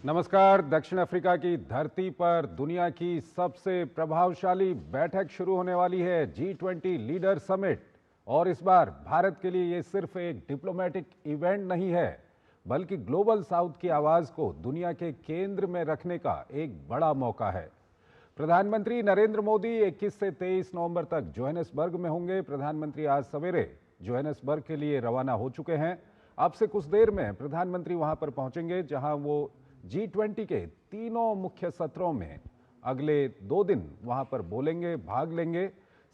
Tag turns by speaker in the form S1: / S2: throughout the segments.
S1: नमस्कार। दक्षिण अफ्रीका की धरती पर दुनिया की सबसे प्रभावशाली बैठक शुरू होने वाली है, G20 लीडर समिट। और इस बार भारत के लिए ये सिर्फ एक डिप्लोमेटिक इवेंट नहीं है, बल्कि ग्लोबल साउथ की आवाज को दुनिया के केंद्र में रखने का एक बड़ा मौका है। प्रधानमंत्री नरेंद्र मोदी 21 से 23 नवंबर तक जोहानिसबर्ग में होंगे। प्रधानमंत्री आज सवेरे जोहानिसबर्ग के लिए रवाना हो चुके हैं। अब से कुछ देर में प्रधानमंत्री वहां पर पहुंचेंगे, जहां वो G20 के तीनों मुख्य सत्रों में अगले 2 दिन वहां पर बोलेंगे, भाग लेंगे।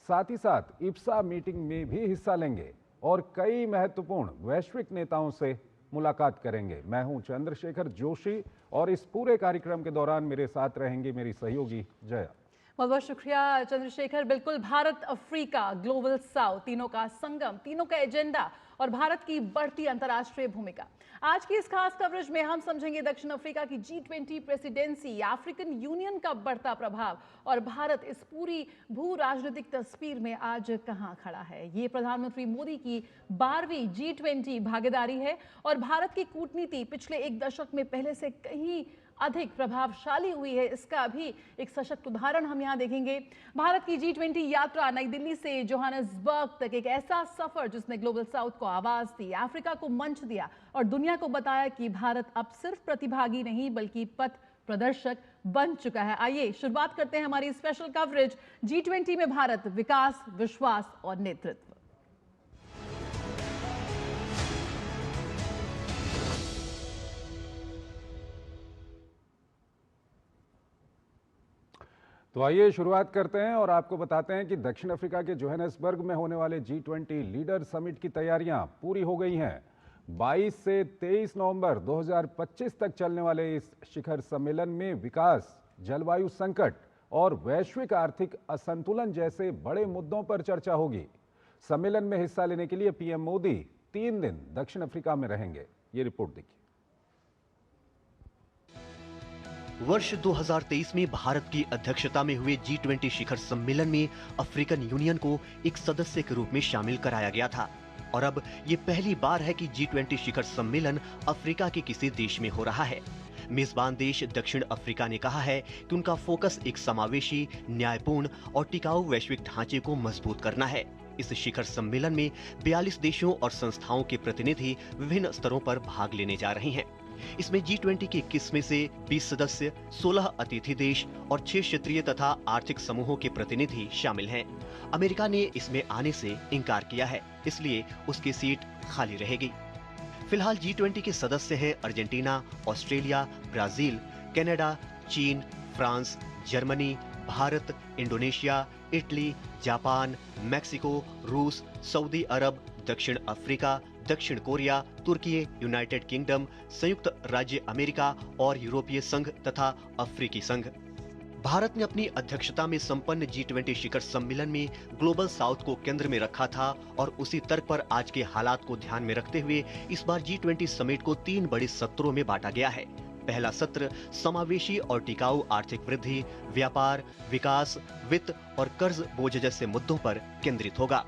S1: साथ ही साथ इप्सा मीटिंग में भी हिस्सा लेंगे और कई महत्वपूर्ण वैश्विक नेताओं से मुलाकात करेंगे। मैं हूं चंद्रशेखर जोशी और इस पूरे कार्यक्रम के दौरान मेरे साथ रहेंगी मेरी सहयोगी जया।
S2: बहुत बहुत शुक्रिया चंद्रशेखर। बिल्कुल, भारत अफ्रीका ग्लोबल साउथ, तीनों का संगम, तीनों का एजेंडा और भारत की बढ़ती अंतर्राष्ट्रीय भूमिका। आज की इस खास कवरेज में हम समझेंगे दक्षिण अफ्रीका की G20 प्रेसिडेंसी, अफ्रीकन यूनियन का बढ़ता प्रभाव और भारत इस पूरी भू राजनीतिक तस्वीर में आज कहां खड़ा है। ये प्रधानमंत्री मोदी की 12वीं G20 भागीदारी है और भारत की कूटनीति पिछले एक दशक में पहले से कहीं अधिक प्रभावशाली हुई है, इसका भी एक सशक्त उदाहरण हम यहां देखेंगे। भारत की G20 यात्रा नई दिल्ली से जोहानिसबर्ग तक एक ऐसा सफर जिसने ग्लोबल साउथ को आवाज दी, अफ्रीका को मंच दिया और दुनिया को बताया कि भारत अब सिर्फ प्रतिभागी नहीं बल्कि पथ प्रदर्शक बन चुका है। आइए शुरुआत करते हैं हमारी स्पेशल कवरेज G20 में भारत, विकास, विश्वास और नेतृत्व।
S1: तो आइए शुरुआत करते हैं और आपको बताते हैं कि दक्षिण अफ्रीका के जोहानिसबर्ग में होने वाले G20 लीडर समिट की तैयारियां पूरी हो गई हैं। 22 से 23 नवंबर 2025 तक चलने वाले इस शिखर सम्मेलन में विकास, जलवायु संकट और वैश्विक आर्थिक असंतुलन जैसे बड़े मुद्दों पर चर्चा होगी। सम्मेलन में हिस्सा लेने के लिए पीएम मोदी 3 दिन दक्षिण अफ्रीका में रहेंगे। ये रिपोर्ट देखिए।
S3: वर्ष 2023 में भारत की अध्यक्षता में हुए G20 शिखर सम्मेलन में अफ्रीकन यूनियन को एक सदस्य के रूप में शामिल कराया गया था और अब ये पहली बार है कि G20 शिखर सम्मेलन अफ्रीका के किसी देश में हो रहा है। मेजबान देश दक्षिण अफ्रीका ने कहा है कि उनका फोकस एक समावेशी, न्यायपूर्ण और टिकाऊ वैश्विक ढांचे को मजबूत करना है। इस शिखर सम्मेलन में 42 देशों और संस्थाओं के प्रतिनिधि विभिन्न स्तरों पर भाग लेने जा रहे हैं। इसमें G20 के 21 में से 20 सदस्य, 16 अतिथि देश और 6 क्षेत्रीय तथा आर्थिक समूहों के प्रतिनिधि शामिल हैं। अमेरिका ने इसमें आने से इनकार किया है, इसलिए उसकी सीट खाली रहेगी। फिलहाल G20 के सदस्य हैं अर्जेंटीना, ऑस्ट्रेलिया, ब्राजील, कनाडा, चीन, France, Germany, Bharat, Indonesia, Italy, Japan, Mexico, रूस, सऊदी अरब, दक्षिण अफ्रीका, दक्षिण कोरिया, तुर्की, यूनाइटेड किंगडम, संयुक्त राज्य अमेरिका और यूरोपीय संघ तथा अफ्रीकी संघ। भारत ने अपनी अध्यक्षता में संपन्न G20 शिखर सम्मेलन में ग्लोबल साउथ को केंद्र में रखा था और उसी तर्क पर आज के हालात को ध्यान में रखते हुए इस बार G20 समिट को 3 बड़े सत्रों में बांटा गया है। पहला सत्र समावेशी और टिकाऊ आर्थिक वृद्धि, व्यापार, विकास, वित्त और कर्ज बोझ जैसे मुद्दों पर केंद्रित होगा।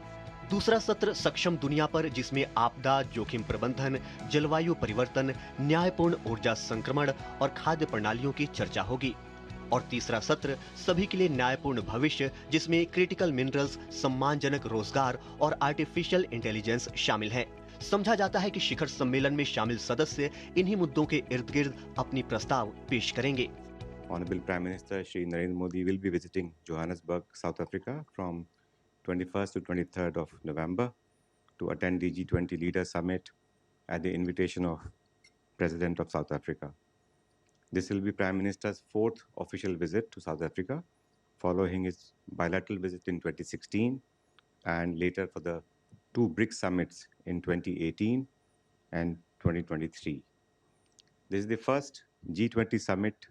S3: दूसरा सत्र सक्षम दुनिया पर, जिसमें आपदा जोखिम प्रबंधन, जलवायु परिवर्तन, न्यायपूर्ण ऊर्जा संक्रमण और खाद्य प्रणालियों की चर्चा होगी। और तीसरा सत्र सभी के लिए न्यायपूर्ण भविष्य, जिसमें क्रिटिकल मिनरल्स, सम्मानजनक रोजगार और आर्टिफिशियल इंटेलिजेंस शामिल हैं। समझा जाता है कि शिखर सम्मेलन में शामिल सदस्य इन्हीं मुद्दों के इर्द गिर्द अपनी प्रस्ताव पेश करेंगे।
S4: Honorable Prime Minister Shri Narendra Modi will be visiting Johannesburg, South Africa from 21st to 23rd of November to attend the G20 Leader Summit at the invitation of President of South Africa. This will be Prime Minister's 4th official visit to South Africa, following his bilateral visit in 2016 and later for the 2 BRICS summits in 2018 and 2023. This is the first G20 summit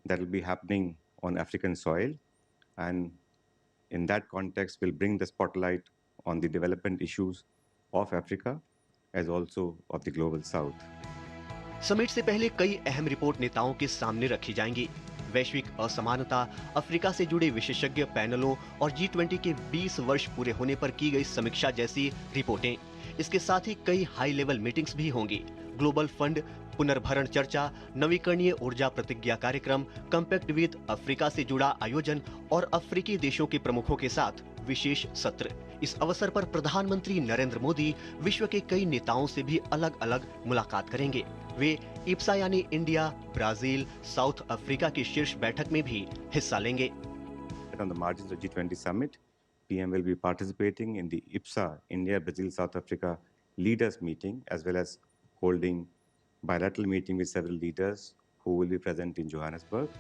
S4: that will be happening on African soil, and in that context will bring the spotlight on the development issues of Africa as also of the global south.
S3: Summit से पहले कई अहम report नेताओं के सामने रखी जाएंगी। वैश्विक असमानता, अफ्रीका से जुड़े विशेषज्ञ पैनलों और G20 के 20 वर्ष पूरे होने पर की गई समीक्षा जैसी रिपोर्टें। इसके साथ ही कई हाई लेवल मीटिंग्स भी होंगी। ग्लोबल फंड, पुनर्भरण चर्चा, नवीकरणीय ऊर्जा प्रतिज्ञा कार्यक्रम, कॉम्पैक्ट विद अफ्रीका से जुड़ा आयोजन और अफ्रीकी देशों के प्रमुखों के साथ विशेष सत्र। इस अवसर पर प्रधानमंत्री नरेंद्र मोदी विश्व के कई नेताओं से भी अलग अलग मुलाकात करेंगे। वे इप्सा यानी इंडिया, ब्राजील, साउथ अफ्रीका की शीर्ष बैठक में भी हिस्सा लेंगे।
S4: On the margins of G20 summit, PM will be participating in the IPSA India, Brazil, South Africa leaders meeting, as well as holding bilateral meeting with several leaders who will be present in Johannesburg.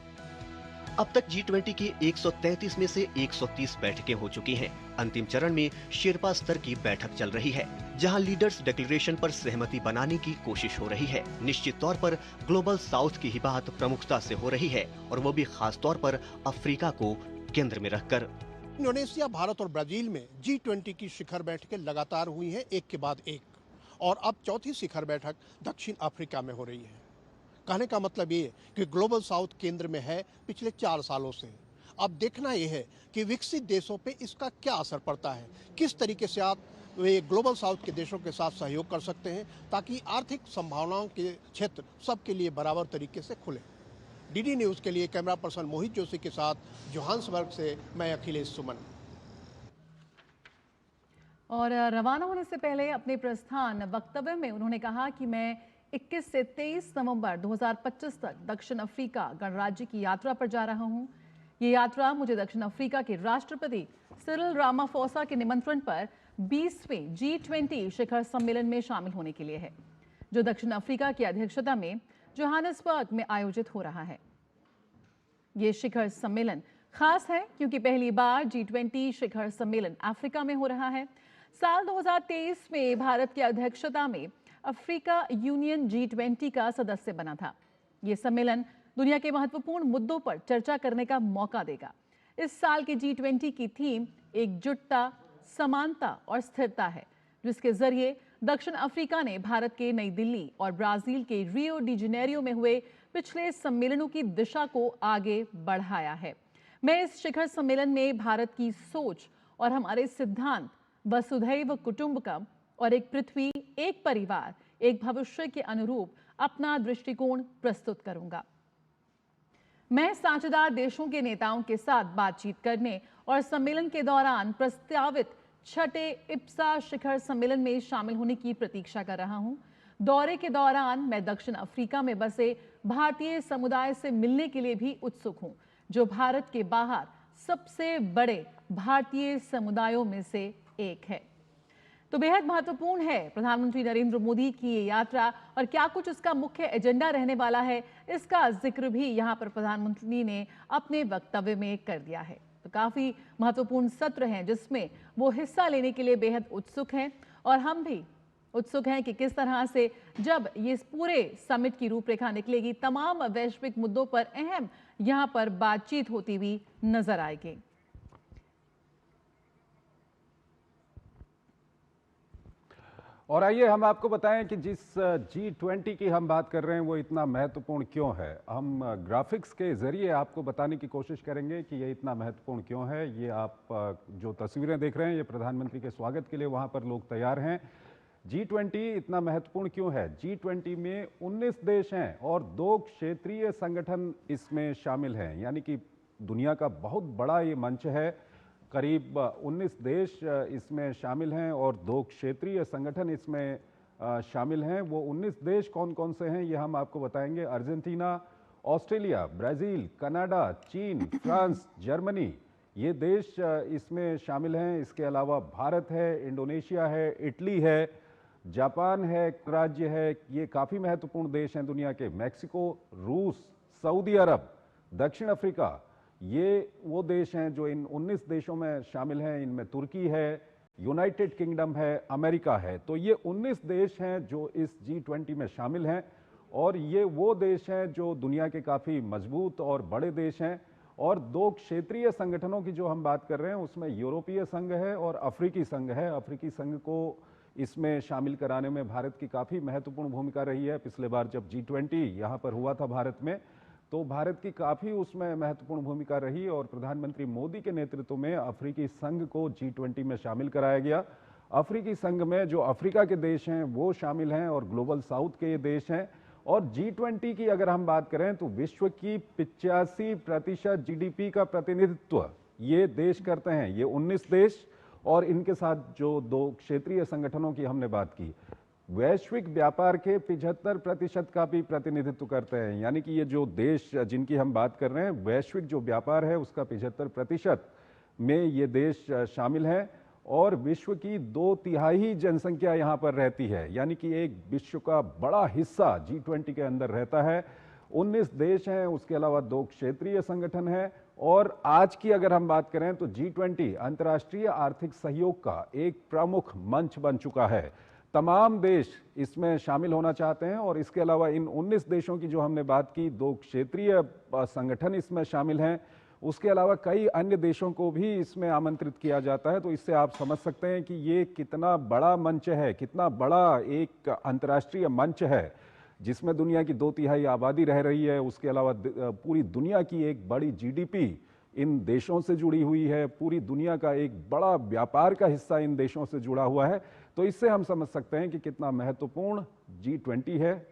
S3: अब तक G20 की 133 में से 130 बैठकें हो चुकी हैं। अंतिम चरण में शेरपा स्तर की बैठक चल रही है, जहां लीडर्स डिक्लेरेशन पर सहमति बनाने की कोशिश हो रही है। निश्चित तौर पर ग्लोबल साउथ की ही बात प्रमुखता से हो रही है, और वो भी खास तौर पर अफ्रीका को केंद्र में रखकर।
S5: इंडोनेशिया, भारत और ब्राजील में G20 की शिखर बैठकें लगातार हुई हैं, एक के बाद एक, और अब चौथी शिखर बैठक दक्षिण अफ्रीका में हो रही है। कहने का मतलब ये कि ग्लोबल साउथ केंद्र में है पिछले 4 सालों से। अब देखना यह है कि विकसित देशों पे इसका क्या असर पड़ता है, किस तरीके से आप वे ग्लोबल साउथ के देशों के साथ सहयोग कर सकते हैं, ताकि आर्थिक संभावनाओं के क्षेत्र सबके लिए बराबर तरीके से खुले। डीडी न्यूज़ के लिए कैमरा पर्सन मोहित जोशी के साथ जोहान्सबर्ग से मैं अखिलेश सुमन।
S2: और रवाना होने से पहले अपने प्रस्थान वक्तव्य में उन्होंने कहा कि मैं 21 से 23 नवंबर 2025 तक दक्षिण अफ्रीका गणराज्य की यात्रा पर जा रहा हूं। ये यात्रा मुझे दक्षिण अफ्रीका के राष्ट्रपति सिरिल रामाफोसा के निमंत्रण पर 20वें G20 शिखर सम्मेलन में शामिल होने के लिए है, जो दक्षिण अफ्रीका की अध्यक्षता में जोहान्सबर्ग में आयोजित हो रहा है। ये शिखर सम्मेलन खास है क्योंकि पहली बार G20 शिखर सम्मेलन अफ्रीका में हो रहा है। साल 2023 में भारत की अध्यक्षता में अफ्रीका यूनियन G20 का सदस्य बना था। ये सम्मेलन दुनिया के महत्वपूर्ण मुद्दों पर चर्चा करने का मौका देगा। इस साल के G20 की थीम एकजुटता, समानता और स्थिरता है, जिसके जरिए दक्षिण अफ्रीका ने भारत के नई दिल्ली और ब्राजील के रियो डी जेनेरियो में हुए पिछले सम्मेलनों की दिशा को आगे बढ़ाया है। मैं इस शिखर सम्मेलन में भारत की सोच और हमारे सिद्धांत वसुधैव कुटुंबकम और एक पृथ्वी, एक परिवार, एक भविष्य के अनुरूप अपना दृष्टिकोण प्रस्तुत करूंगा। मैं साझेदार देशों के नेताओं के साथ बातचीत करने और सम्मेलन के दौरान प्रस्तावित छठे इप्सा शिखर सम्मेलन में शामिल होने की प्रतीक्षा कर रहा हूं। दौरे के दौरान मैं दक्षिण अफ्रीका में बसे भारतीय समुदाय से मिलने के लिए भी उत्सुक हूं, जो भारत के बाहर सबसे बड़े भारतीय समुदायों में से एक है। तो बेहद महत्वपूर्ण है प्रधानमंत्री नरेंद्र मोदी की ये यात्रा, और क्या कुछ इसका मुख्य एजेंडा रहने वाला है, इसका जिक्र भी यहाँ पर प्रधानमंत्री ने अपने वक्तव्य में कर दिया है। तो काफी महत्वपूर्ण सत्र हैं जिसमें वो हिस्सा लेने के लिए बेहद उत्सुक हैं, और हम भी उत्सुक हैं कि किस तरह से जब ये पूरे समिट की रूपरेखा निकलेगी, तमाम वैश्विक मुद्दों पर अहम यहाँ पर बातचीत होती हुई नजर आएगी।
S1: और आइए हम आपको बताएं कि जिस G20 की हम बात कर रहे हैं वो इतना महत्वपूर्ण क्यों है। हम ग्राफिक्स के जरिए आपको बताने की कोशिश करेंगे कि ये इतना महत्वपूर्ण क्यों है। ये आप जो तस्वीरें देख रहे हैं, ये प्रधानमंत्री के स्वागत के लिए वहां पर लोग तैयार हैं। G20 इतना महत्वपूर्ण क्यों है? G20 में 19 देश हैं और 2 क्षेत्रीय संगठन इसमें शामिल हैं, यानी कि दुनिया का बहुत बड़ा ये मंच है। करीब 19 देश इसमें शामिल हैं और 2 क्षेत्रीय संगठन इसमें शामिल हैं। वो 19 देश कौन कौन से हैं ये हम आपको बताएंगे। अर्जेंटीना, ऑस्ट्रेलिया, ब्राज़ील, कनाडा, चीन, फ्रांस, जर्मनी, ये देश इसमें शामिल हैं। इसके अलावा भारत है, इंडोनेशिया है, इटली है, जापान है, राज्य है। ये काफ़ी महत्वपूर्ण देश हैं दुनिया के। मैक्सिको, रूस, सऊदी अरब, दक्षिण अफ्रीका, ये वो देश हैं जो इन 19 देशों में शामिल हैं। इनमें तुर्की है, यूनाइटेड किंगडम है, अमेरिका है। तो ये 19 देश हैं जो इस G20 में शामिल हैं, और ये वो देश हैं जो दुनिया के काफ़ी मजबूत और बड़े देश हैं। और 2 क्षेत्रीय संगठनों की जो हम बात कर रहे हैं उसमें यूरोपीय संघ है और अफ्रीकी संघ है। अफ्रीकी संघ को इसमें शामिल कराने में भारत की काफ़ी महत्वपूर्ण भूमिका रही है। पिछले बार जब G20 यहाँ पर हुआ था भारत में, तो भारत की काफ़ी उसमें महत्वपूर्ण भूमिका रही और प्रधानमंत्री मोदी के नेतृत्व में अफ्रीकी संघ को G20 में शामिल कराया गया। अफ्रीकी संघ में जो अफ्रीका के देश हैं वो शामिल हैं और ग्लोबल साउथ के ये देश हैं। और G20 की अगर हम बात करें तो विश्व की 85% जीडीपी का प्रतिनिधित्व ये देश करते हैं। ये 19 देश और इनके साथ जो 2 क्षेत्रीय संगठनों की हमने बात की, वैश्विक व्यापार के 75% का भी प्रतिनिधित्व करते हैं। यानी कि ये जो देश जिनकी हम बात कर रहे हैं, वैश्विक जो व्यापार है उसका 75% में ये देश शामिल हैं और विश्व की 2/3 जनसंख्या यहाँ पर रहती है। यानी कि एक विश्व का बड़ा हिस्सा G20 के अंदर रहता है। 19 देश हैं, उसके अलावा 2 क्षेत्रीय संगठन हैं और आज की अगर हम बात करें तो G20 अंतर्राष्ट्रीय आर्थिक सहयोग का एक प्रमुख मंच बन चुका है। तमाम देश इसमें शामिल होना चाहते हैं और इसके अलावा इन 19 देशों की जो हमने बात की, 2 क्षेत्रीय संगठन इसमें शामिल हैं, उसके अलावा कई अन्य देशों को भी इसमें आमंत्रित किया जाता है। तो इससे आप समझ सकते हैं कि ये कितना बड़ा मंच है, कितना बड़ा एक अंतर्राष्ट्रीय मंच है जिसमें दुनिया की 2/3 आबादी रह रही है। उसके अलावा पूरी दुनिया की एक बड़ी जीडीपी इन देशों से जुड़ी हुई है, पूरी दुनिया का एक बड़ा व्यापार का हिस्सा इन देशों से जुड़ा हुआ है। तो इससे हम समझ सकते हैं कि कितना महत्वपूर्ण G20 है।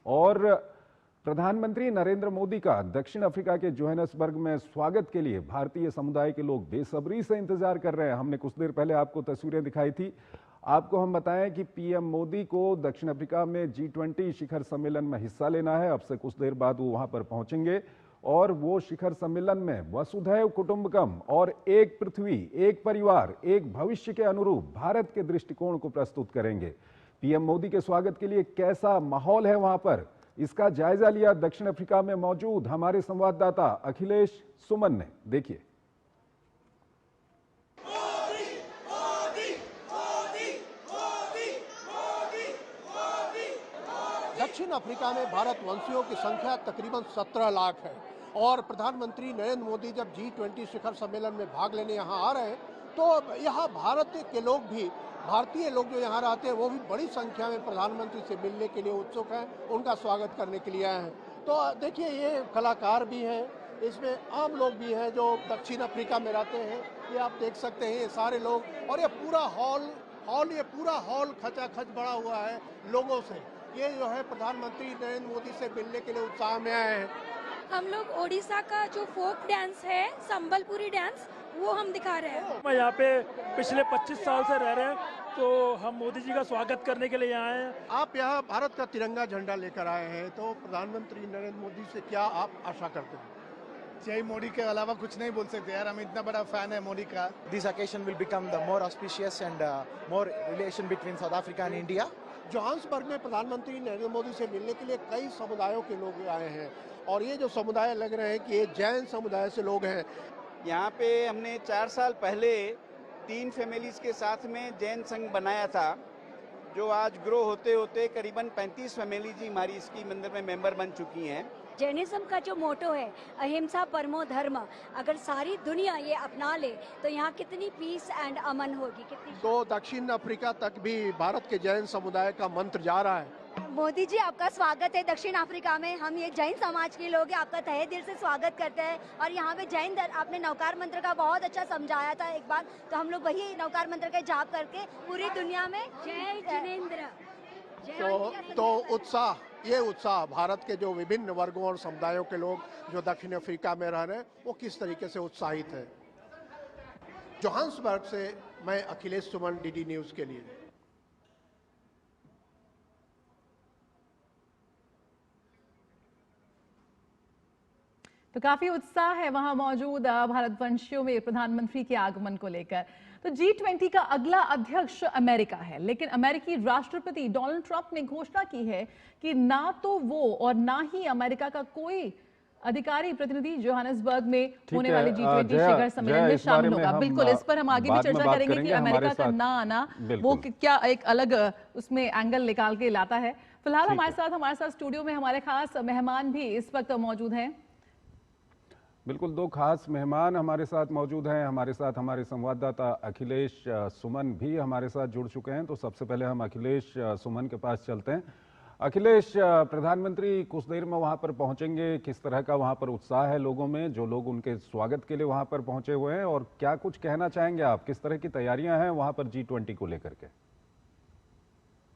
S1: और प्रधानमंत्री नरेंद्र मोदी का दक्षिण अफ्रीका के जोहानिसबर्ग में स्वागत के लिए भारतीय समुदाय के लोग बेसब्री से इंतजार कर रहे हैं। हमने कुछ देर पहले आपको तस्वीरें दिखाई थी। आपको हम बताएं कि पीएम मोदी को दक्षिण अफ्रीका में G20 शिखर सम्मेलन में हिस्सा लेना है। अब से कुछ देर बाद वो वहां पर पहुंचेंगे और वो शिखर सम्मेलन में वसुधैव कुटुंबकम और एक पृथ्वी, एक परिवार, एक भविष्य के अनुरूप भारत के दृष्टिकोण को प्रस्तुत करेंगे। पीएम मोदी के स्वागत के लिए कैसा माहौल है वहां पर, इसका जायजा लिया दक्षिण अफ्रीका में मौजूद हमारे संवाददाता अखिलेश सुमन ने। देखिए।
S5: दक्षिण अफ्रीका में भारतवंशियों की संख्या तकरीबन 17 लाख है और प्रधानमंत्री नरेंद्र मोदी जब G20 शिखर सम्मेलन में भाग लेने यहाँ आ रहे हैं तो यहाँ भारत के लोग भी, भारतीय लोग जो यहाँ रहते हैं वो भी बड़ी संख्या में प्रधानमंत्री से मिलने के लिए उत्सुक हैं, उनका स्वागत करने के लिए आए हैं। तो देखिए, ये कलाकार भी हैं, इसमें आम लोग भी हैं जो दक्षिण अफ्रीका में रहते हैं। ये आप देख सकते हैं, ये सारे लोग, और ये पूरा हॉल खचाखच भरा हुआ है लोगों से। ये जो है प्रधानमंत्री नरेंद्र मोदी से मिलने के लिए उत्साह में आए हैं।
S6: हम लोग ओडिशा का जो फोक डांस है, संबलपुरी डांस, वो हम दिखा रहे हैं।
S7: मैं यहाँ पे पिछले 25 साल से रह रहे हैं, तो हम मोदी जी का स्वागत करने के लिए यहाँ आए हैं।
S5: आप यहाँ भारत का तिरंगा झंडा लेकर आए हैं, तो प्रधानमंत्री नरेंद्र मोदी से क्या आप आशा करते हैं?
S8: जय मोदी के अलावा कुछ नहीं बोल सकते यार, हम इतना बड़ा फैन है मोदी का।
S9: This occasion will become the more auspicious and more relation between South Africa and India.
S5: Johannesburg में प्रधानमंत्री नरेंद्र मोदी से मिलने के लिए कई समुदायों के लोग आए हैं और ये जो समुदाय लग रहे हैं कि ये जैन समुदाय से लोग हैं।
S10: यहाँ पे हमने 4 साल पहले 3 फैमिलीज के साथ में जैन संघ बनाया था, जो आज ग्रो होते होते करीबन 35 फैमिलीज हमारी इसकी मंदिर में मेंबर बन चुकी हैं।
S6: जैनिज्म का जो मोटो है अहिंसा परमो धर्म, अगर सारी दुनिया ये अपना ले तो यहाँ कितनी पीस एंड अमन होगी, कितनी।
S5: तो दक्षिण अफ्रीका तक भी भारत के जैन समुदाय का मंत्र जा रहा है।
S6: मोदी जी, आपका स्वागत है दक्षिण अफ्रीका में। हम ये जैन समाज के लोग हैं, आपका तहे दिल से स्वागत करते हैं। और यहाँ पे जैन आपने नवकार मंत्र का बहुत अच्छा समझाया था एक बार, तो हम लोग वही नवकार मंत्र का जाप करके पूरी दुनिया में जय जिनेंद्र।
S5: तो ये उत्साह भारत के जो विभिन्न वर्गों और समुदायों के लोग जो दक्षिण अफ्रीका में रह रहे हैं वो किस तरीके से उत्साहित है। जोहान्सबर्ग से मैं अखिलेश सुमन, डीडी न्यूज के लिए।
S2: तो काफी उत्साह है वहां मौजूद भारतवंशियों में प्रधानमंत्री के आगमन को लेकर। तो G20 का अगला अध्यक्ष अमेरिका है, लेकिन अमेरिकी राष्ट्रपति डोनाल्ड ट्रंप ने घोषणा की है कि ना तो वो और ना ही अमेरिका का कोई अधिकारी प्रतिनिधि जोहानिसबर्ग में होने वाले G20 शिखर सम्मेलन में शामिल होगा। बिल्कुल, इस पर हम आगे भी चर्चा करेंगे कि अमेरिका का ना आना वो क्या एक अलग उसमें एंगल निकाल के लाता है। फिलहाल हमारे साथ स्टूडियो में हमारे खास मेहमान भी इस वक्त मौजूद हैं।
S1: बिल्कुल, 2 खास मेहमान हमारे साथ मौजूद हैं। हमारे साथ हमारे संवाददाता अखिलेश सुमन भी हमारे साथ जुड़ चुके हैं। तो सबसे पहले हम अखिलेश सुमन के पास चलते हैं। अखिलेश, प्रधानमंत्री कुछ देर में वहां पर पहुंचेंगे, किस तरह का वहां पर उत्साह है लोगों में, जो लोग उनके स्वागत के लिए वहां पर पहुंचे हुए हैं, और क्या कुछ कहना चाहेंगे आप, किस तरह की तैयारियां हैं वहां पर G20 को लेकर के?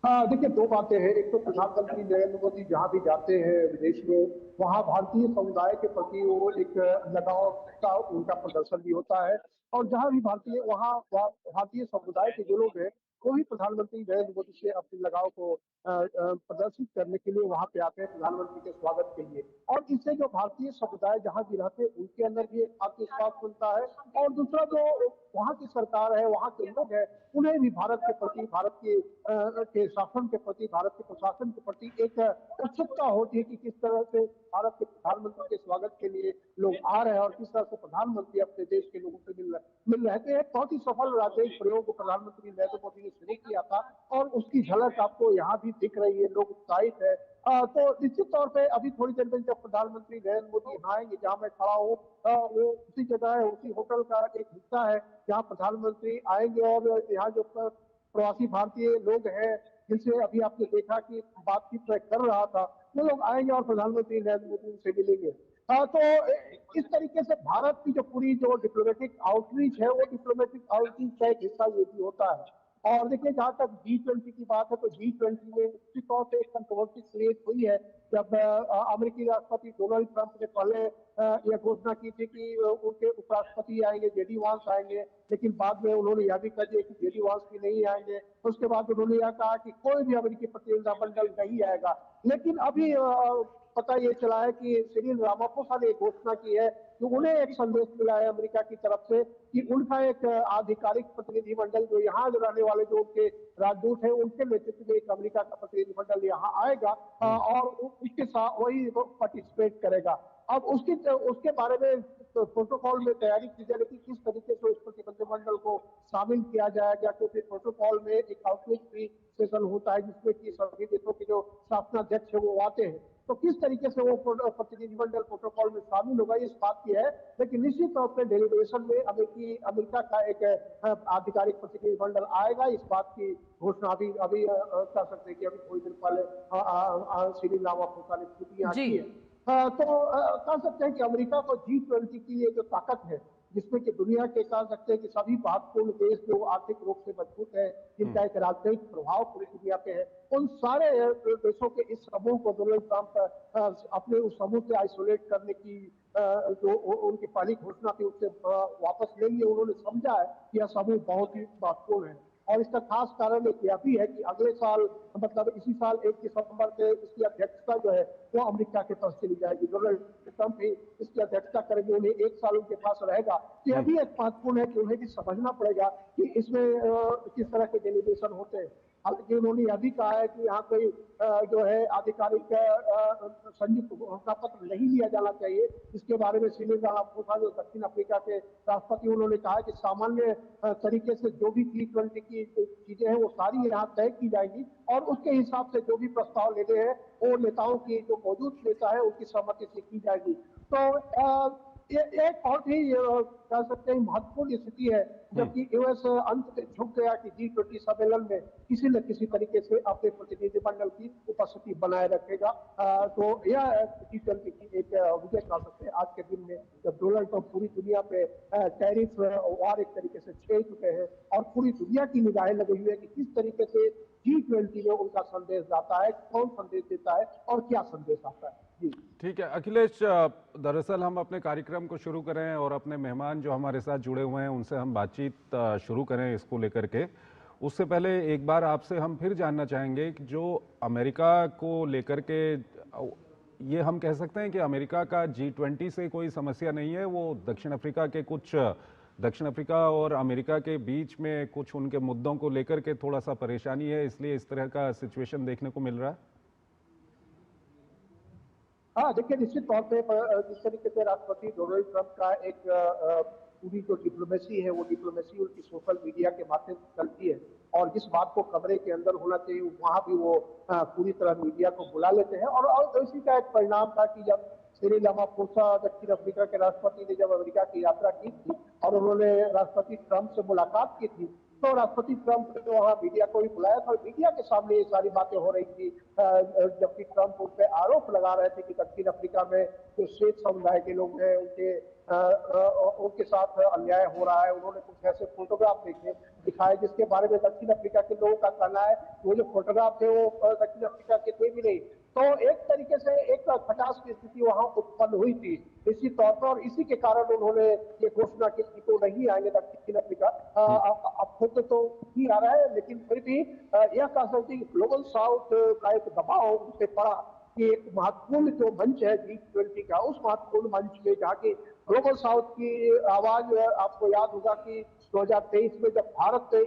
S5: देखिए, दो बातें हैं। एक तो प्रधानमंत्री नरेंद्र मोदी जहां भी जाते हैं विदेश में, वहां भारतीय समुदाय के प्रति वो एक लगाव का उनका प्रदर्शन भी होता है। और जहां भी भारतीय, वहां भारतीय समुदाय के जो लोग हैं, वो भी प्रधानमंत्री नरेंद्र मोदी से अपने लगाव को प्रदर्शित करने के लिए वहां पे आते हैं, प्रधानमंत्री के स्वागत के लिए। और इससे जो भारतीय समुदाय जहां भी रहते हैं, उनके अंदर भी एक आत्मविश्वास मिलता है। और दूसरा, जो वहां की सरकार है, वहां के लोग हैं, उन्हें भी भारत के प्रति, भारत के शासन के प्रति, भारत के प्रशासन के प्रति एक उत्सुकता होती है कि किस तरह से भारत के प्रधानमंत्री के स्वागत के लिए लोग आ रहे हैं और किस तरह से प्रधानमंत्री अपने देश के लोगों से मिल रहे थे। बहुत ही सफल राजनयिक प्रयोग प्रधानमंत्री नरेंद्र मोदी ने शुरू किया था और उसकी झलक आपको यहाँ भी दिख रही है। लोग उत्साहित है। तो निश्चित तौर पे अभी थोड़ी देर में जब प्रधानमंत्री नरेंद्र मोदी यहाँ आएंगे, जहाँ मैं खड़ा हूँ, वो उसी जगह है, उसी होटल का एक हिस्सा है जहाँ प्रधानमंत्री आएंगे। और यहाँ जो प्रवासी भारतीय लोग हैं, जिनसे अभी आपने देखा कि बातचीत मैं कर रहा था, वो लोग आएंगे और प्रधानमंत्री नरेंद्र मोदी से मिलेंगे। तो इस तरीके से भारत की जो पूरी जो डिप्लोमेटिक आउटरीच है, वो डिप्लोमेटिक आउटरीच का एक हिस्सा ये भी होता है। और देखिए, जहां तक G20 की बात है, तो G20 में निश्चित तौर से एक कंट्रोवर्सी क्रिएट हुई है जब अमेरिकी राष्ट्रपति डोनाल्ड ट्रंप ने पहले यह घोषणा की थी कि उनके उपराष्ट्रपति आएंगे, जेडी वांस आएंगे, लेकिन बाद में उन्होंने यह भी कह दिया कि जेडी वांस भी नहीं आएंगे। उसके बाद उन्होंने यह कहा कि कोई भी अमेरिकी प्रतिनिधिमंडल नहीं आएगा। लेकिन अभी पता ये चला है कि सिरिल रामाफोसा ने घोषणा की है कि उन्हें एक संदेश मिला है अमेरिका की तरफ से कि उनका एक आधिकारिक प्रतिनिधिमंडल, जो यहाँ रहने वाले जो उनके राजदूत हैं, उनके नेतृत्व में एक अमेरिका का प्रतिनिधिमंडल यहाँ आएगा और उसके साथ वही पार्टिसिपेट करेगा। अब उसके बारे में तो प्रोटोकॉल में तैयारी की जाए, लेकिन किस तरीके से उस प्रतिनिधिमंडल को शामिल किया जाएगा, क्योंकि प्रोटोकॉल में एक आउटरीच भी सेशन होता है जिसमें कि सभी देशों के जो शासनाध्यक्ष है वो आते हैं। तो किस तरीके से वो प्रतिनिधिमंडल प्रोटोकॉल में शामिल होगा, इस बात की है। लेकिन निश्चित तौर पर डेलीगेशन में अमेरिका का एक आधिकारिक प्रतिनिधिमंडल आएगा। इस बात की घोषणा अभी कर सकते हैं कि अभी थोड़ी देर पहले सिरिल रामाफोसा ने खुद यहाँ की है। तो कह सकते हैं कि अमेरिका को G20 की ये जो ताकत है, जिसमें कि दुनिया के कह सकते हैं कि सभी महत्वपूर्ण देश जो आर्थिक रूप से मजबूत है, जिनका एक राजनयिक प्रभाव पूरी दुनिया पे है, उन सारे देशों के इस समूह को डोनाल्ड ट्रंप अपने उस समूह से आइसोलेट करने की जो उनकी पहली घोषणा थी उससे वापस ले लिए। उन्होंने समझा है कि यह समूह बहुत ही महत्वपूर्ण है। और इसका खास कारण एक यह भी है कि अगले साल, मतलब इसी साल 1 दिसंबर से इसकी अध्यक्षता जो है वो अमेरिका के पास चली जाएगी। डोनाल्ड ट्रंप भी इसकी अध्यक्षता करेंगे, उन्हें 1 साल उनके पास रहेगा। यह भी एक महत्वपूर्ण है कि उन्हें भी समझना पड़ेगा कि इसमें किस तरह के डेलीगेशन होते हैं। हालांकि उन्होंने यह भी कहा है कि यहाँ कोई जो है आधिकारिक संयुक्त घोषणा पत्र नहीं लिया जाना चाहिए। इसके बारे में सिरिल रामाफोसा जो दक्षिण अफ्रीका के राष्ट्रपति, उन्होंने कहा कि सामान्य तरीके से जो भी G20 की चीजें हैं वो सारी यहाँ तय की जाएंगी और उसके हिसाब से जो भी प्रस्ताव लेने हैं वो नेताओं की, जो मौजूद नेता है, उनकी सहमति से की जाएगी। तो ये एक बहुत ही कह सकते हैं महत्वपूर्ण स्थिति है, जबकि यूएस अंत में झुक गया कि G20 सम्मेलन में किसी न किसी तरीके से अपने प्रतिनिधिमंडल की उपस्थिति बनाए रखेगा। तो यह G20 की एक विजय कह सकते हैं आज के दिन में, जब डोनाल्ड ट्रंप पूरी दुनिया पे टैरिफ वार एक तरीके से छेड़ चुके हैं और पूरी दुनिया की निगाहें लगी हुई है कि किस तरीके से G20 में उनका संदेश जाता है, कौन संदेश देता है और क्या संदेश आता है।
S1: ठीक है अखिलेश, दरअसल हम अपने कार्यक्रम को शुरू करें और अपने मेहमान जो हमारे साथ जुड़े हुए हैं उनसे हम बातचीत शुरू करें इसको लेकर के। उससे पहले एक बार आपसे हम फिर जानना चाहेंगे कि जो अमेरिका को लेकर के, ये हम कह सकते हैं कि अमेरिका का G20 से कोई समस्या नहीं है, वो दक्षिण अफ्रीका और अमेरिका के बीच में कुछ उनके मुद्दों को लेकर के थोड़ा सा परेशानी है, इसलिए इस तरह का सिचुएशन देखने को मिल रहा है।
S5: हाँ, देखिए, निश्चित तौर पे जिस तरीके से राष्ट्रपति डोनाल्ड ट्रंप का एक पूरी जो डिप्लोमेसी है, वो डिप्लोमेसी उनकी सोशल मीडिया के माध्यम से चलती है और जिस बात को कमरे के अंदर होना चाहिए वहां भी वो पूरी तरह मीडिया को बुला लेते हैं। और इसी का एक परिणाम था कि जब सिरिल रामाफोसा दक्षिण अफ्रीका के राष्ट्रपति ने जब अमेरिका की यात्रा की थी और उन्होंने राष्ट्रपति ट्रंप से मुलाकात की थी, तो राष्ट्रपति ट्रंप ने वहाँ मीडिया को भी बुलाया था और मीडिया के सामने ये सारी बातें हो रही थी, जबकि ट्रंप उन पे आरोप लगा रहे थे कि दक्षिण अफ्रीका में जो शेख समुदाय के लोग हैं उनके साथ अन्याय हो रहा है। उन्होंने कुछ ऐसे फोटोग्राफ दिखाए जिसके बारे में दक्षिण अफ्रीका के लोगों का कहना है वो जो फोटोग्राफ थे वो दक्षिण अफ्रीका के थे भी नहीं। तो एक तरीके से एक खटास की स्थिति वहां उत्पन्न हुई थी इसी तौर पर, और इसी के कारण उन्होंने ये घोषणा की कि तो नहीं आएंगे दक्षिण अफ्रीका। अब खुद तो नहीं आ रहा है, लेकिन फिर भी यह कह सकते हैं कि ग्लोबल साउथ का एक दबाव उन पे पड़ा कि एक महत्वपूर्ण जो मंच है G20 का, उस महत्वपूर्ण मंच में जाके ग्लोबल साउथ की आवाज, आपको याद होगा कि 2023 में जब भारत ने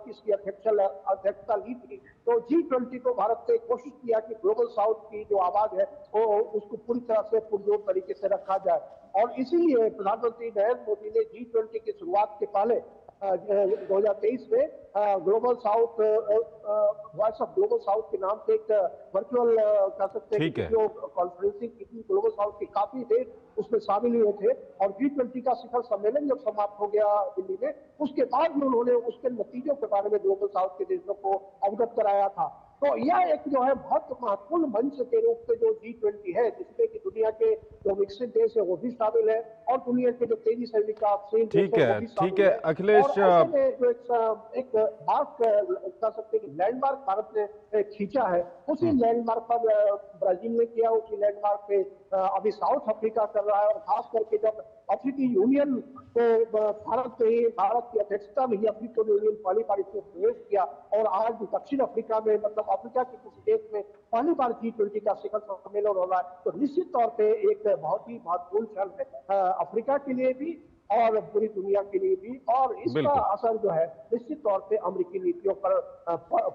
S5: इसकी अध्यक्षता ली थी तो G20 को भारत ने कोशिश किया कि ग्लोबल साउथ की जो आवाज है वो उसको पूरी तरह से पुरजोर तरीके से रखा जाए। और इसीलिए प्रधानमंत्री नरेंद्र मोदी ने G20 की शुरुआत के पहले 2023 में global south, voice of global south के नाम से एक वर्चुअल कह सकते हैं जो कॉन्फ्रेंसिंग की थी। ग्लोबल साउथ की काफी देर उसमें शामिल हुए थे और G20 का शिखर सम्मेलन जब समाप्त हो गया दिल्ली में, उसके बाद में उन्होंने उसके नतीजों के बारे में ग्लोबल साउथ के देशों को अवगत कराया था। तो यह एक जो है बहुत महत्वपूर्ण मंच के रूप में जो G20 है, जिसमें कि दुनिया के जो विकसित देश है वो भी शामिल है और दुनिया के जो तेजी से विकासशील देश है वो भी शामिल है।
S1: अखिलेश,
S5: और जो एक मार्क कह सकते हैं कि लैंडमार्क भारत ने खींचा है, उसी लैंडमार्क पर ब्राजील ने किया, उसी लैंडमार्क पे अभी साउथ अफ्रीका कर रहा है। और खास करके जब अफ्रीकी यूनियन को भारत की अध्यक्षता में ही अफ्रीकन यूनियन पहली बार इसमें प्रवेश किया और आज दक्षिण अफ्रीका में, मतलब अफ्रीका के किसी देश में पहली बार G20 का शिखर सम्मेलन हो रहा है, तो निश्चित तौर पे एक बहुत ही महत्वपूर्ण क्षण है अफ्रीका के लिए भी और पूरी दुनिया के लिए भी। और इसका असर जो है निश्चित तौर पे अमेरिकी नीतियों पर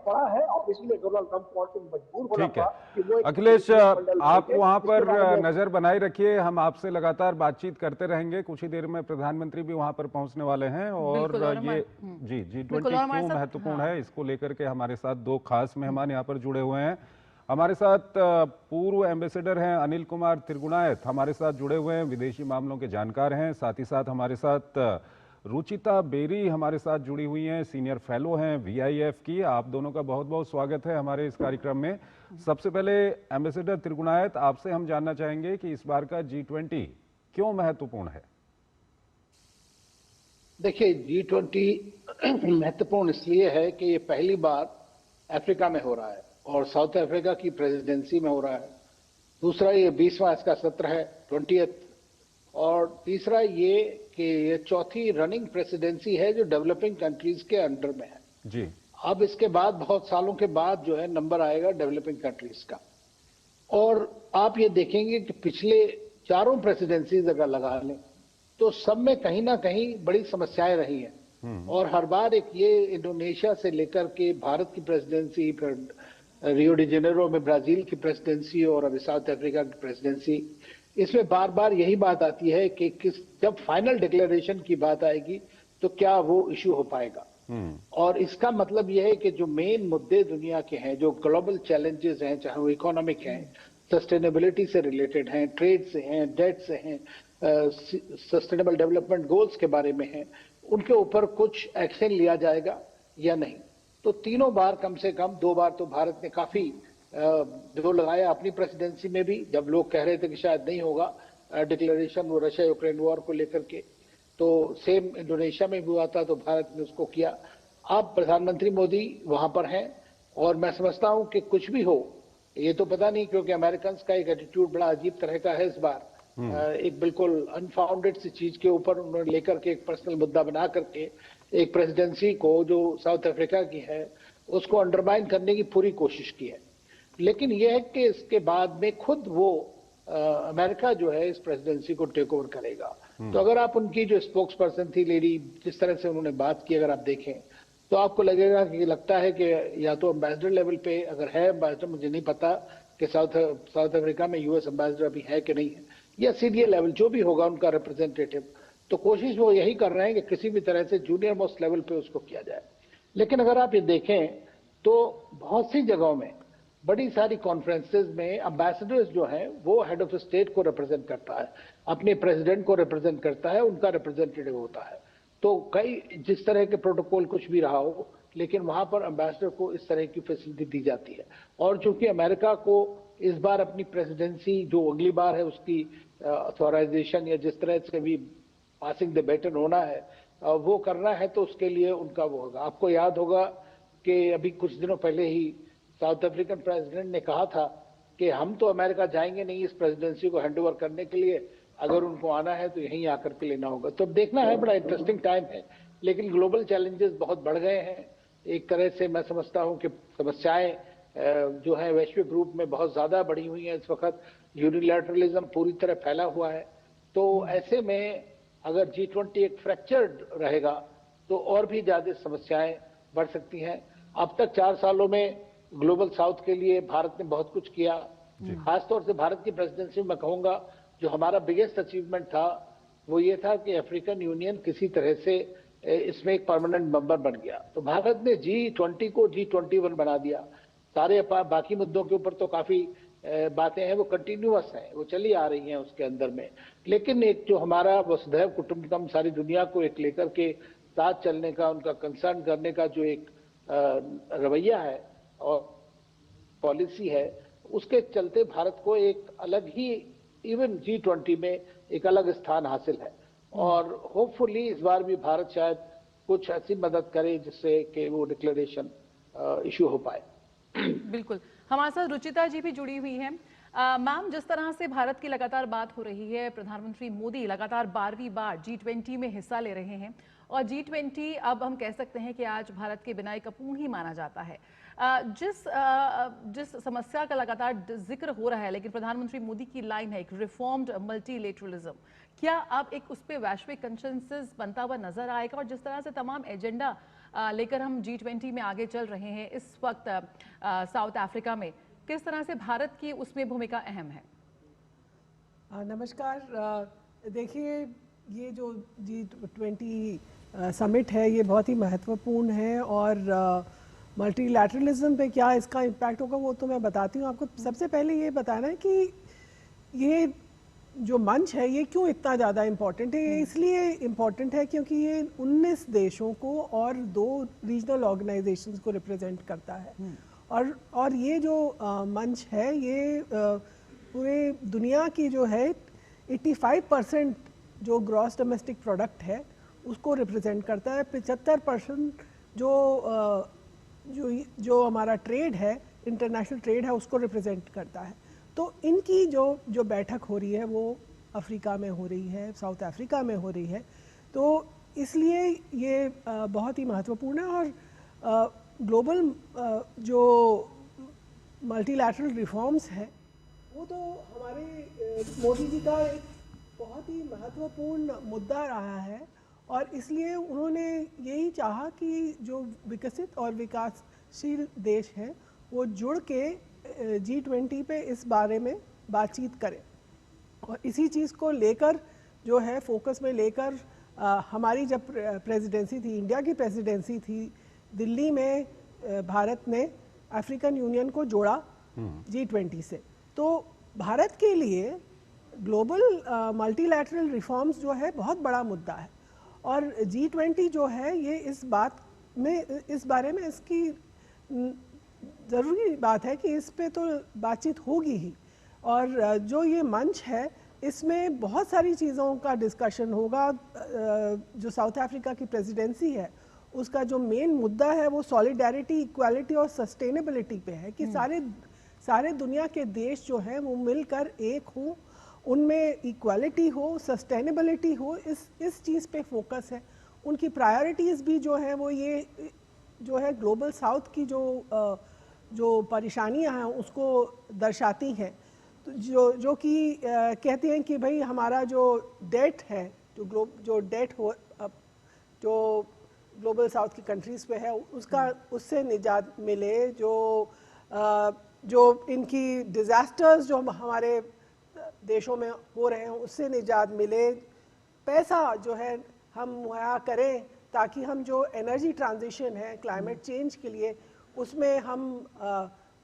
S5: पड़ा है और इसलिए डोनाल्ड ट्रंप को मजबूर होना पड़ा कि वो।
S1: अखिलेश, आप वहां पर नजर बनाए रखिए, हम आपसे लगातार बातचीत करते रहेंगे। कुछ ही देर में प्रधानमंत्री भी वहां पर पहुंचने वाले हैं और ये G20 क्यों महत्वपूर्ण है इसको लेकर के हमारे साथ दो खास मेहमान यहाँ पर जुड़े हुए हैं। हमारे साथ पूर्व एम्बेसडर हैं अनिल कुमार त्रिगुणायत, हमारे साथ जुड़े हुए हैं, विदेशी मामलों के जानकार हैं। साथ ही साथ हमारे साथ रुचिता बेरी हमारे साथ जुड़ी हुई हैं, सीनियर फेलो हैं VIF की। आप दोनों का बहुत बहुत स्वागत है हमारे इस कार्यक्रम में। सबसे पहले एम्बेसडर त्रिगुणायत, आपसे हम जानना चाहेंगे कि इस बार का G20 क्यों महत्वपूर्ण है?
S11: देखिए, G20 महत्वपूर्ण इसलिए है कि ये पहली बार अफ्रीका में हो रहा है और साउथ अफ्रीका की प्रेसिडेंसी में हो रहा है। दूसरा, ये 20वां इसका सत्र है, 20th। और तीसरा ये कि ये चौथी रनिंग प्रेसिडेंसी है जो डेवलपिंग कंट्रीज के अंडर में है
S1: जी।
S11: अब इसके बाद बहुत सालों के बाद जो है नंबर आएगा डेवलपिंग कंट्रीज का। और आप ये देखेंगे कि पिछले चारों प्रेसिडेंसीज अगर लगा लें तो सब में कहीं ना कहीं बड़ी समस्याएं रही हैं और हर बार एक ये इंडोनेशिया से लेकर के भारत की प्रेसिडेंसी, फिर रियो डी जेनेरो में ब्राजील की प्रेसिडेंसी और अभी साउथ अफ्रीका की प्रेसिडेंसी, इसमें बार बार यही बात आती है कि जब फाइनल डिक्लेरेशन की बात आएगी तो क्या वो इश्यू हो पाएगा। और इसका मतलब यह है कि जो मेन मुद्दे दुनिया के हैं, जो ग्लोबल चैलेंजेस हैं, चाहे वो इकोनॉमिक हैं, सस्टेनेबिलिटी से रिलेटेड हैं, ट्रेड से हैं, डेट से हैं, सस्टेनेबल डेवलपमेंट गोल्स के बारे में हैं, उनके ऊपर कुछ एक्शन लिया जाएगा या नहीं। तो तीनों बार कम से कम 2 बार तो भारत ने काफी जोर लगाया अपनी प्रेसिडेंसी में भी, जब लोग कह रहे थे कि शायद नहीं होगा डिक्लेरेशन वो रशिया यूक्रेन वॉर को लेकर के, तो सेम इंडोनेशिया में भी हुआ था तो भारत ने उसको किया। अब प्रधानमंत्री मोदी वहां पर हैं और मैं समझता हूं कि कुछ भी हो, ये तो पता नहीं, क्योंकि अमेरिकन का एक एटीट्यूड बड़ा अजीब तरह का है इस बार। एक बिल्कुल अनफाउंडेड सी चीज के ऊपर उन्होंने लेकर के एक पर्सनल मुद्दा बना करके एक प्रेसिडेंसी को जो साउथ अफ्रीका की है उसको अंडरमाइन करने की पूरी कोशिश की है। लेकिन यह है कि इसके बाद में खुद वो अमेरिका जो है इस प्रेसिडेंसी को टेक ओवर करेगा। तो अगर आप उनकी जो स्पोक्स पर्सन थी लेडी, जिस तरह से उन्होंने बात की, अगर आप देखें तो आपको लगेगा कि लगता है कि या तो एम्बेसडर लेवल पे अगर है एम्बेसडर, मुझे नहीं पता कि साउथ अफ्रीका में US एम्बेसडर अभी है कि नहीं है, या सीनियर लेवल जो भी होगा उनका रिप्रेजेंटेटिव, तो कोशिश वो यही कर रहे हैं कि किसी भी तरह से जूनियर मोस्ट लेवल पे उसको किया जाए। लेकिन अगर आप ये देखें तो बहुत सी जगहों में, बड़ी सारी कॉन्फ्रेंसेस में एम्बेसडर्स जो हैं वो हेड ऑफ स्टेट को रिप्रेजेंट करता है, अपने प्रेसिडेंट को रिप्रेजेंट करता है, उनका रिप्रेजेंटेटिव होता है। तो कई जिस तरह के प्रोटोकॉल कुछ भी रहा हो, लेकिन वहां पर एम्बेसडर को इस तरह की फैसिलिटी दी जाती है। और चूंकि अमेरिका को इस बार अपनी प्रेसिडेंसी जो अगली बार है उसकी ऑथोराइजेशन या जिस तरह से भी पासिंग द बैटन होना है वो करना है, तो उसके लिए उनका वो होगा। आपको याद होगा कि अभी कुछ दिनों पहले ही साउथ अफ्रीकन प्रेसिडेंट ने कहा था कि हम तो अमेरिका जाएंगे नहीं इस प्रेसिडेंसी को हैंड ओवर करने के लिए, अगर उनको आना है तो यहीं आकर के लेना होगा। तो अब देखना है, बड़ा इंटरेस्टिंग टाइम है, लेकिन ग्लोबल चैलेंजेस बहुत बढ़ गए हैं। एक तरह से मैं समझता हूं कि समस्याएं जो है वैश्विक रूप में बहुत ज्यादा बढ़ी हुई हैं इस वक्त। यूनिलैटरलिज्म पूरी तरह फैला हुआ है। तो ऐसे में अगर G20 एक फ्रैक्चर्ड रहेगा तो और भी ज्यादा समस्याएं बढ़ सकती हैं। अब तक 4 सालों में ग्लोबल साउथ के लिए भारत ने बहुत कुछ किया। खासतौर से भारत की प्रेसिडेंसी में कहूंगा जो हमारा बिगेस्ट अचीवमेंट था वो ये था कि अफ्रीकन यूनियन किसी तरह से इसमें एक परमानेंट मेंबर बन गया। तो भारत ने G20 को G21 बना दिया। सारे बाकी मुद्दों के ऊपर तो काफी बातें हैं, वो कंटिन्यूअस हैं, वो चली आ रही हैं उसके अंदर में। लेकिन एक जो हमारा वसुधैव कुटुंबकम सारी दुनिया को एक लेकर के साथ चलने का, उनका कंसर्न करने का जो एक रवैया है और पॉलिसी है, उसके चलते भारत को एक अलग ही इवन G20 में एक अलग स्थान हासिल है। और होपफुली इस बार भी भारत शायद कुछ ऐसी मदद करे जिससे कि वो डिक्लेरेशन इशू हो पाए।
S2: बिल्कुल, हमारे साथ रुचिता जी भी जुड़ी हुई हैं। मैम, जिस तरह से भारत की लगातार बात हो रही है, प्रधानमंत्री मोदी लगातार 12वीं बार G20 में हिस्सा ले रहे हैं और G20 अब हम कह सकते हैं कि आज भारत के बिना एक अपूर्ण ही माना जाता है। जिस समस्या का लगातार जिक्र हो रहा है, लेकिन प्रधानमंत्री मोदी की लाइन है एक रिफॉर्म्ड मल्टीलेटरलिज्म, क्या अब एक उस पर वैश्विक कंसेंसस बनता हुआ नजर आएगा? और जिस तरह से तमाम एजेंडा लेकर हम G20 में आगे चल रहे हैं इस वक्त साउथ अफ्रीका में, किस तरह से भारत की उसमें भूमिका अहम है?
S12: नमस्कार। देखिए, ये जो G20 समिट है ये बहुत ही महत्वपूर्ण है और मल्टीलैटरलिज्म पे क्या इसका इम्पैक्ट होगा वो तो मैं बताती हूँ आपको। सबसे पहले ये बताना है कि ये जो मंच है ये क्यों इतना ज़्यादा इम्पॉर्टेंट है। ये इसलिए इम्पॉर्टेंट है क्योंकि ये 19 देशों को और 2 रीजनल ऑर्गेनाइजेशंस को रिप्रेजेंट करता है। और ये जो मंच है ये पूरे दुनिया की जो है 85% जो ग्रॉस डोमेस्टिक प्रोडक्ट है उसको रिप्रेजेंट करता है। 75% जो हमारा ट्रेड है, इंटरनेशनल ट्रेड है, उसको रिप्रेजेंट करता है। तो इनकी जो बैठक हो रही है वो अफ्रीका में हो रही है, साउथ अफ्रीका में हो रही है। तो इसलिए ये बहुत ही महत्वपूर्ण है। और ग्लोबल जो मल्टीलैटरल रिफॉर्म्स है वो तो हमारे मोदी जी का एक बहुत ही महत्वपूर्ण मुद्दा रहा है और इसलिए उन्होंने यही चाहा कि जो विकसित और विकासशील देश हैं वो जुड़ के G20 पे इस बारे में बातचीत करें। और इसी चीज़ को लेकर जो है फोकस में लेकर हमारी जब प्रेसिडेंसी थी, इंडिया की प्रेसिडेंसी थी, दिल्ली में भारत ने अफ्रीकन यूनियन को जोड़ा G20 से। तो भारत के लिए ग्लोबल मल्टीलैटरल रिफॉर्म्स जो है बहुत बड़ा मुद्दा है और G20 जो है ये इस बारे में इसकी ज़रूरी बात है कि इस पे तो बातचीत होगी ही। और जो ये मंच है इसमें बहुत सारी चीज़ों का डिस्कशन होगा। जो साउथ अफ्रीका की प्रेसिडेंसी है उसका जो मेन मुद्दा है वो सॉलिडेरिटी, इक्वालिटी और सस्टेनेबिलिटी पे है कि सारे दुनिया के देश जो हैं वो मिलकर एक हों, उनमें इक्वालिटी हो, सस्टेनेबिलिटी हो, इस चीज़ पे फोकस है। उनकी प्रायोरिटीज़ भी जो है वो ये जो है ग्लोबल साउथ की जो परेशानियां हैं उसको दर्शाती हैं। तो जो कि कहती हैं कि भाई हमारा जो डेट है, जो डेट हो जो ग्लोबल साउथ की कंट्रीज़ पे है उससे निजात मिले, जो इनकी डिज़ास्टर्स जो हमारे देशों में हो रहे हैं उससे निजात मिले, पैसा जो है हम मुहैया करें ताकि हम जो एनर्जी ट्रांजिशन है क्लाइमेट चेंज के लिए उसमें हम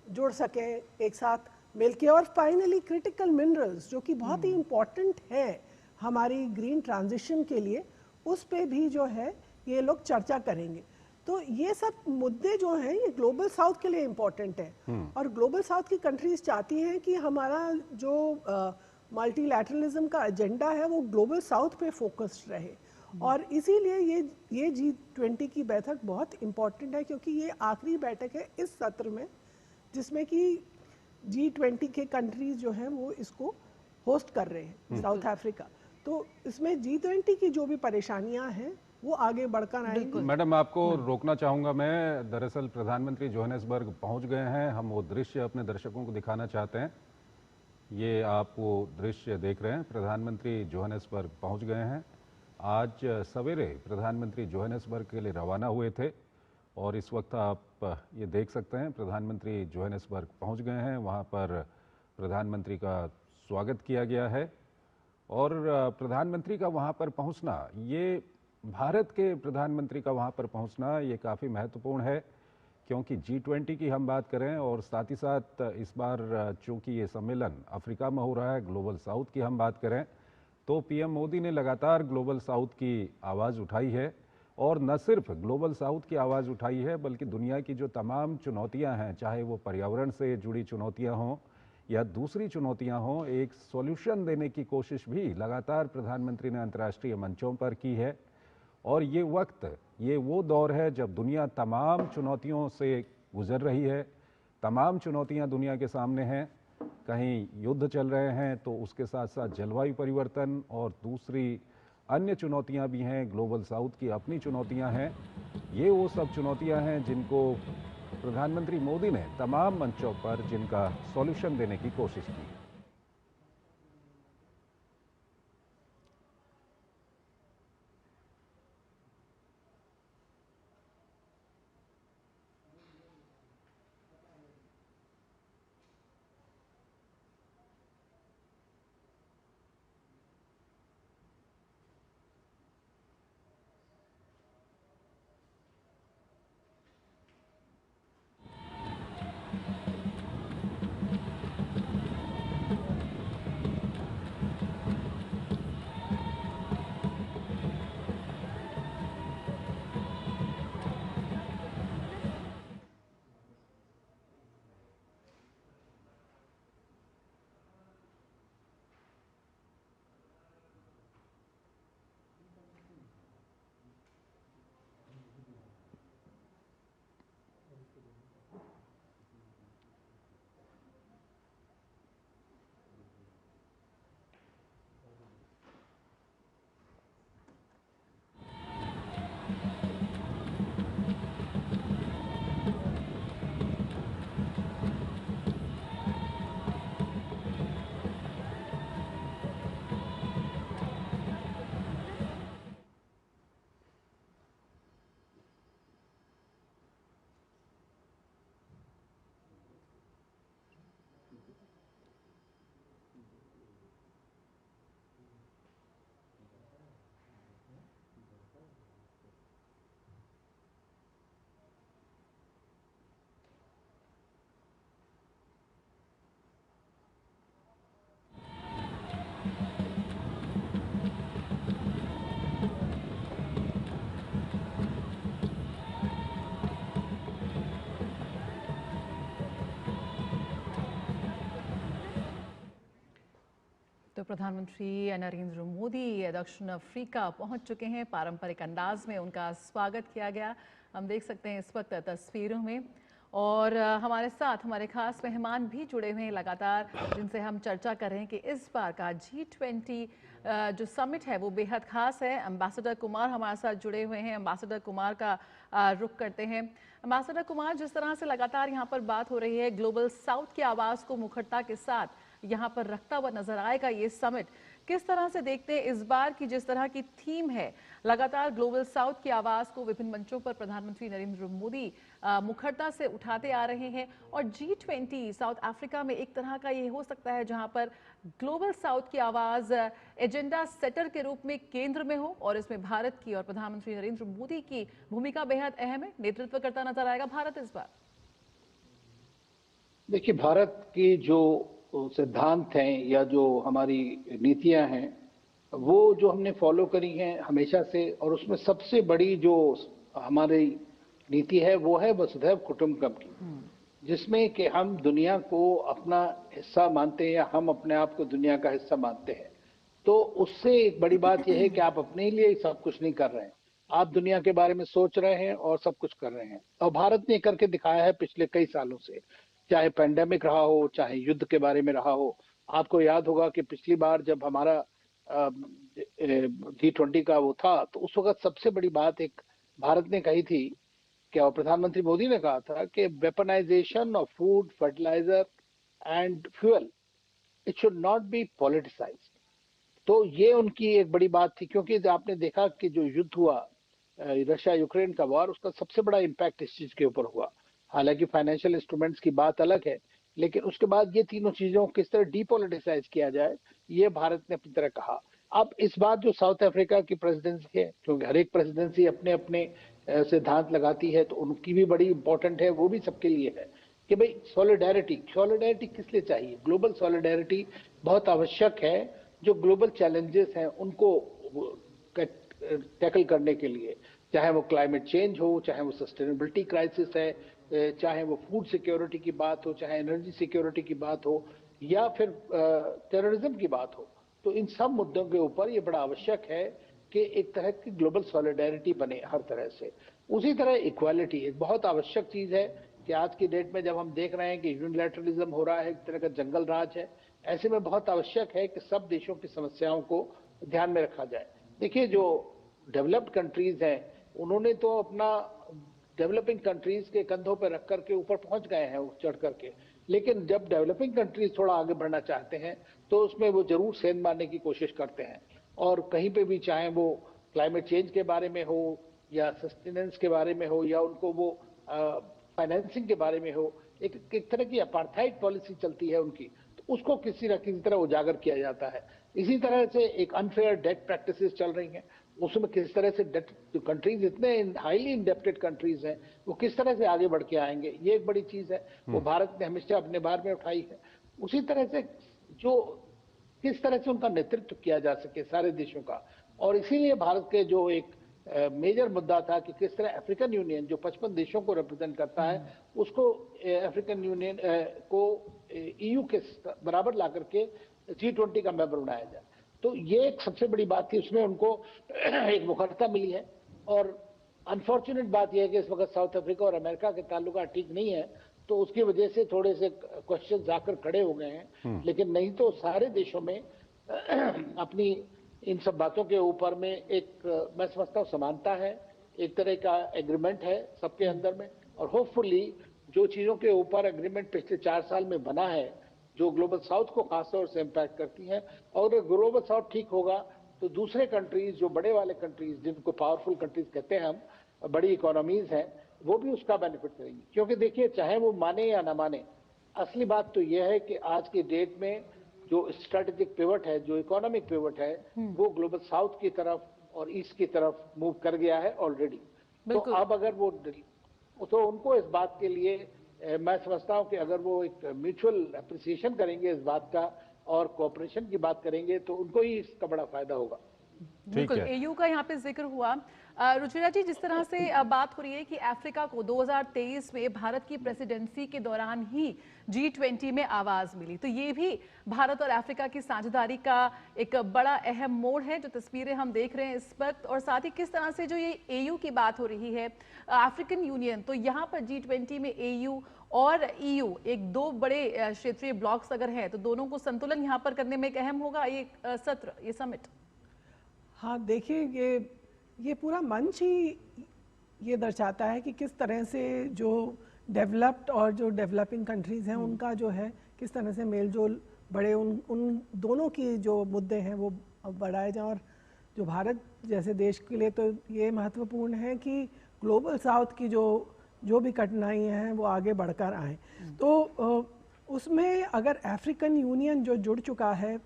S12: जुड़ सकें एक साथ मिलके। और फाइनली क्रिटिकल मिनरल्स जो कि बहुत ही इम्पॉर्टेंट है हमारी ग्रीन ट्रांजिशन के लिए, उस पे भी जो है ये लोग चर्चा करेंगे। तो ये सब मुद्दे जो हैं ये ग्लोबल साउथ के लिए इम्पोर्टेंट है और ग्लोबल साउथ की कंट्रीज चाहती हैं कि हमारा जो मल्टीलैटरलिज्म का एजेंडा है वो ग्लोबल साउथ पे फोकस्ड रहे और इसीलिए ये G20 की बैठक बहुत इम्पोर्टेंट है क्योंकि ये आखिरी बैठक है इस सत्र में जिसमें कि G20 के कंट्रीज जो हैं वो इसको होस्ट कर रहे हैं, साउथ अफ्रीका। तो इसमें G20 की जो भी परेशानियां हैं वो आगे बढ़कर आएंगी।
S1: मैडम, आपको रोकना चाहूंगा मैं। दरअसल प्रधानमंत्री जोहानिसबर्ग पहुंच गए हैं। हम वो दृश्य अपने दर्शकों को दिखाना चाहते हैं। ये आप वो दृश्य देख रहे हैं, प्रधानमंत्री जोहानिसबर्ग पहुंच गए हैं। आज सवेरे प्रधानमंत्री जोहानिसबर्ग के लिए रवाना हुए थे और इस वक्त आप ये देख सकते हैं प्रधानमंत्री जोहानिसबर्ग पहुंच गए हैं। वहां पर प्रधानमंत्री का स्वागत किया गया है और प्रधानमंत्री का वहां पर पहुंचना, ये भारत के प्रधानमंत्री का वहां पर पहुंचना ये काफ़ी महत्वपूर्ण है क्योंकि G20 की हम बात करें और साथ ही साथ इस बार चूंकि ये सम्मेलन अफ्रीका में हो रहा है, ग्लोबल साउथ की हम बात करें तो पीएम मोदी ने लगातार ग्लोबल साउथ की आवाज़ उठाई है और न सिर्फ ग्लोबल साउथ की आवाज़ उठाई है बल्कि दुनिया की जो तमाम चुनौतियां हैं, चाहे वो पर्यावरण से जुड़ी चुनौतियां हों या दूसरी चुनौतियां हों, एक सॉल्यूशन देने की कोशिश भी लगातार प्रधानमंत्री ने अंतर्राष्ट्रीय मंचों पर की है। और ये वक्त, ये वो दौर है जब दुनिया तमाम चुनौतियों से गुजर रही है। तमाम चुनौतियां दुनिया के सामने हैं, कहीं युद्ध चल रहे हैं तो उसके साथ साथ जलवायु परिवर्तन और दूसरी अन्य चुनौतियां भी हैं। ग्लोबल साउथ की अपनी चुनौतियां हैं। ये वो सब चुनौतियां हैं जिनको प्रधानमंत्री मोदी ने तमाम मंचों पर जिनका सॉल्यूशन देने की कोशिश की।
S2: तो प्रधानमंत्री नरेंद्र मोदी दक्षिण अफ्रीका पहुंच चुके हैं। पारंपरिक अंदाज में उनका स्वागत किया गया, हम देख सकते हैं इस वक्त तस्वीरों में। और हमारे साथ हमारे खास मेहमान भी जुड़े हुए हैं लगातार, जिनसे हम चर्चा कर रहे हैं कि इस बार का G20 जो समिट है वो बेहद खास है। एम्बेसडर कुमार हमारे साथ जुड़े हुए हैं। एम्बेसडर कुमार का रुख करते हैं। एम्बेसडर कुमार, जिस तरह से लगातार यहाँ पर बात हो रही है, ग्लोबल साउथ की आवाज़ को मुखरता के साथ यहाँ पर रखता हुआ नजर आएगा ये समिट, किस तरह से देखते हैं इस बार की जिस तरह की थीम है, लगातार ग्लोबल साउथ की आवाज़ को विभिन्न मंचों पर प्रधानमंत्री नरेंद्र मोदी मुखरता से उठाते आ रहे हैं और G20 साउथ अफ्रीका में एक तरह का ये हो सकता है जहां पर ग्लोबल साउथ की आवाज़ एजेंडा सेटर के रूप में केंद्र में हो और इसमें भारत की और प्रधानमंत्री नरेंद्र मोदी की भूमिका बेहद अहम है। नेतृत्व करता नजर आएगा भारत इस बार।
S11: देखिए, भारत की जो सिद्धांत हैं या जो हमारी नीतियां हैं वो जो हमने फॉलो करी है हमेशा से, और उसमें सबसे बड़ी जो हमारी नीति है वो है वसुधैव कुटुंबकम की, जिसमें कि हम दुनिया को अपना हिस्सा मानते हैं या हम अपने आप को दुनिया का हिस्सा मानते हैं। तो उससे एक बड़ी बात यह है कि आप अपने लिए सब कुछ नहीं कर रहे हैं, आप दुनिया के बारे में सोच रहे हैं और सब कुछ कर रहे हैं। और भारत ने करके दिखाया है पिछले कई सालों से, चाहे पेंडेमिक रहा हो, चाहे युद्ध के बारे में रहा हो। आपको याद होगा कि पिछली बार जब हमारा G20 का वो था, तो उस वक्त सबसे बड़ी बात एक भारत ने कही थी क्या, प्रधानमंत्री मोदी ने कहा था कि weaponisation of food, fertiliser and fuel, it should not be politicised. तो ये उनकी एक बड़ी बात थी, क्योंकि आपने देखा कि जो युद्ध हुआ रशिया यूक्रेन का वॉर, उसका सबसे बड़ा इम्पैक्ट इस चीज के ऊपर हुआ। हालांकि फाइनेंशियल इंस्ट्रूमेंट्स की बात अलग है, लेकिन उसके बाद ये तीनों चीजों को किस तरह डीपोलिटिसाइज किया जाए, ये भारत ने अपनी तरह कहा। अब इस बात जो साउथ अफ्रीका की प्रेसिडेंसी है, क्योंकि हर एक प्रेसिडेंसी अपने अपने सिद्धांत लगाती है, तो उनकी भी बड़ी इंपॉर्टेंट है, वो भी सबके लिए है कि भाई सॉलिडेरिटी किस लिए चाहिए। ग्लोबल सॉलिडेरिटी बहुत आवश्यक है, जो ग्लोबल चैलेंजेस हैं उनको टैकल करने के लिए, चाहे वो क्लाइमेट चेंज हो, चाहे वो सस्टेनेबिलिटी क्राइसिस है, चाहे वो फूड सिक्योरिटी की बात हो, चाहे एनर्जी सिक्योरिटी की बात हो, या फिर टेररिज्म की बात हो। तो इन सब मुद्दों के ऊपर ये बड़ा आवश्यक है कि एक तरह की ग्लोबल सॉलिडेरिटी बने हर तरह से। उसी तरह इक्वालिटी एक बहुत आवश्यक चीज है कि आज की डेट में जब हम देख रहे हैं कि यूनिलैटरलिज्म हो रहा है, एक तरह का जंगल राज है, ऐसे में बहुत आवश्यक है कि सब देशों की समस्याओं को ध्यान में रखा जाए। देखिए, जो डेवलप्ड कंट्रीज हैं, उन्होंने तो अपना डेवलपिंग कंट्रीज के कंधों पर रख करके ऊपर पहुंच गए हैं चढ़ करके, लेकिन जब डेवलपिंग कंट्रीज थोड़ा आगे बढ़ना चाहते हैं तो उसमें वो जरूर सेंध मारने की कोशिश करते हैं। और कहीं पे भी, चाहे वो क्लाइमेट चेंज के बारे में हो, या सस्टेनेंस के बारे में हो, या उनको वो फाइनेंसिंग के बारे में हो, एक तरह की अपार्थाइड पॉलिसी चलती है उनकी, तो उसको किसी न किसी तरह उजागर किया जाता है। इसी तरह से एक अनफेयर डेट प्रैक्टिसेस चल रही हैं, उसमें किस तरह से डेट कंट्रीज, इतने हाईली इंडेप्टेड कंट्रीज हैं, वो किस तरह से आगे बढ़ के आएंगे, ये एक बड़ी चीज है, वो भारत ने हमेशा अपने बार में उठाई है। उसी तरह से जो किस तरह से उनका नेतृत्व किया जा सके सारे देशों का, और इसीलिए भारत के जो एक मेजर मुद्दा था कि किस तरह अफ्रीकन यूनियन जो 55 देशों को रिप्रेजेंट करता है, उसको अफ्रीकन यूनियन को EU के बराबर ला करके G20 का मेंबर बनाया जाए। तो ये एक सबसे बड़ी बात थी, उसमें उनको एक मुखरता मिली है। और अनफॉर्चुनेट बात यह है कि इस वक्त साउथ अफ्रीका और अमेरिका के ताल्लुकात ठीक नहीं है, तो उसकी वजह से थोड़े से क्वेश्चन जाकर खड़े हो गए हैं, लेकिन नहीं तो सारे देशों में अपनी इन सब बातों के ऊपर में एक मैं समझता हूँ समानता है, एक तरह का एग्रीमेंट है सबके अंदर में। और होपफुली जो चीजों के ऊपर एग्रीमेंट पिछले 4 साल में बना है, जो ग्लोबल साउथ को खासतौर से इम्पैक्ट करती हैं, और अगर ग्लोबल साउथ ठीक होगा तो दूसरे कंट्रीज, जो बड़े वाले कंट्रीज जिनको पावरफुल कंट्रीज कहते हैं हम, बड़ी इकोनॉमीज हैं, वो भी उसका बेनिफिट करेंगी। क्योंकि देखिए, चाहे वो माने या ना माने, असली बात तो यह है कि आज की डेट में जो स्ट्रेटेजिक पिवट है, जो इकोनॉमिक पिवट है, वो ग्लोबल साउथ की तरफ और ईस्ट की तरफ मूव कर गया है ऑलरेडी। तो अब अगर वो, तो उनको इस बात के लिए मैं समझता हूं कि अगर वो एक म्यूचुअल अप्रिसिएशन करेंगे इस बात का और कोऑपरेशन की बात करेंगे, तो उनको ही इसका बड़ा फायदा होगा।
S2: बिल्कुल, AU का यहाँ पे जिक्र हुआ। रुचिरा जी, जिस तरह से बात हो रही है कि अफ्रीका को 2023 में भारत की प्रेसिडेंसी के दौरान ही G20 में आवाज मिली, तो ये भी भारत और अफ्रीका की साझेदारी का एक बड़ा अहम मोड़ है, जो तस्वीरें हम देख रहे हैं इस वक्त। और साथ ही किस तरह से जो ये AU की बात हो रही है, अफ्रीकन यूनियन, तो यहाँ पर G20 में AU और EU एक दो बड़े क्षेत्रीय ब्लॉक्स अगर हैं, तो दोनों को संतुलन यहाँ पर करने में एक अहम होगा ये सत्र, ये समिट।
S12: हाँ, देखिए, ये पूरा मंच ही ये दर्शाता है कि किस तरह से जो डेवलप्ड और जो डेवलपिंग कंट्रीज़ हैं उनका जो है किस तरह से मेल जोल बढ़े, उन दोनों की जो मुद्दे हैं वो बढ़ाए जाएं। और जो भारत जैसे देश के लिए तो ये महत्वपूर्ण है कि ग्लोबल साउथ की जो भी कठिनाइयाँ हैं वो आगे बढ़कर आएँ। तो उसमें अगर अफ्रीकन यूनियन जो जुड़ चुका है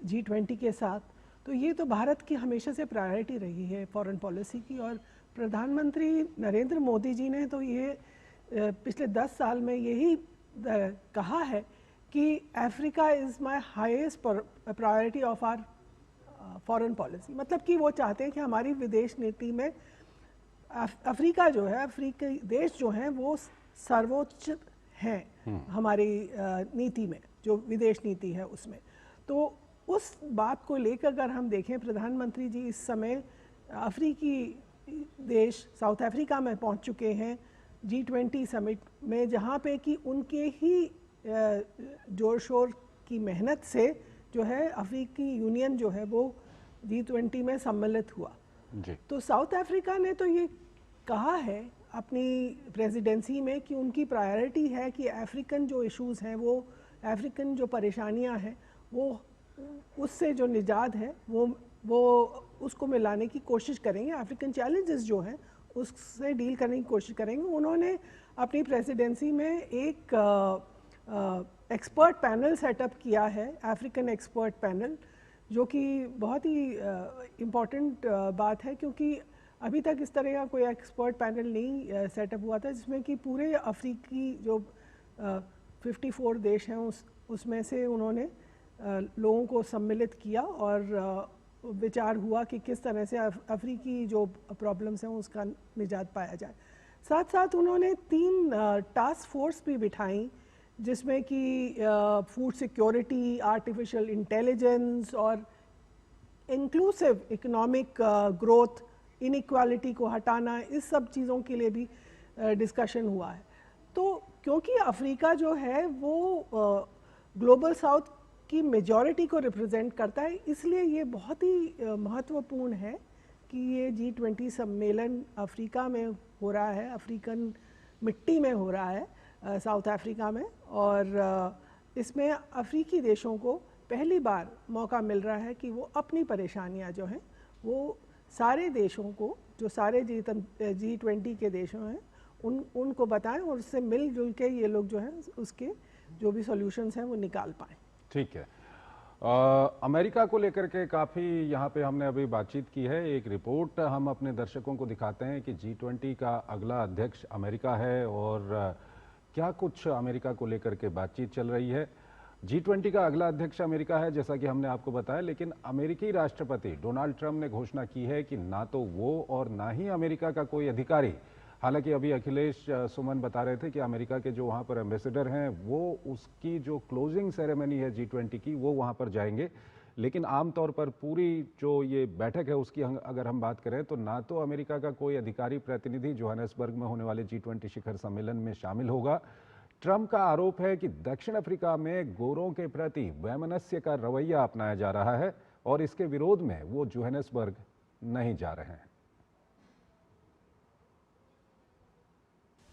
S12: G20 के साथ, तो ये तो भारत की हमेशा से प्रायोरिटी रही है फॉरेन पॉलिसी की। और प्रधानमंत्री नरेंद्र मोदी जी ने तो ये पिछले 10 साल में यही कहा है कि Africa is my highest priority of our foreign policy, मतलब कि वो चाहते हैं कि हमारी विदेश नीति में अफ्रीका जो है, अफ्रीकी देश जो हैं वो सर्वोच्च हैं हमारी नीति में, जो विदेश नीति है उसमें। तो उस बात को लेकर अगर हम देखें, प्रधानमंत्री जी इस समय अफ्रीकी देश साउथ अफ्रीका में पहुंच चुके हैं G20 समिट में, जहां पे कि उनके ही जोर शोर की मेहनत से जो है अफ्रीकी यूनियन जो है वो G20 में सम्मिलित हुआ जी। तो साउथ अफ्रीका ने तो ये कहा है अपनी प्रेसिडेंसी में कि उनकी प्रायोरिटी है कि अफ्रीकन जो इश्यूज़ हैं, वो अफ्रीकन जो परेशानियां हैं, वो उससे जो निजात है वो उसको मिलाने की कोशिश करेंगे, अफ्रीकन चैलेंजेस जो हैं उससे डील करने की कोशिश करेंगे। उन्होंने अपनी प्रेसिडेंसी में एक एक्सपर्ट पैनल सेटअप किया है, अफ्रीकन एक्सपर्ट पैनल, जो कि बहुत ही इम्पॉर्टेंट बात है, क्योंकि अभी तक इस तरह का कोई एक्सपर्ट पैनल नहीं सेटअप हुआ था जिसमें कि पूरे अफ्रीकी जो 54 देश हैं उसमें से उन्होंने लोगों को सम्मिलित किया और विचार हुआ कि किस तरह से अफ्रीकी जो प्रॉब्लम्स हैं उसका निजात पाया जाए। साथ साथ उन्होंने 3 टास्क फोर्स भी बिठाई, जिसमें कि फूड सिक्योरिटी, आर्टिफिशियल इंटेलिजेंस और इंक्लूसिव इकोनॉमिक ग्रोथ, इनइक्वालिटी को हटाना, इस सब चीज़ों के लिए भी डिस्कशन हुआ है। तो क्योंकि अफ्रीका जो है वो ग्लोबल साउथ की मेजॉरिटी को रिप्रेजेंट करता है, इसलिए ये बहुत ही महत्वपूर्ण है कि ये G20 सम्मेलन अफ्रीका में हो रहा है, अफ्रीकन मिट्टी में हो रहा है, साउथ अफ्रीका में, और इसमें अफ्रीकी देशों को पहली बार मौका मिल रहा है कि वो अपनी परेशानियां जो हैं वो सारे देशों को, जो सारे G20 के देशों हैं, उनको बताएं और उससे मिलजुल के ये लोग जो हैं उसके जो भी सॉल्यूशंस हैं वो निकाल पाएं।
S1: ठीक है। अमेरिका को लेकर के काफ़ी यहाँ पे हमने अभी बातचीत की है। एक रिपोर्ट हम अपने दर्शकों को दिखाते हैं कि G20 का अगला अध्यक्ष अमेरिका है और क्या कुछ अमेरिका को लेकर के बातचीत चल रही है। G20 का अगला अध्यक्ष अमेरिका है, जैसा कि हमने आपको बताया, लेकिन अमेरिकी राष्ट्रपति डोनाल्ड ट्रंप ने घोषणा की है कि ना तो वो और ना ही अमेरिका का कोई अधिकारी, हालांकि अभी अखिलेश सुमन बता रहे थे कि अमेरिका के जो वहाँ पर एम्बेसडर हैं वो उसकी जो क्लोजिंग सेरेमनी है G20 की वो वहाँ पर जाएंगे, लेकिन आमतौर पर पूरी जो ये बैठक है उसकी अगर हम बात करें तो ना तो अमेरिका का कोई अधिकारी प्रतिनिधि जोहानिसबर्ग में होने वाले G20 शिखर सम्मेलन में शामिल होगा। ट्रंप का आरोप है कि दक्षिण अफ्रीका में गोरों के प्रति वैमनस्य का रवैया अपनाया जा रहा है और इसके विरोध में वो जोहानिसबर्ग नहीं जा रहे हैं।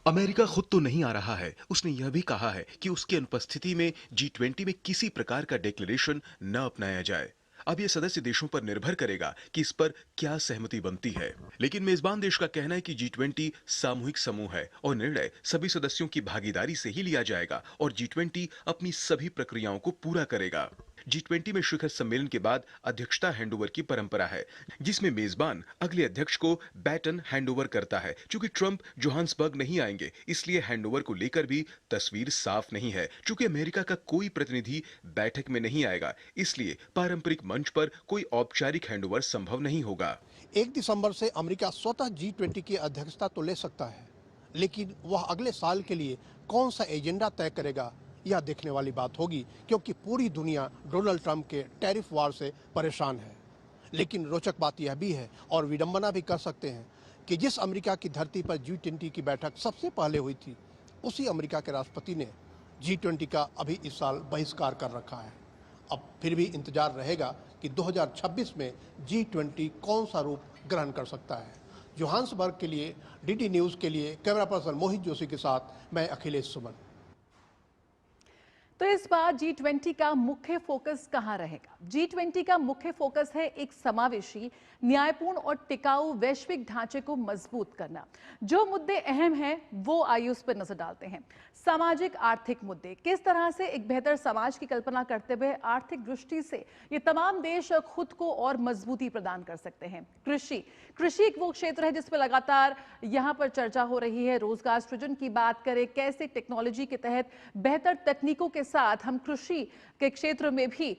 S13: अमेरिका खुद तो नहीं आ रहा है, उसने यह भी कहा है कि उसकी अनुपस्थिति में G20 में किसी प्रकार का डिक्लेरेशन न अपनाया जाए। अब यह सदस्य देशों पर निर्भर करेगा कि इस पर क्या सहमति बनती है, लेकिन मेजबान देश का कहना है कि G20 सामूहिक समूह है और निर्णय सभी सदस्यों की भागीदारी से ही लिया जाएगा और G20 अपनी सभी प्रक्रियाओं को पूरा करेगा। G20 में शिखर सम्मेलन के बाद अध्यक्षता हैंडओवर की परंपरा है, जिसमें मेजबान अगले अध्यक्ष को बैटन हैंडओवर करता है। चूंकि ट्रंप जोहान्सबर्ग नहीं आएंगे, इसलिए हैंडओवर को लेकर भी तस्वीर साफ नहीं है। चूंकि अमेरिका का कोई प्रतिनिधि बैठक में नहीं आएगा, इसलिए पारंपरिक मंच पर कोई औपचारिक हैंडओवर संभव नहीं होगा।
S5: 1 दिसंबर से अमेरिका स्वतः G20 की अध्यक्षता तो ले सकता है, लेकिन वह अगले साल के लिए कौन सा एजेंडा तय करेगा यह देखने वाली बात होगी, क्योंकि पूरी दुनिया डोनाल्ड ट्रंप के टैरिफ वार से परेशान है। लेकिन रोचक बात यह भी है और विडंबना भी कर सकते हैं कि जिस अमेरिका की धरती पर G20 की बैठक सबसे पहले हुई थी, उसी अमेरिका के राष्ट्रपति ने G20 का अभी इस साल बहिष्कार कर रखा है। अब फिर भी इंतजार रहेगा कि 2026 में G20 कौन सा रूप ग्रहण कर सकता है। जोहान्सबर्ग के लिए DD न्यूज़ के लिए कैमरा पर्सन मोहित जोशी के साथ मैं अखिलेश सुमन।
S2: तो इस बार G20 का मुख्य फोकस कहां रहेगा? G20 का मुख्य फोकस है एक समावेशी, न्यायपूर्ण और टिकाऊ वैश्विक ढांचे को मजबूत करना। जो मुद्दे अहम हैं वो आइए उस पर नजर डालते हैं। सामाजिक आर्थिक मुद्दे, किस तरह से एक बेहतर समाज की कल्पना करते हुए आर्थिक दृष्टि से ये तमाम देश खुद को और मजबूती प्रदान कर सकते हैं। कृषि एक वो क्षेत्र है जिस पर लगातार यहाँ पर चर्चा हो रही है। रोजगार सृजन की बात करें, कैसे टेक्नोलॉजी के तहत बेहतर तकनीकों के साथ हम कृषि के क्षेत्र में भी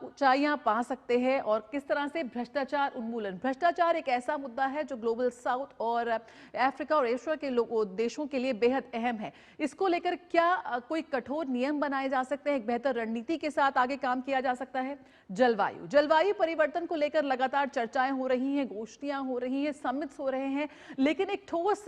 S2: ऊंचाइयां पा सकते हैं और किस तरह से भ्रष्टाचार उन्मूलन। भ्रष्टाचार एक ऐसा मुद्दा है जो ग्लोबल साउथ और अफ्रीका और एशिया के देशों के लिए बेहद अहम है। इसको लेकर क्या कोई कठोर नियम बनाए जा सकते हैं, एक बेहतर रणनीति के साथ आगे काम किया जा सकता है? जलवायु परिवर्तन को लेकर लगातार चर्चाएं हो रही हैं, गोष्ठियां हो रही हैं, समिट्स हो रहे हैं, लेकिन एक ठोस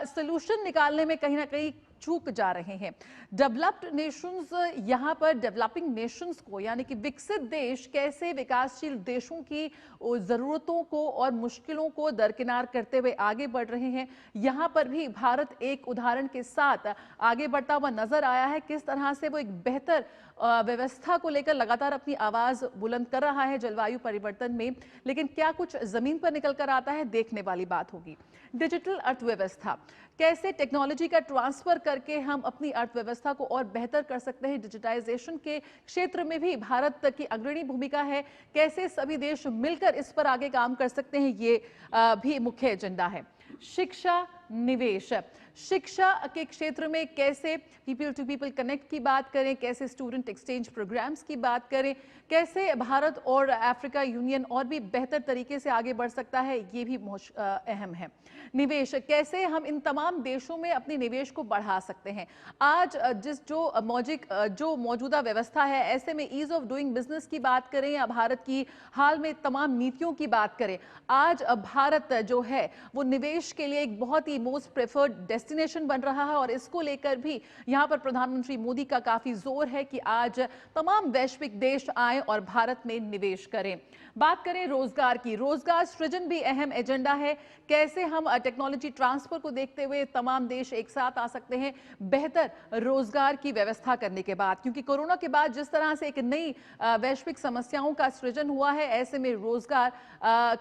S2: सॉल्यूशन निकालने में कहीं ना कहीं चूक जा रहे हैं। डेवलप्ड नेशंस, यहां पर डेवलपिंग नेशंस को यानी कि विकसित देश कैसे विकासशील देशों की जरूरतों को और मुश्किलों को दरकिनार करते हुए आगे बढ़ रहे हैं। यहां पर भी भारत एक उदाहरण के साथ आगे बढ़ता हुआ नजर आया है। किस तरह से वो एक बेहतर व्यवस्था को लेकर लगातार अपनी आवाज बुलंद कर रहा है जलवायु परिवर्तन में, लेकिन क्या कुछ जमीन पर निकल कर आता है, देखने वाली बात होगी। डिजिटल अर्थव्यवस्था, कैसे टेक्नोलॉजी का ट्रांसफर करके हम अपनी अर्थव्यवस्था को और बेहतर कर सकते हैं। डिजिटाइजेशन के क्षेत्र में भी भारत की अग्रणी भूमिका है, कैसे सभी देश मिलकर इस पर आगे काम कर सकते हैं, ये भी मुख्य एजेंडा है। शिक्षा, निवेश, शिक्षा के क्षेत्र में कैसे पीपल टू पीपल कनेक्ट की बात करें, कैसे स्टूडेंट एक्सचेंज प्रोग्राम्स की बात करें, कैसे भारत और अफ्रीका यूनियन और भी बेहतर तरीके से आगे बढ़ सकता है, ये भी अहम है। निवेश, कैसे हम इन तमाम देशों में अपने निवेश को बढ़ा सकते हैं। आज जो मौजूदा व्यवस्था है, ऐसे में ईज ऑफ डूइंग बिजनेस की बात करें या भारत की हाल में तमाम नीतियों की बात करें, आज भारत जो है वो निवेश के लिए एक बहुत ही मोस्ट प्रेफर्ड डेस्टिनेशन बन रहा है और इसको लेकर भी यहाँ पर प्रधानमंत्री मोदी का काफी जोर है कि आज तमाम वैश्विक देश आए और भारत में निवेश करें। बात करें रोजगार की, रोजगार सृजन भी अहम एजेंडा है। कैसे हम टेक्नोलॉजी ट्रांसफर को देखते हुए तमाम देश एक साथ आ सकते हैं बेहतर रोजगार की व्यवस्था करने के बाद, क्योंकि कोरोना के बाद जिस तरह से एक नई वैश्विक समस्याओं का सृजन हुआ है, ऐसे में रोजगार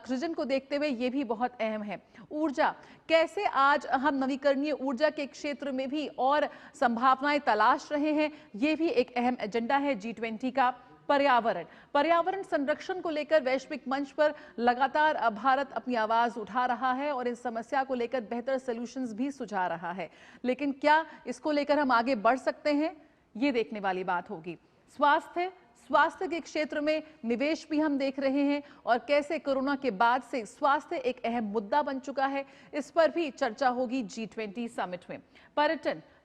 S2: सृजन को देखते हुए ये भी बहुत अहम है। ऊर्जा, कैसे आज हम नवीकरणीय ऊर्जा के क्षेत्र में भी और संभावनाएं तलाश रहे हैं, ये भी एक अहम एजेंडा है G20 का। पर्यावरण संरक्षण को लेकर वैश्विक मंच पर लगातार भारत अपनी आवाज उठा रहा है और इस समस्या को लेकर बेहतर सॉल्यूशंस भी सुझा रहा है, लेकिन क्या इसको लेकर हम आगे बढ़ सकते हैं, ये देखने वाली बात होगी। स्वास्थ्य के क्षेत्र में निवेश भी हम देख रहे हैं और कैसे कोरोना के बाद से स्वास्थ्य एक अहम मुद्दा बन चुका है, इस पर भी चर्चा होगी G20 समिट में।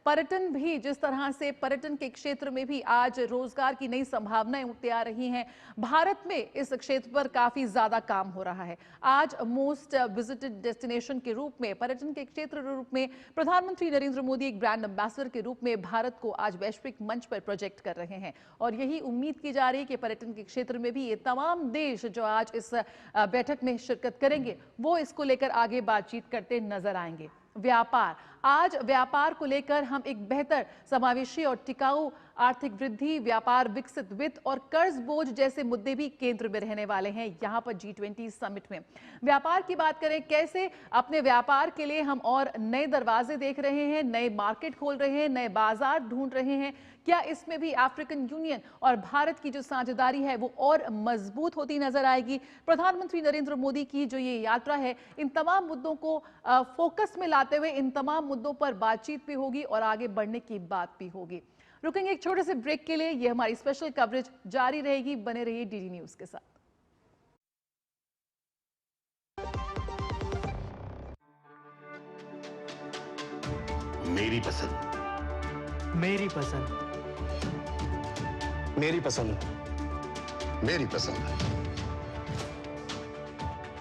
S2: पर्यटन भी जिस तरह से पर्यटन के क्षेत्र में भी आज रोजगार की नई संभावनाएं उठते आ रही हैं, भारत में इस क्षेत्र पर काफी ज्यादा काम हो रहा है। आज मोस्ट विजिटेड डेस्टिनेशन के रूप में, पर्यटन के क्षेत्र के रूप में प्रधानमंत्री नरेंद्र मोदी एक ब्रांड एम्बेसडर के रूप में भारत को आज वैश्विक मंच पर प्रोजेक्ट कर रहे हैं और यही उम्मीद की जा रही है कि पर्यटन के क्षेत्र में भी ये तमाम देश जो आज इस बैठक में शिरकत करेंगे वो इसको लेकर आगे बातचीत करते नजर आएंगे। व्यापार, आज व्यापार को लेकर हम एक बेहतर समावेशी और टिकाऊ आर्थिक वृद्धि, व्यापार विकसित वित्त और कर्ज बोझ जैसे मुद्दे भी केंद्र में रहने वाले हैं यहां पर G20 समिट में। व्यापार की बात करें, कैसे अपने व्यापार के लिए हम और नए दरवाजे देख रहे हैं, नए मार्केट खोल रहे हैं, नए बाजार ढूंढ रहे हैं, क्या इसमें भी अफ्रीकन यूनियन और भारत की जो साझेदारी है वो और मजबूत होती नजर आएगी। प्रधानमंत्री नरेंद्र मोदी की जो ये यात्रा है, इन तमाम मुद्दों को फोकस में लाते हुए इन तमाम मुद्दों पर बातचीत भी होगी और आगे बढ़ने की बात भी होगी। रुकेंगे एक छोटे से ब्रेक के लिए, ये हमारी स्पेशल कवरेज जारी रहेगी, बने रहिए DD न्यूज के साथ।
S14: मेरी पसंद, मेरी पसंद, मेरी पसंद, मेरी पसंद,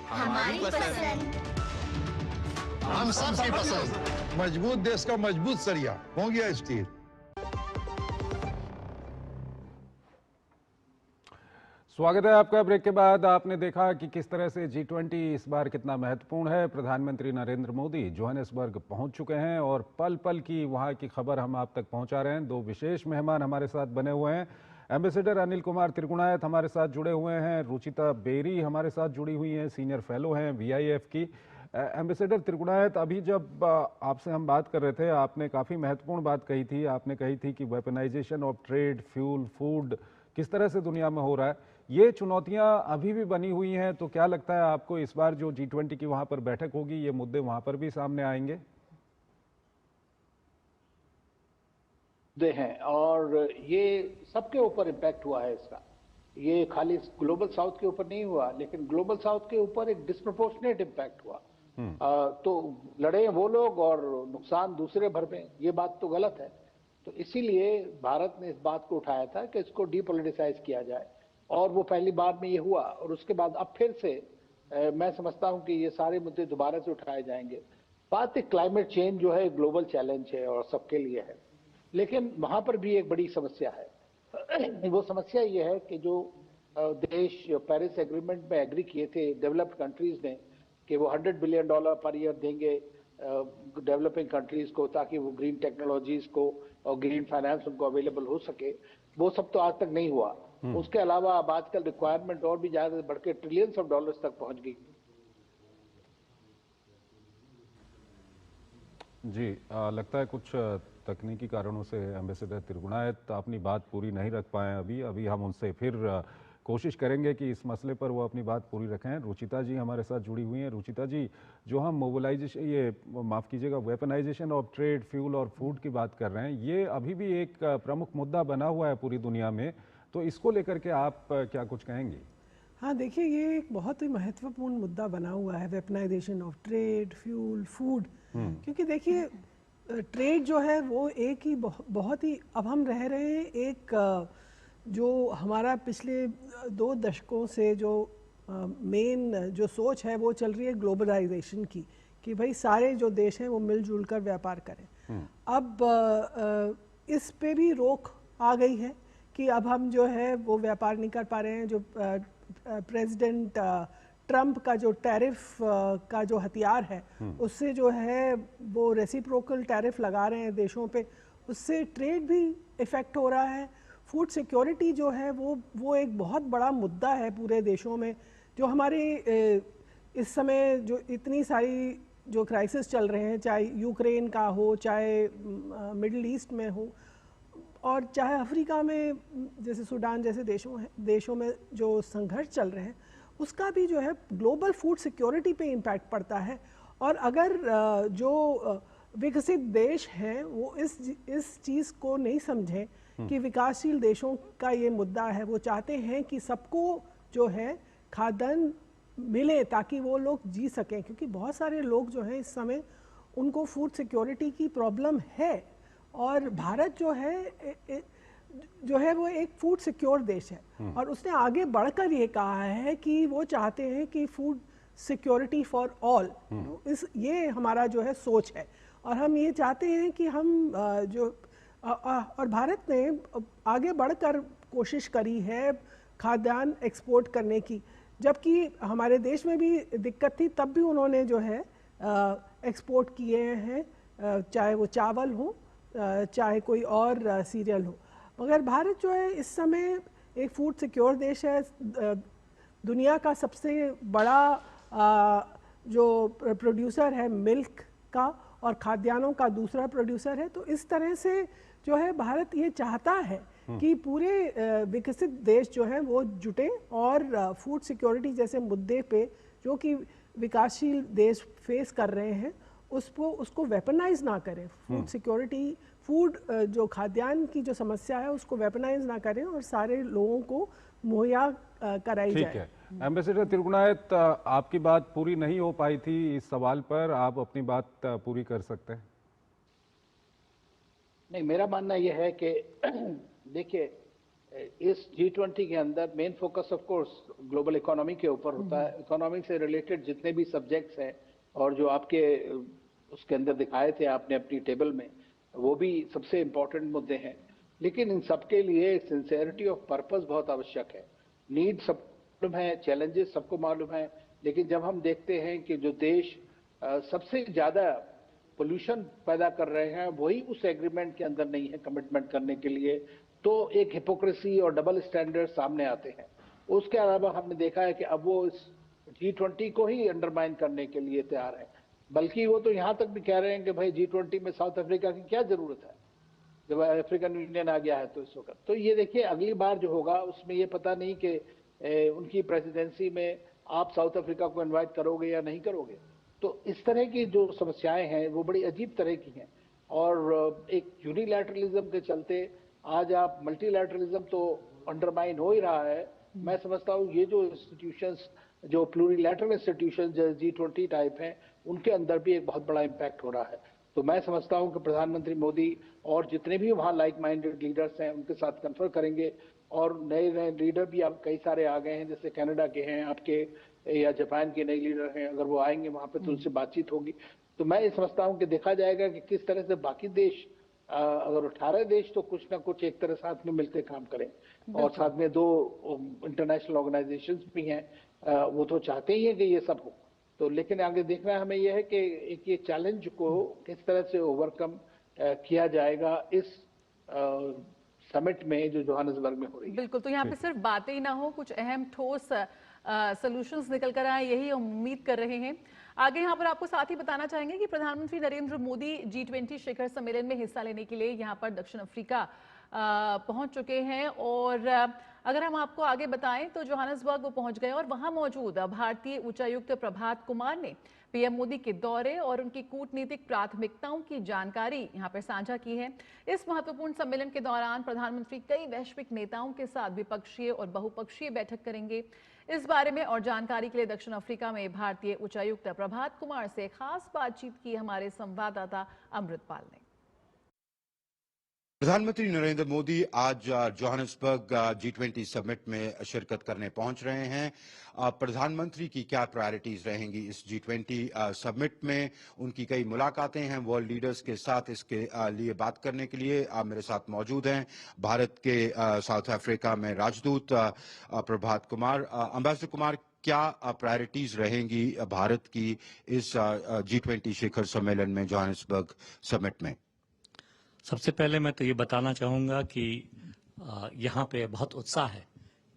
S15: हमारी पसंद,
S14: हम सबकी पसंद।
S16: मजबूत देश का मजबूत सरिया हो गया स्टील।
S1: स्वागत है आपका। ब्रेक के बाद आपने देखा कि किस तरह से G20 इस बार कितना महत्वपूर्ण है। प्रधानमंत्री नरेंद्र मोदी जोहानिसबर्ग पहुंच चुके हैं और पल पल की वहां की खबर हम आप तक पहुंचा रहे हैं। दो विशेष मेहमान हमारे साथ बने हुए हैं। एम्बेसडर अनिल कुमार त्रिगुणायत हमारे साथ जुड़े हुए हैं, रुचिता बेरी हमारे साथ जुड़ी हुई हैं, सीनियर फेलो हैं VIF की। एम्बेसडर त्रिगुणायत, अभी जब आपसे हम बात कर रहे थे, आपने काफ़ी महत्वपूर्ण बात कही थी। आपने कही थी कि weaponisation of trade, fuel, food किस तरह से दुनिया में हो रहा है, ये चुनौतियां अभी भी बनी हुई हैं। तो क्या लगता है आपको इस बार जो G20 की वहां पर बैठक होगी, ये मुद्दे वहां पर भी सामने आएंगे?
S11: हैं और ये सबके ऊपर इम्पैक्ट हुआ है इसका। ये खाली ग्लोबल साउथ के ऊपर नहीं हुआ, लेकिन ग्लोबल साउथ के ऊपर एक डिस्प्रपोर्शनेट इम्पैक्ट हुआ। तो लड़े वो लोग और नुकसान दूसरे भर में, ये बात तो गलत है। तो इसीलिए भारत ने इस बात को उठाया था कि इसको डीपोलिटिसाइज किया जाए, और वो पहली बार में ये हुआ। और उसके बाद अब फिर से मैं समझता हूं कि ये सारे मुद्दे दोबारा से उठाए जाएंगे। बात है क्लाइमेट चेंज जो है ग्लोबल चैलेंज है और सबके लिए है, लेकिन वहां पर भी एक बड़ी समस्या है। वो समस्या ये है कि जो देश पेरिस एग्रीमेंट में एग्री किए थे डेवलप्ड कंट्रीज ने कि वो $100 बिलियन पर ईयर देंगे डेवलपिंग कंट्रीज को, ताकि वो ग्रीन टेक्नोलॉजीज को और ग्रीन फाइनेंस उनको अवेलेबल हो सके, वो सब तो आज तक नहीं हुआ। उसके अलावा अब आजकल रिक्वायरमेंट और भी ज्यादा बढ़ के ट्रिलियंस ऑफ डॉलर्स तक पहुंच गई।
S1: जी लगता है कुछ तकनीकी कारणों से एम्बेसडर त्रिगुणायत अपनी बात पूरी नहीं रख पाए अभी हम उनसे फिर कोशिश करेंगे कि इस मसले पर वो अपनी बात पूरी रखें। रुचिता जी हमारे साथ जुड़ी हुई हैं। रुचिता जी, जो हम मोबिलाइजेशन, ये माफ़ कीजिएगा, वेपनाइजेशन ऑफ ट्रेड, फ्यूल और फूड की बात कर रहे हैं, ये अभी भी एक प्रमुख मुद्दा बना हुआ है पूरी दुनिया में, तो इसको लेकर के आप क्या कुछ कहेंगी?
S12: हाँ देखिए, ये एक बहुत ही महत्वपूर्ण मुद्दा बना हुआ है, weaponisation of trade, fuel, food. क्योंकि देखिए ट्रेड जो है वो एक ही बहुत ही, अब हम रह रहे हैं एक जो हमारा पिछले 2 दशकों से जो मेन जो सोच है वो चल रही है ग्लोबलाइजेशन की, कि भाई सारे जो देश हैं वो मिलजुल कर व्यापार करें। अब इस पे भी रोक आ गई है कि अब हम जो है वो व्यापार नहीं कर पा रहे हैं। जो प्रेसिडेंट ट्रंप का जो टैरिफ का जो हथियार है, उससे जो है वो रेसिप्रोकल टैरिफ लगा रहे हैं देशों पे, उससे ट्रेड भी इफ़ेक्ट हो रहा है। फूड सिक्योरिटी जो है वो एक बहुत बड़ा मुद्दा है पूरे देशों में। जो हमारे इस समय जो इतनी सारी जो क्राइसिस चल रहे हैं, चाहे यूक्रेन का हो, चाहे मिडिल ईस्ट में हो, और चाहे अफ्रीका में जैसे सूडान जैसे देशों में जो संघर्ष चल रहे हैं, उसका भी जो है ग्लोबल फूड सिक्योरिटी पे इम्पैक्ट पड़ता है। और अगर जो विकसित देश हैं वो इस चीज़ को नहीं समझें कि विकासशील देशों का ये मुद्दा है, वो चाहते हैं कि सबको जो है खाद्यान्न मिले ताकि वो लोग जी सकें, क्योंकि बहुत सारे लोग जो हैं इस समय उनको फूड सिक्योरिटी की प्रॉब्लम है। और भारत जो है वो एक फूड सिक्योर देश है, और उसने आगे बढ़कर ये कहा है कि वो चाहते हैं कि फूड सिक्योरिटी फॉर ऑल, ये हमारा जो है सोच है। और हम ये चाहते हैं कि हम और भारत ने आगे बढ़कर कोशिश करी है खाद्यान्न एक्सपोर्ट करने की, जबकि हमारे देश में भी दिक्कत थी, तब भी उन्होंने जो है एक्सपोर्ट किए हैं, चाहे वो चावल हो, चाहे कोई और सीरियल हो। मगर भारत जो है इस समय एक फूड सिक्योर देश है, दुनिया का सबसे बड़ा जो प्रोड्यूसर है मिल्क का, और खाद्यान्नों का दूसरा प्रोड्यूसर है। तो इस तरह से जो है भारत ये चाहता है कि पूरे विकसित देश जो है वो जुटे और फूड सिक्योरिटी जैसे मुद्दे पे जो कि विकासशील देश फेस कर रहे हैं उसको वेपनाइज ना करें। फूड सिक्योरिटी, फूड जो खाद्यान्न की जो समस्या है उसको वेपनाइज ना करें और सारे लोगों को मुहैया कराई जाए।
S1: ठीक है। एम्बेसडर त्रिगुणायत, आपकी बात पूरी नहीं हो पाई थी इस सवाल पर, आप अपनी बात पूरी कर सकते हैं।
S11: नहीं, मेरा मानना यह है कि देखिए इस G20 के अंदर main focus of course global economy के ऊपर होता है। इकोनॉमी से रिलेटेड जितने भी सब्जेक्ट्स हैं और जो आपके उसके अंदर दिखाए थे आपने अपनी टेबल में, वो भी सबसे इम्पोर्टेंट मुद्दे हैं। लेकिन इन सबके लिए सिंसेरिटी ऑफ पर्पस बहुत आवश्यक है। नीड सब मालूम है, चैलेंजेस सबको मालूम है, लेकिन जब हम देखते हैं कि जो देश सबसे ज़्यादा पोल्यूशन पैदा कर रहे हैं वही उस एग्रीमेंट के अंदर नहीं है कमिटमेंट करने के लिए, तो एक हिपोक्रेसी और डबल स्टैंडर्ड सामने आते हैं। उसके अलावा हमने देखा है कि अब वो इस G20 को ही अंडरमाइन करने के लिए तैयार है, बल्कि वो तो यहाँ तक भी कह रहे हैं कि भाई G20 में साउथ अफ्रीका की क्या जरूरत है जब अफ्रीकन यूनियन आ गया है। तो इस वक्त तो ये देखिए अगली बार जो होगा उसमें ये पता नहीं कि उनकी प्रेसिडेंसी में आप साउथ अफ्रीका को इन्वाइट करोगे या नहीं करोगे। तो इस तरह की जो समस्याएं हैं वो बड़ी अजीब तरह की हैं, और एक यूनिलैटरलिज्म के चलते आज आप मल्टीलैटरलिज्म तो अंडरमाइन हो ही रहा है, मैं समझता हूँ ये जो इंस्टीट्यूशंस, जो प्लूरिलैटरल इंस्टीट्यूशन G20 टाइप हैं, उनके अंदर भी एक बहुत बड़ा इम्पैक्ट हो रहा है। तो मैं समझता हूँ कि प्रधानमंत्री मोदी और जितने भी वहाँ लाइक माइंडेड लीडर्स हैं उनके साथ कन्फर करेंगे, और नए नए लीडर भी अब कई सारे आ गए हैं, जैसे कनाडा के हैं आपके, या जापान के नए लीडर हैं, अगर वो आएंगे वहाँ पे तो उनसे बातचीत होगी। तो मैं ये समझता हूँ कि देखा जाएगा कि किस तरह से बाकी देश, अगर 18 देश तो कुछ ना कुछ एक तरह साथ में मिलकर काम करें, और साथ में 2 इंटरनेशनल ऑर्गेनाइजेशंस भी हैं, वो तो चाहते ही हैं कि ये सब हो। तो लेकिन आगे देखना है हमें यह है कि एक ये चैलेंज को किस तरह से ओवरकम किया जाएगा इस समिट में जो जोहान्सबर्ग में हो रही है।
S2: बिल्कुल, तो यहाँ पे सिर्फ बातें ही ना हो, कुछ अहम ठोस सॉल्यूशंस निकल कर आए, यही हम उम्मीद कर रहे हैं। आगे यहाँ पर आपको साथ ही बताना चाहेंगे कि प्रधानमंत्री नरेंद्र मोदी G20 शिखर सम्मेलन में हिस्सा लेने के लिए यहाँ पर दक्षिण अफ्रीका पहुंच चुके हैं। और अगर हम आपको आगे बताएं तो जोहान्सबर्ग वो पहुंच गए और वहां मौजूद भारतीय उच्चायुक्त प्रभात कुमार ने पीएम मोदी के दौरे और उनकी कूटनीतिक प्राथमिकताओं की जानकारी यहां पर साझा की है। इस महत्वपूर्ण सम्मेलन के दौरान प्रधानमंत्री कई वैश्विक नेताओं के साथ द्विपक्षीय और बहुपक्षीय बैठक करेंगे। इस बारे में और जानकारी के लिए दक्षिण अफ्रीका में भारतीय उच्चायुक्त प्रभात कुमार से खास बातचीत की हमारे संवाददाता अमृतपाल ने।
S17: प्रधानमंत्री नरेंद्र मोदी आज जोहान्सबर्ग G20 समिट में शिरकत करने पहुंच रहे हैं। प्रधानमंत्री की क्या प्रायोरिटीज रहेंगी इस G20 समिट में? उनकी कई मुलाकातें हैं वर्ल्ड लीडर्स के साथ। इसके लिए बात करने के लिए मेरे साथ मौजूद हैं भारत के साउथ अफ्रीका में राजदूत प्रभात कुमार। एम्बेसडर कुमार, क्या प्रायोरिटीज रहेंगी भारत की इस G20 शिखर सम्मेलन में, जोहान्सबर्ग समिट में?
S18: सबसे पहले मैं तो ये बताना चाहूँगा कि यहाँ पे बहुत उत्साह है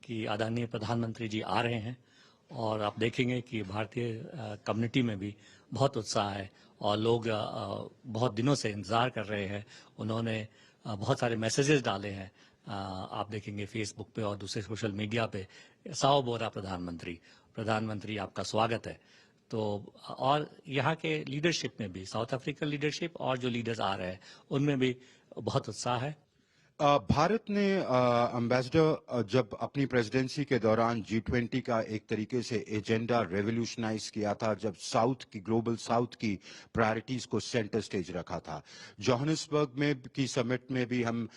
S18: कि आदरणीय प्रधानमंत्री जी आ रहे हैं, और आप देखेंगे कि भारतीय कम्युनिटी में भी बहुत उत्साह है और लोग बहुत दिनों से इंतज़ार कर रहे हैं। उन्होंने बहुत सारे मैसेजेस डाले हैं, आप देखेंगे फेसबुक पे और दूसरे सोशल मीडिया पे, साओ बोरा प्रधानमंत्री आपका स्वागत है। तो और यहाँ के लीडरशिप में भी, साउथ अफ्रीकन लीडरशिप और जो लीडर्स आ रहे हैं उनमें भी बहुत उत्साह है।
S17: भारत ने एम्बेसडर जब अपनी प्रेसिडेंसी के दौरान G20 का एक तरीके से एजेंडा रेवोल्यूशनाइज किया था, जब साउथ की, ग्लोबल साउथ की प्रायोरिटीज को सेंटर स्टेज रखा था। जोहान्सबर्ग में की समिट में भी हम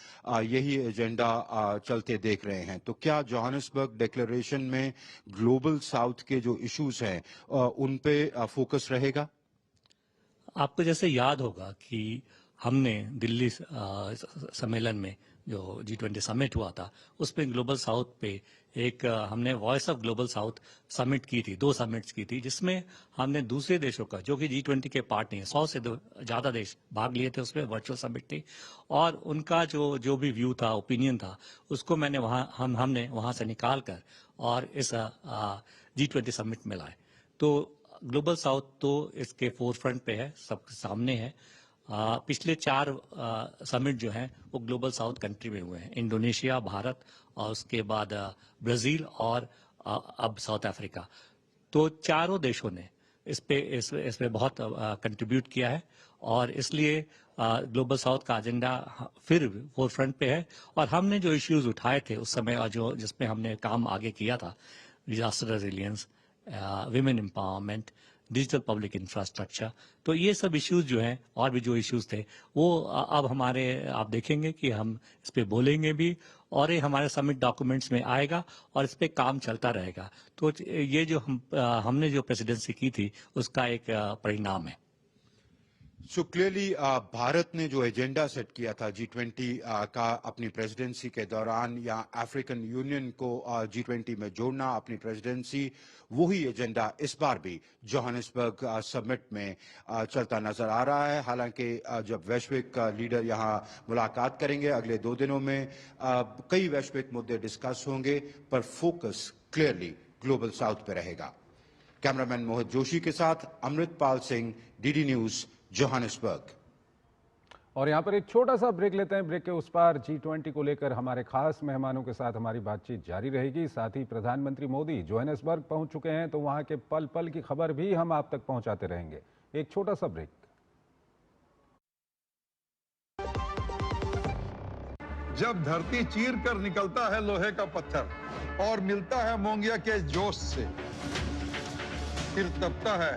S17: यही एजेंडा चलते देख रहे हैं। तो क्या जोहान्सबर्ग डिक्लेरेशन में ग्लोबल साउथ के जो इश्यूज हैं उन पे फोकस रहेगा?
S18: आपको जैसे याद होगा कि हमने दिल्ली सम्मेलन में जो G20 समिट हुआ था, उसमें ग्लोबल साउथ पे एक हमने voice of global south summit की थी, 2 समिट्स की थी, जिसमें हमने दूसरे देशों का, जो कि G20 के पार्ट नहीं है, 100 से ज़्यादा देश भाग लिए थे उसमें, वर्चुअल समिट थी, और उनका जो भी व्यू था, ओपिनियन था, उसको मैंने हमने वहाँ से निकाल कर और इस G20 समिट में लाए। तो ग्लोबल साउथ तो इसके फोरफ्रंट पे है, सबके सामने है। पिछले 4 समिट जो हैं वो ग्लोबल साउथ कंट्री में हुए हैं, इंडोनेशिया, भारत और उसके बाद ब्राज़ील और अब साउथ अफ्रीका। तो चारों देशों ने इस पे बहुत कंट्रीब्यूट किया है, और इसलिए ग्लोबल साउथ का एजेंडा फिर फोरफ्रंट पे है। और हमने जो इश्यूज उठाए थे उस समय और जो जिसमें हमने काम आगे किया था, disaster resilience, women empowerment, digital public infrastructure, तो ये सब इश्यूज जो हैं और भी जो इश्यूज थे वो अब हमारे, आप देखेंगे कि हम इस पे बोलेंगे भी, और ये हमारे समिट डॉक्यूमेंट्स में आएगा और इस पे काम चलता रहेगा। तो ये जो हमने जो प्रेसिडेंसी की थी उसका एक परिणाम है।
S17: सो क्लियरली भारत ने जो एजेंडा सेट किया था G20 का अपनी प्रेसिडेंसी के दौरान, या अफ्रीकन यूनियन को G20 में जोड़ना अपनी प्रेसिडेंसी, वही एजेंडा इस बार भी जोहान्सबर्ग समिट में चलता नजर आ रहा है। हालांकि जब वैश्विक लीडर यहां मुलाकात करेंगे अगले 2 दिनों में, कई वैश्विक मुद्दे डिस्कस होंगे, पर फोकस क्लियरली ग्लोबल साउथ पे रहेगा। कैमरामैन मोहित जोशी के साथ Amritpal Singh, DD news, Johannesburg.
S1: और यहाँ पर एक छोटा सा ब्रेक लेते हैं। ब्रेक के उस पार G20 को लेकर हमारे खास मेहमानों के साथ हमारी बातचीत जारी रहेगी। साथ ही प्रधानमंत्री मोदी जोहान्सबर्ग पहुंच चुके हैं, तो वहां के पल पल की खबर भी हम आप तक पहुंचाते रहेंगे। एक छोटा सा ब्रेक।
S16: जब धरती चीर कर निकलता है लोहे का पत्थर और मिलता है मोंगिया के जोश से, फिर तपता है,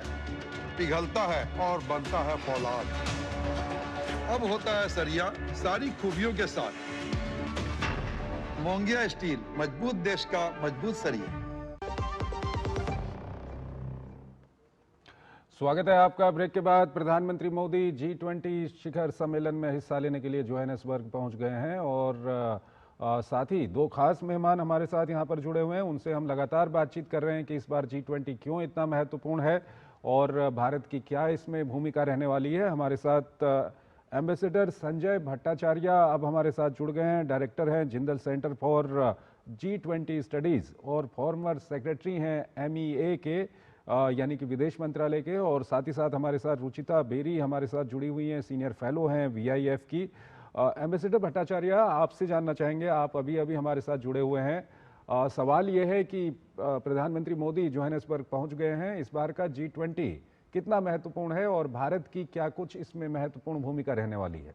S16: पिघलता है और बनता है फौलाद। अब होता है सरिया सारी खूबियों के साथ। मोंगिया स्टील, मजबूत देश का मजबूत सरिया।
S1: स्वागत है आपका। ब्रेक के बाद प्रधानमंत्री मोदी G20 शिखर सम्मेलन में हिस्सा लेने के लिए जोहानिसबर्ग पहुंच गए हैं और साथ ही दो खास मेहमान हमारे साथ यहां पर जुड़े हुए हैं। उनसे हम लगातार बातचीत कर रहे हैं कि इस बार G20 क्यों इतना महत्वपूर्ण है और भारत की क्या इसमें भूमिका रहने वाली है। हमारे साथ एम्बेसडर संजय भट्टाचार्य अब हमारे साथ जुड़ गए हैं। डायरेक्टर हैं Jindal centre for G20 studies और फॉर्मर सेक्रेटरी हैं MEA के यानी कि विदेश मंत्रालय के। और साथ ही साथ हमारे साथ रुचिता बेरी हमारे साथ जुड़ी हुई हैं, सीनियर फेलो हैं VIF की। एम्बेसडर भट्टाचार्य, आपसे जानना चाहेंगे, आप अभी अभी हमारे साथ जुड़े हुए हैं। सवाल ये है कि प्रधानमंत्री मोदी जोहानिसबर्ग पहुंच गए हैं। इस बार का G20 कितना महत्वपूर्ण है और भारत की क्या कुछ इसमें महत्वपूर्ण भूमिका रहने वाली है?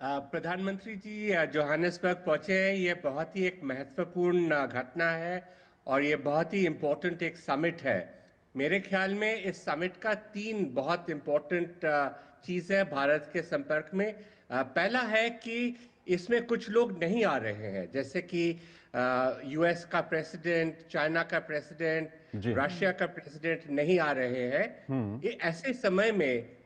S19: प्रधानमंत्री जी जोहानिसबर्ग पहुंचे हैं, ये बहुत ही एक महत्वपूर्ण घटना है और ये बहुत ही इम्पोर्टेंट एक समिट है। मेरे ख्याल में इस समिट का 3 बहुत इम्पोर्टेंट चीज़ है भारत के संपर्क में। पहला है कि इसमें कुछ लोग नहीं आ रहे हैं, जैसे कि US का प्रेसिडेंट, चाइना का प्रेसिडेंट, रशिया का प्रेसिडेंट नहीं आ रहे हैं। ये ऐसे समय में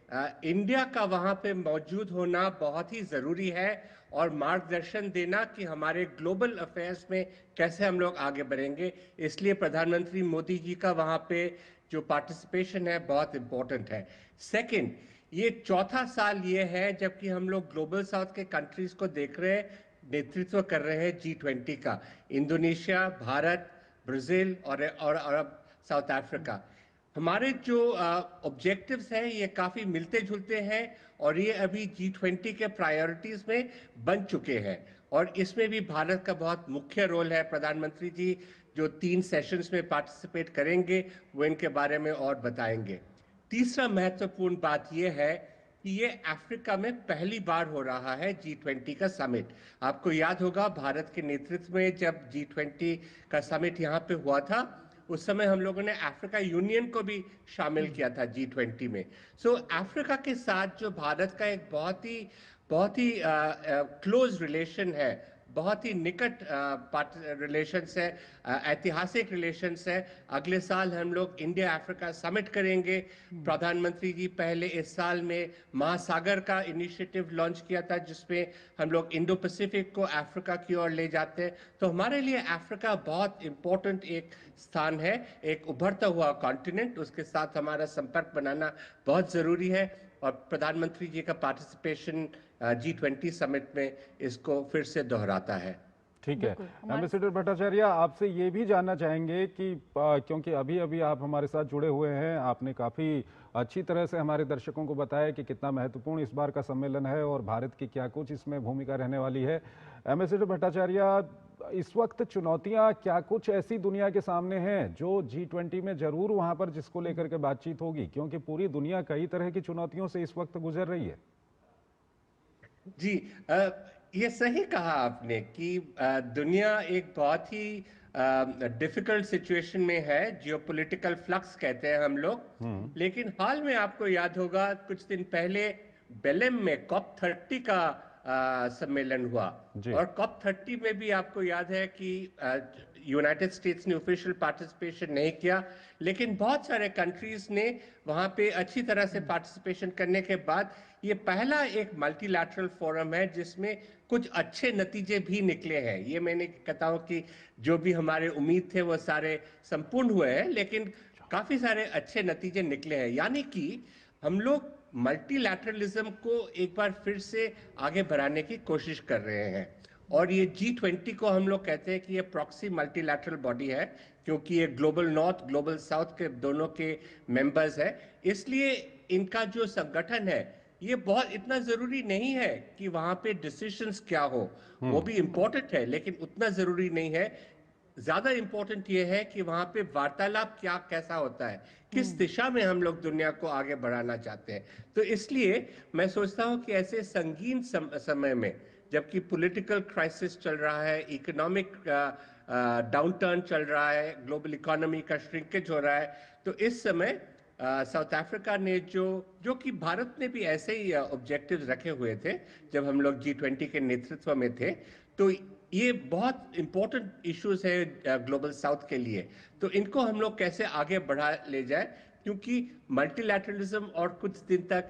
S19: इंडिया का वहाँ पे मौजूद होना बहुत ही ज़रूरी है और मार्गदर्शन देना कि हमारे ग्लोबल अफेयर्स में कैसे हम लोग आगे बढ़ेंगे। इसलिए प्रधानमंत्री मोदी जी का वहाँ पे जो पार्टिसिपेशन है बहुत इम्पोर्टेंट है। सेकंड, ये चौथा साल ये है जबकि हम लोग ग्लोबल साउथ के कंट्रीज को देख रहे हैं, नेतृत्व कर रहे हैं G20 का। इंडोनेशिया, भारत, ब्राजील और अब साउथ अफ्रीका। हमारे जो ऑब्जेक्टिव्स हैं ये काफ़ी मिलते जुलते हैं और ये अभी G20 के प्रायोरिटीज़ में बन चुके हैं और इसमें भी भारत का बहुत मुख्य रोल है। प्रधानमंत्री जी जो 3 सेशंस में पार्टिसिपेट करेंगे वो इनके बारे में और बताएंगे। तीसरा महत्वपूर्ण बात ये है कि ये अफ्रीका में पहली बार हो रहा है G20 का समिट। आपको याद होगा भारत के नेतृत्व में जब G20 का समिट यहाँ पे हुआ था उस समय हम लोगों ने अफ्रीका यूनियन को भी शामिल किया था G20 में। सो अफ्रीका के साथ जो भारत का एक बहुत ही क्लोज रिलेशन है, बहुत ही निकट रिलेशंस है, ऐतिहासिक रिलेशंस है। अगले साल हम लोग इंडिया अफ्रीका समिट करेंगे। प्रधानमंत्री जी पहले इस साल में महासागर का इनिशिएटिव लॉन्च किया था जिसमें हम लोग इंडो पैसिफिक को अफ्रीका की ओर ले जाते हैं। तो हमारे लिए अफ्रीका बहुत इम्पोर्टेंट एक स्थान है, एक उभरता हुआ कॉन्टिनेंट, उसके साथ हमारा संपर्क बनाना बहुत ज़रूरी है और प्रधानमंत्री जी का पार्टिसिपेशन G20 समिट में इसको फिर से दोहराता है।
S1: ठीक है। एम्बेसडर भट्टाचार्य, आपसे ये भी जानना चाहेंगे कि क्योंकि अभी अभी आप हमारे साथ जुड़े हुए हैं, आपने काफ़ी अच्छी तरह से हमारे दर्शकों को बताया कि कितना महत्वपूर्ण इस बार का सम्मेलन है और भारत की क्या कुछ इसमें भूमिका रहने वाली है। एम्बेसडर भट्टाचार्य, इस वक्त चुनौतियां क्या कुछ ऐसी दुनिया के सामने हैं जो G20 में जरूर वहां पर जिसको लेकर के बातचीत होगी, क्योंकि पूरी दुनिया कई तरह की चुनौतियों से इस वक्त गुजर रही है?
S19: जी, ये सही कहा आपने कि दुनिया एक बहुत ही डिफिकल्ट सिचुएशन में है, जियोपॉलिटिकल फ्लक्स कहते हैं हम लोग। लेकिन हाल में आपको याद होगा कुछ दिन पहले बेलेम में COP30 का सम्मेलन हुआ और COP30 में भी आपको याद है कि यूनाइटेड स्टेट्स ने ऑफिशियल पार्टिसिपेशन नहीं किया, लेकिन बहुत सारे कंट्रीज ने वहां पे अच्छी तरह से पार्टिसिपेशन करने के बाद ये पहला एक मल्टीलैटरल फोरम है जिसमें कुछ अच्छे नतीजे भी निकले हैं। ये मैंने कहता हूँ कि जो भी हमारे उम्मीद थे वो सारे संपूर्ण हुए हैं, लेकिन काफी सारे अच्छे नतीजे निकले हैं। यानी कि हम लोग मल्टीलैटरलिज्म को एक बार फिर से आगे बढ़ाने की कोशिश कर रहे हैं और ये G20 को हम लोग कहते हैं कि ये प्रॉक्सी मल्टीलैटरल बॉडी है, क्योंकि ये ग्लोबल नॉर्थ ग्लोबल साउथ के दोनों के मेंबर्स है। इसलिए इनका जो संगठन है ये बहुत इतना जरूरी नहीं है कि वहां पे डिसीजंस क्या हो, वो भी इम्पोर्टेंट है लेकिन उतना जरूरी नहीं है। ज्यादा इम्पोर्टेंट ये है कि वहां पे वार्तालाप क्या कैसा होता है, किस दिशा में हम लोग दुनिया को आगे बढ़ाना चाहते हैं। तो इसलिए मैं सोचता हूं कि ऐसे संगीन समय में जबकि पॉलिटिकल क्राइसिस चल रहा है, इकोनॉमिक डाउनटर्न चल रहा है, ग्लोबल इकोनॉमी का श्रिंकेज हो रहा है। तो इस समय साउथ अफ्रीका ने जो कि भारत ने भी ऐसे ही ऑब्जेक्टिव्स रखे हुए थे जब हम लोग G20 के नेतृत्व में थे। तो ये बहुत इंपॉर्टेंट इश्यूज है ग्लोबल साउथ के लिए, तो इनको हम लोग कैसे आगे बढ़ा ले जाए, क्योंकि मल्टीलैटरलिज्म और कुछ दिन तक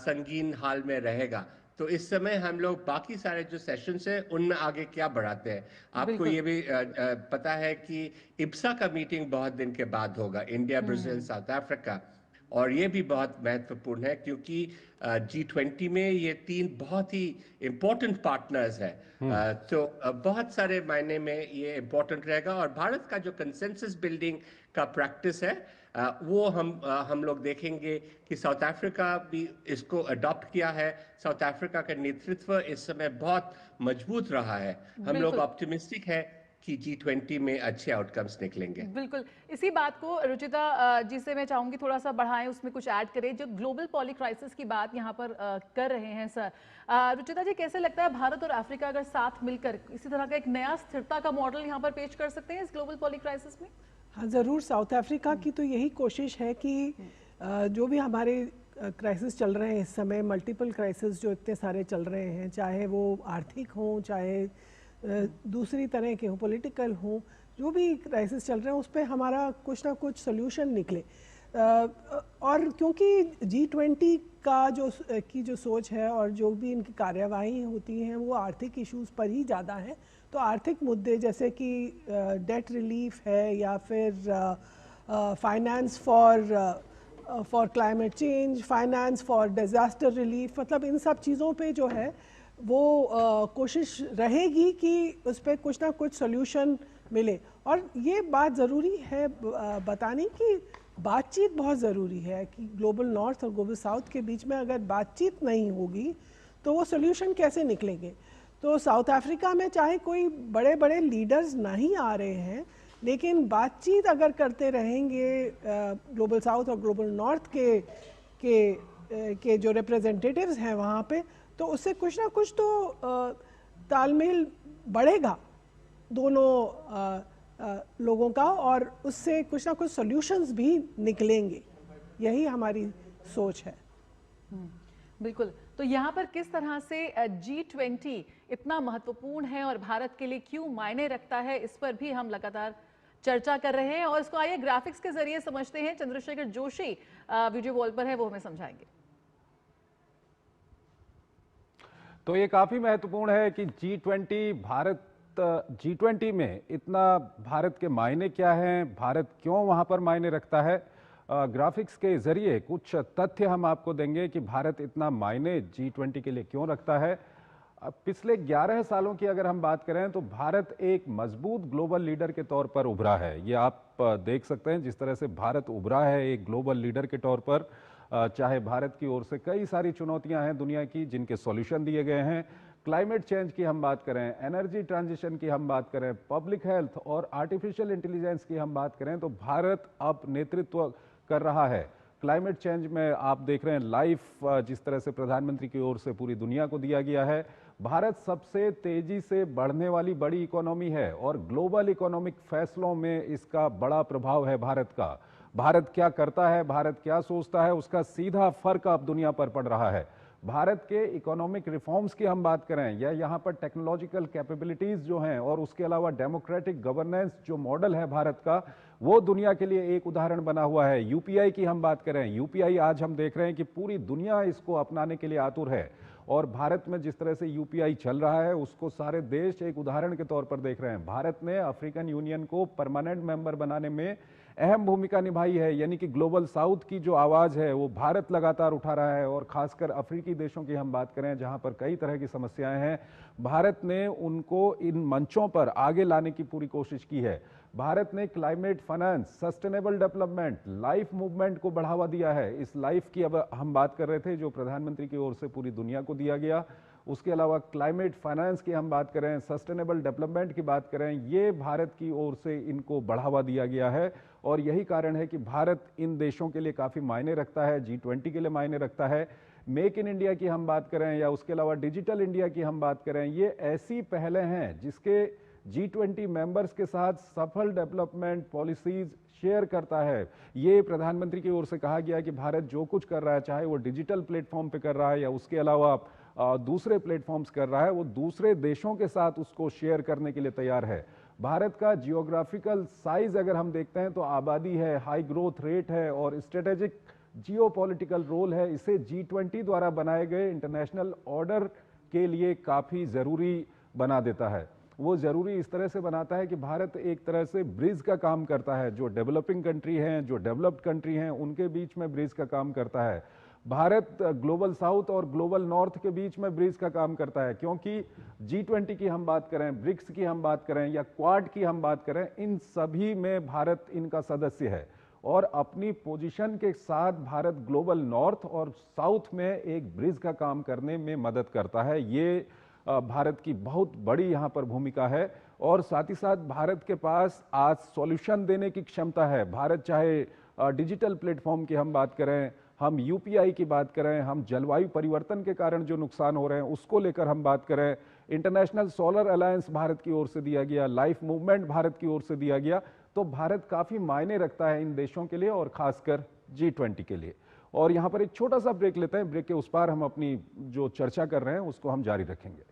S19: संगीन हाल में रहेगा। तो इस समय हम लोग बाकी सारे जो सेशंस हैं उनमें आगे क्या बढ़ाते हैं। आपको ये भी पता है कि इब्सा का मीटिंग बहुत दिन के बाद होगा, इंडिया, ब्राजील, साउथ अफ्रीका, और ये भी बहुत महत्वपूर्ण है क्योंकि G20 में ये 3 बहुत ही इम्पोर्टेंट पार्टनर्स हैं। तो बहुत सारे मायने में ये इम्पोर्टेंट रहेगा। और भारत का जो कंसेंसस बिल्डिंग का प्रैक्टिस है वो हम लोग देखेंगे कि साउथ अफ्रीका भी इसको अडॉप्ट किया है। साउथ अफ्रीका का नेतृत्व इस समय बहुत मजबूत रहा है। हम लोग ऑप्टिमिस्टिक है कि G20 में अच्छे आउटकम्स निकलेंगे।
S2: बिल्कुल, इसी बात को रुचिता जी से मैं चाहूंगी थोड़ा सा बढ़ाएं, उसमें कुछ ऐड करें। जो ग्लोबल पॉली क्राइसिस की बात यहाँ पर कर रहे हैं सर, रुचिता जी कैसे लगता है भारत और अफ्रीका अगर साथ मिलकर इसी तरह का एक नया स्थिरता का मॉडल यहाँ पर पेश कर सकते हैं इस ग्लोबल पॉली क्राइसिस में?
S12: हाँ ज़रूर, साउथ अफ्रीका की तो यही कोशिश है कि जो भी हमारे क्राइसिस चल रहे हैं इस समय, मल्टीपल क्राइसिस जो इतने सारे चल रहे हैं, चाहे वो आर्थिक हों, चाहे दूसरी तरह के हों, पॉलिटिकल हों, जो भी क्राइसिस चल रहे हैं उस पर हमारा कुछ ना कुछ सोल्यूशन निकले। और क्योंकि G20 का जो सोच है और जो भी इनकी कार्यवाही होती हैं वो आर्थिक इश्यूज़ पर ही ज़्यादा हैं, तो आर्थिक मुद्दे जैसे कि डेट रिलीफ है या फिर finance for climate change, finance for disaster relief, मतलब इन सब चीज़ों पे जो है वो कोशिश रहेगी कि उस पर कुछ ना कुछ सोल्यूशन मिले। और ये बात ज़रूरी है बताने की, बातचीत बहुत ज़रूरी है कि ग्लोबल नॉर्थ और ग्लोबल साउथ के बीच में अगर बातचीत नहीं होगी तो वो सोल्यूशन कैसे निकलेंगे। तो साउथ अफ्रीका में चाहे कोई बड़े बड़े लीडर्स नहीं आ रहे हैं, लेकिन बातचीत अगर करते रहेंगे ग्लोबल साउथ और ग्लोबल नॉर्थ के जो रिप्रेजेंटेटिव्स हैं वहाँ पे, तो उससे कुछ ना कुछ तो तालमेल बढ़ेगा दोनों लोगों का, और उससे कुछ ना कुछ सॉल्यूशंस भी निकलेंगे। यही हमारी सोच है।
S2: बिल्कुल, तो यहाँ पर किस तरह से G20 इतना महत्वपूर्ण है और भारत के लिए क्यों मायने रखता है, इस पर भी हम लगातार चर्चा कर रहे हैं। और इसको आइए ग्राफिक्स के जरिए समझते हैं। चंद्रशेखर जोशी वीडियो वॉल पर है, वो हमें समझाएंगे।
S1: तो ये काफी महत्वपूर्ण है कि G20 में इतना भारत के मायने क्या हैं, भारत क्यों वहां पर मायने रखता है। ग्राफिक्स के जरिए कुछ तथ्य हम आपको देंगे कि भारत इतना मायने G20 के लिए क्यों रखता है। पिछले 11 सालों की अगर हम बात करें तो भारत एक मजबूत ग्लोबल लीडर के तौर पर उभरा है। ये आप देख सकते हैं जिस तरह से भारत उभरा है एक ग्लोबल लीडर के तौर पर। चाहे भारत की ओर से कई सारी चुनौतियां हैं दुनिया की जिनके सॉल्यूशन दिए गए हैं। क्लाइमेट चेंज की हम बात करें, एनर्जी ट्रांजिशन की हम बात करें, पब्लिक हेल्थ और आर्टिफिशियल इंटेलिजेंस की हम बात करें, तो भारत अब नेतृत्व कर रहा है। क्लाइमेट चेंज में आप देख रहे हैं लाइफ जिस तरह से प्रधानमंत्री की ओर से पूरी दुनिया को दिया गया है। भारत सबसे तेजी से बढ़ने वाली बड़ी इकोनॉमी है और ग्लोबल इकोनॉमिक फैसलों में इसका बड़ा प्रभाव है भारत का। भारत क्या करता है, भारत क्या सोचता है, उसका सीधा फर्क अब दुनिया पर पड़ रहा है। भारत के इकोनॉमिक रिफॉर्म्स की हम बात करें या यहाँ पर टेक्नोलॉजिकल कैपेबिलिटीज जो हैं और उसके अलावा डेमोक्रेटिक गवर्नेंस जो मॉडल है भारत का, वो दुनिया के लिए एक उदाहरण बना हुआ है। यूपीआई की हम बात करें, यूपीआई आज हम देख रहे हैं कि पूरी दुनिया इसको अपनाने के लिए आतुर है और भारत में जिस तरह से यूपीआई चल रहा है उसको सारे देश एक उदाहरण के तौर पर देख रहे हैं। भारत ने अफ्रीकन यूनियन को परमानेंट मेंबर बनाने में अहम भूमिका निभाई है, यानी कि ग्लोबल साउथ की जो आवाज़ है वो भारत लगातार उठा रहा है। और खासकर अफ्रीकी देशों की हम बात करें जहां पर कई तरह की समस्याएं हैं, भारत ने उनको इन मंचों पर आगे लाने की पूरी कोशिश की है। भारत ने climate finance, sustainable development, life movement को बढ़ावा दिया है। इस लाइफ की अब हम बात कर रहे थे जो प्रधानमंत्री की ओर से पूरी दुनिया को दिया गया। उसके अलावा क्लाइमेट फाइनेंस की हम बात करें, सस्टेनेबल डेवलपमेंट की बात करें, ये भारत की ओर से इनको बढ़ावा दिया गया है। और यही कारण है कि भारत इन देशों के लिए काफ़ी मायने रखता है, G20 के लिए मायने रखता है। मेक इन इंडिया की हम बात करें या उसके अलावा डिजिटल इंडिया की हम बात करें, ये ऐसी पहलें हैं जिसके G20 मेंबर्स के साथ सफल डेवलपमेंट पॉलिसीज शेयर करता है। ये प्रधानमंत्री की ओर से कहा गया कि भारत जो कुछ कर रहा है, चाहे वो डिजिटल प्लेटफॉर्म पे कर रहा है या उसके अलावा दूसरे प्लेटफॉर्म्स कर रहा है, वो दूसरे देशों के साथ उसको शेयर करने के लिए तैयार है। भारत का जियोग्राफिकल साइज अगर हम देखते हैं तो आबादी है, हाई ग्रोथ रेट है और स्ट्रेटेजिक जियोपॉलिटिकल रोल है, इसे G20 द्वारा बनाए गए इंटरनेशनल ऑर्डर के लिए काफ़ी ज़रूरी बना देता है। वो ज़रूरी इस तरह से बनाता है कि भारत एक तरह से ब्रिज का काम करता है, जो डेवलपिंग कंट्री हैं, जो डेवलप्ड कंट्री हैं, उनके बीच में ब्रिज का काम करता है। भारत ग्लोबल साउथ और ग्लोबल नॉर्थ के बीच में ब्रिज का काम करता है, क्योंकि G20 की हम बात करें, ब्रिक्स की हम बात करें या क्वाड की हम बात करें, इन सभी में भारत इनका सदस्य है और अपनी पोजीशन के साथ भारत ग्लोबल नॉर्थ और साउथ में एक ब्रिज का काम करने में मदद करता है। ये भारत की बहुत बड़ी यहाँ पर भूमिका है और साथ ही साथ भारत के पास आज सॉल्यूशन देने की क्षमता है। भारत चाहे डिजिटल प्लेटफॉर्म की हम बात करें, हम UPI की बात करें, हम जलवायु परिवर्तन के कारण जो नुकसान हो रहे हैं उसको लेकर हम बात करें, इंटरनेशनल सोलर अलायंस भारत की ओर से दिया गया, लाइफ मूवमेंट भारत की ओर से दिया गया, तो भारत काफ़ी मायने रखता है इन देशों के लिए और खासकर G20 के लिए। और यहाँ पर एक छोटा सा ब्रेक लेते हैं, ब्रेक के उस पार हम अपनी जो चर्चा कर रहे हैं उसको हम जारी रखेंगे।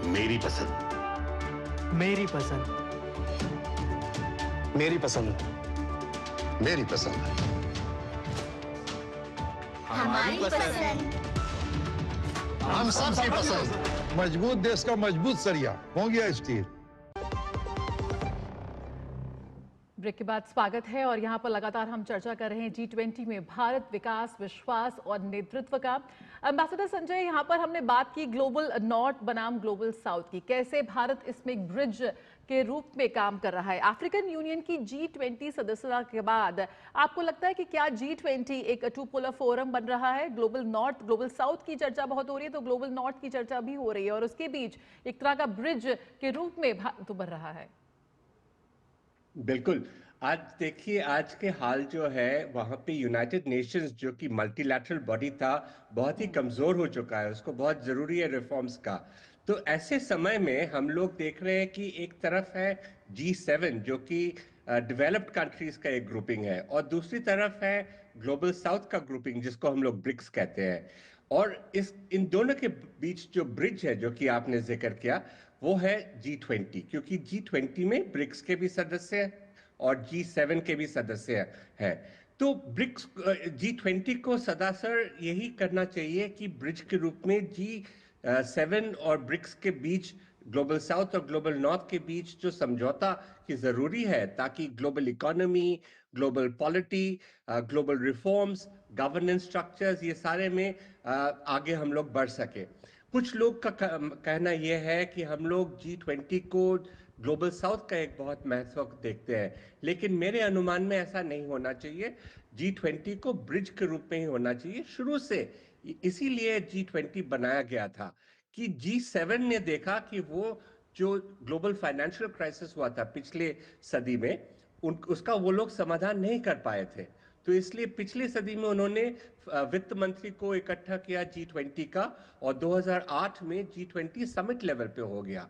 S14: मेरी पसंद,
S15: मेरी पसंद,
S14: मेरी पसंद, मेरी पसंद,
S15: हमारी पसंद,
S14: हम सबकी पसंद।
S16: मजबूत देश का मजबूत सरिया हो गया स्टील।
S2: ब्रेक के बाद स्वागत है और यहाँ पर लगातार हम चर्चा कर रहे हैं G20 में भारत, विकास, विश्वास और नेतृत्व का। एम्बेसडर संजय, यहाँ पर हमने बात की ग्लोबल नॉर्थ बनाम ग्लोबल साउथ की, कैसे भारत इसमें एक ब्रिज के रूप में काम कर रहा है। अफ्रीकन यूनियन की G20 सदस्यता के बाद आपको लगता है कि क्या G20 एक टू पोलर फोरम बन रहा है? ग्लोबल नॉर्थ, ग्लोबल साउथ की चर्चा बहुत हो रही है, तो ग्लोबल नॉर्थ की चर्चा भी हो रही है और उसके बीच एक तरह का ब्रिज के रूप में भारत उभर रहा है।
S19: बिल्कुल। आज देखिए, आज के हाल जो है वहाँ पे यूनाइटेड नेशंस जो कि मल्टीलैटरल बॉडी था बहुत ही कमज़ोर हो चुका है, उसको बहुत ज़रूरी है रिफॉर्म्स का। तो ऐसे समय में हम लोग देख रहे हैं कि एक तरफ है G7 जो कि डेवलप्ड कंट्रीज का एक ग्रुपिंग है और दूसरी तरफ है ग्लोबल साउथ का ग्रुपिंग जिसको हम लोग ब्रिक्स कहते हैं। और इन दोनों के बीच जो ब्रिज है जो कि आपने जिक्र किया वो है G20, क्योंकि G20 में ब्रिक्स के भी सदस्य हैं और G7 के भी सदस्य हैं। तो ब्रिक्स G20 को सदासर यही करना चाहिए कि ब्रिज के रूप में G7 और ब्रिक्स के बीच, ग्लोबल साउथ और ग्लोबल नॉर्थ के बीच जो समझौता की जरूरी है ताकि global economy, global polity, global reforms, governance structures, ये सारे में आगे हम लोग बढ़ सके। कुछ लोग का कहना यह है कि हम लोग G20 को ग्लोबल साउथ का एक बहुत महत्व देखते हैं, लेकिन मेरे अनुमान में ऐसा नहीं होना चाहिए। G20 को ब्रिज के रूप में ही होना चाहिए शुरू से। इसीलिए G20 बनाया गया था कि G7 ने देखा कि वो जो ग्लोबल फाइनेंशियल क्राइसिस हुआ था पिछले सदी में, उसका वो लोग समाधान नहीं कर पाए थे। तो इसलिए पिछली सदी में उन्होंने वित्त मंत्री को इकट्ठा किया G20 का, और 2008 में G20 समिट लेवल पे हो गया।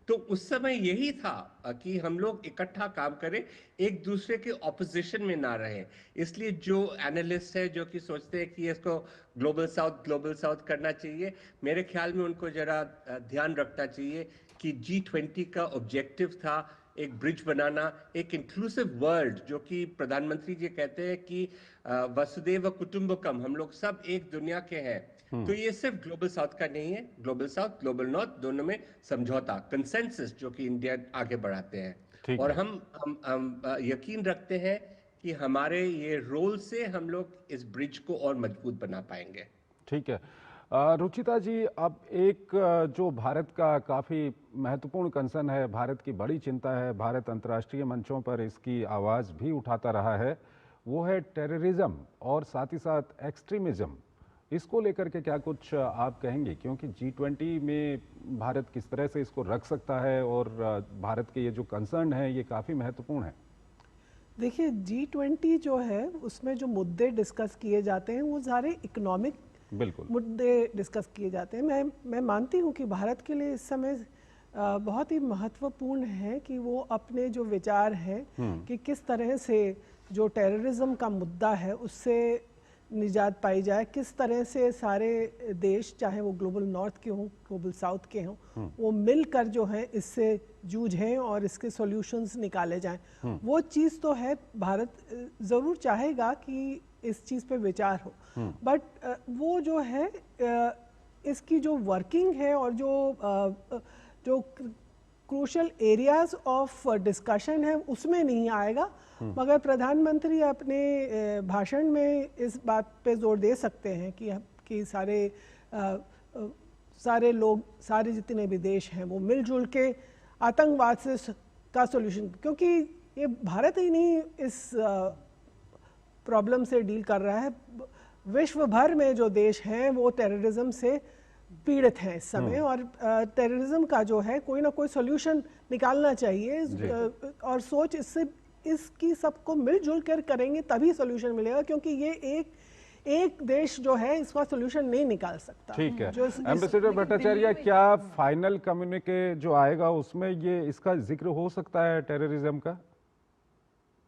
S19: तो उस समय यही था कि हम लोग इकट्ठा काम करें, एक दूसरे के ऑपोजिशन में ना रहें। इसलिए जो एनालिस्ट है जो कि सोचते हैं कि इसको ग्लोबल साउथ करना चाहिए, मेरे ख्याल में उनको जरा ध्यान रखना चाहिए कि G20 का ऑब्जेक्टिव था एक ब्रिज बनाना, एक इंक्लूसिव वर्ल्ड, जो कि प्रधानमंत्री जी कहते हैं कि वसुदेव कुटुंबकम, हम लोग सब एक दुनिया के हैं। तो ये सिर्फ ग्लोबल साउथ का नहीं है, ग्लोबल साउथ, ग्लोबल नॉर्थ दोनों में समझौता, कंसेंसस जो कि इंडिया आगे बढ़ाते हैं। और हम यकीन रखते हैं कि हमारे ये रोल से हम लोग इस ब्रिज को और मजबूत बना पाएंगे।
S1: ठीक है रुचिता जी, अब एक जो भारत का काफ़ी महत्वपूर्ण कंसर्न है, भारत की बड़ी चिंता है, भारत अंतर्राष्ट्रीय मंचों पर इसकी आवाज़ भी उठाता रहा है, वो है टेररिज्म और साथ ही साथ एक्सट्रीमिज्म। इसको लेकर के क्या कुछ आप कहेंगे, क्योंकि G20 में भारत किस तरह से इसको रख सकता है और भारत के ये जो कंसर्न है ये काफ़ी महत्वपूर्ण है।
S12: देखिए G20 जो है उसमें जो मुद्दे डिस्कस किए जाते हैं वो सारे इकोनॉमिक
S1: बिल्कुल
S12: मुद्दे डिस्कस किए जाते हैं। मैं मानती हूँ कि भारत के लिए इस समय बहुत ही महत्वपूर्ण है कि वो अपने जो विचार हैं कि किस तरह से जो टेररिज्म का मुद्दा है उससे निजात पाई जाए, किस तरह से सारे देश चाहे वो ग्लोबल नॉर्थ के हों ग्लोबल साउथ के हों वो मिलकर जो है इससे जूझें और इसके सॉल्यूशंस निकाले जाएं। वो चीज़ तो है, भारत ज़रूर चाहेगा कि इस चीज़ पे विचार हो, बट वो जो है इसकी जो वर्किंग है और जो क्रूशल एरियाज ऑफ डिस्कशन है उसमें नहीं आएगा। मगर प्रधानमंत्री अपने भाषण में इस बात पे जोर दे सकते हैं कि सारे लोग, सारे जितने भी देश हैं वो मिलजुल के आतंकवाद से का सॉल्यूशन, क्योंकि ये भारत ही नहीं इस प्रॉब्लम से डील कर रहा है, विश्व भर में जो देश हैं वो टेररिज्म से पीड़ित हैं इस समय, और टेररिज्म का जो है कोई ना कोई सॉल्यूशन निकालना चाहिए और सोच इसकी सबको मिलजुल कर करेंगे तभी सॉल्यूशन मिलेगा, क्योंकि ये एक देश जो है इसका सॉल्यूशन नहीं निकाल सकता।
S1: ठीक है एम्बेसडर भट्टाचार्य, क्या फाइनल कम्युनिके जो आएगा उसमें ये इसका जिक्र हो सकता है टेररिज्म का?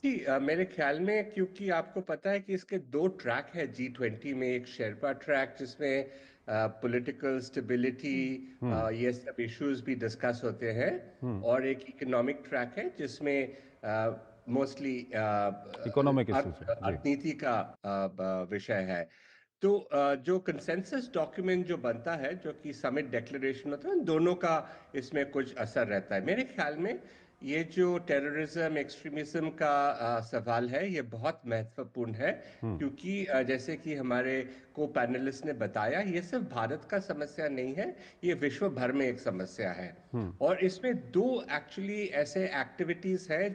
S19: जी मेरे ख्याल में, क्योंकि आपको पता है कि इसके 2 ट्रैक है G20 में, एक शेरपा ट्रैक जिसमें पॉलिटिकल स्टेबिलिटी ये सब इश्यूज भी डिस्कस होते हैं, और एक इकोनॉमिक ट्रैक है जिसमें मोस्टली
S1: इकोनॉमिक इश्यूज
S19: अर्थनीति का विषय है। तो जो कंसेंसस डॉक्यूमेंट जो बनता है, जो कि समिट डिक्लेरेशन होता है, दोनों का इसमें कुछ असर रहता है। मेरे ख्याल में ये जो टेररिज्म एक्सट्रीमिज्म का सवाल है ये बहुत महत्वपूर्ण है, क्योंकि जैसे कि हमारे को पैनलिस्ट ने बताया, ये सिर्फ भारत का समस्या नहीं है, ये विश्व भर में एक समस्या है। और इसमें 2 एक्चुअली ऐसे एक्टिविटीज है,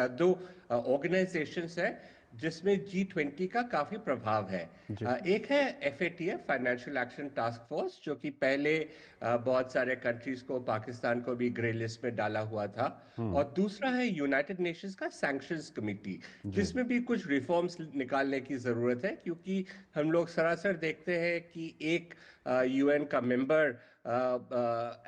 S19: दो ऑर्गेनाइजेशंस है जिसमें G20 का काफी प्रभाव है। एक है FATF financial action task force, जो कि पहले बहुत सारे कंट्रीज को, पाकिस्तान को भी ग्रे लिस्ट में डाला हुआ था, और दूसरा है यूनाइटेड नेशंस का सैंक्शंस कमेटी, जिसमें भी कुछ रिफॉर्म्स निकालने की जरूरत है, क्योंकि हम लोग सरासर देखते हैं कि एक UN का मेंबर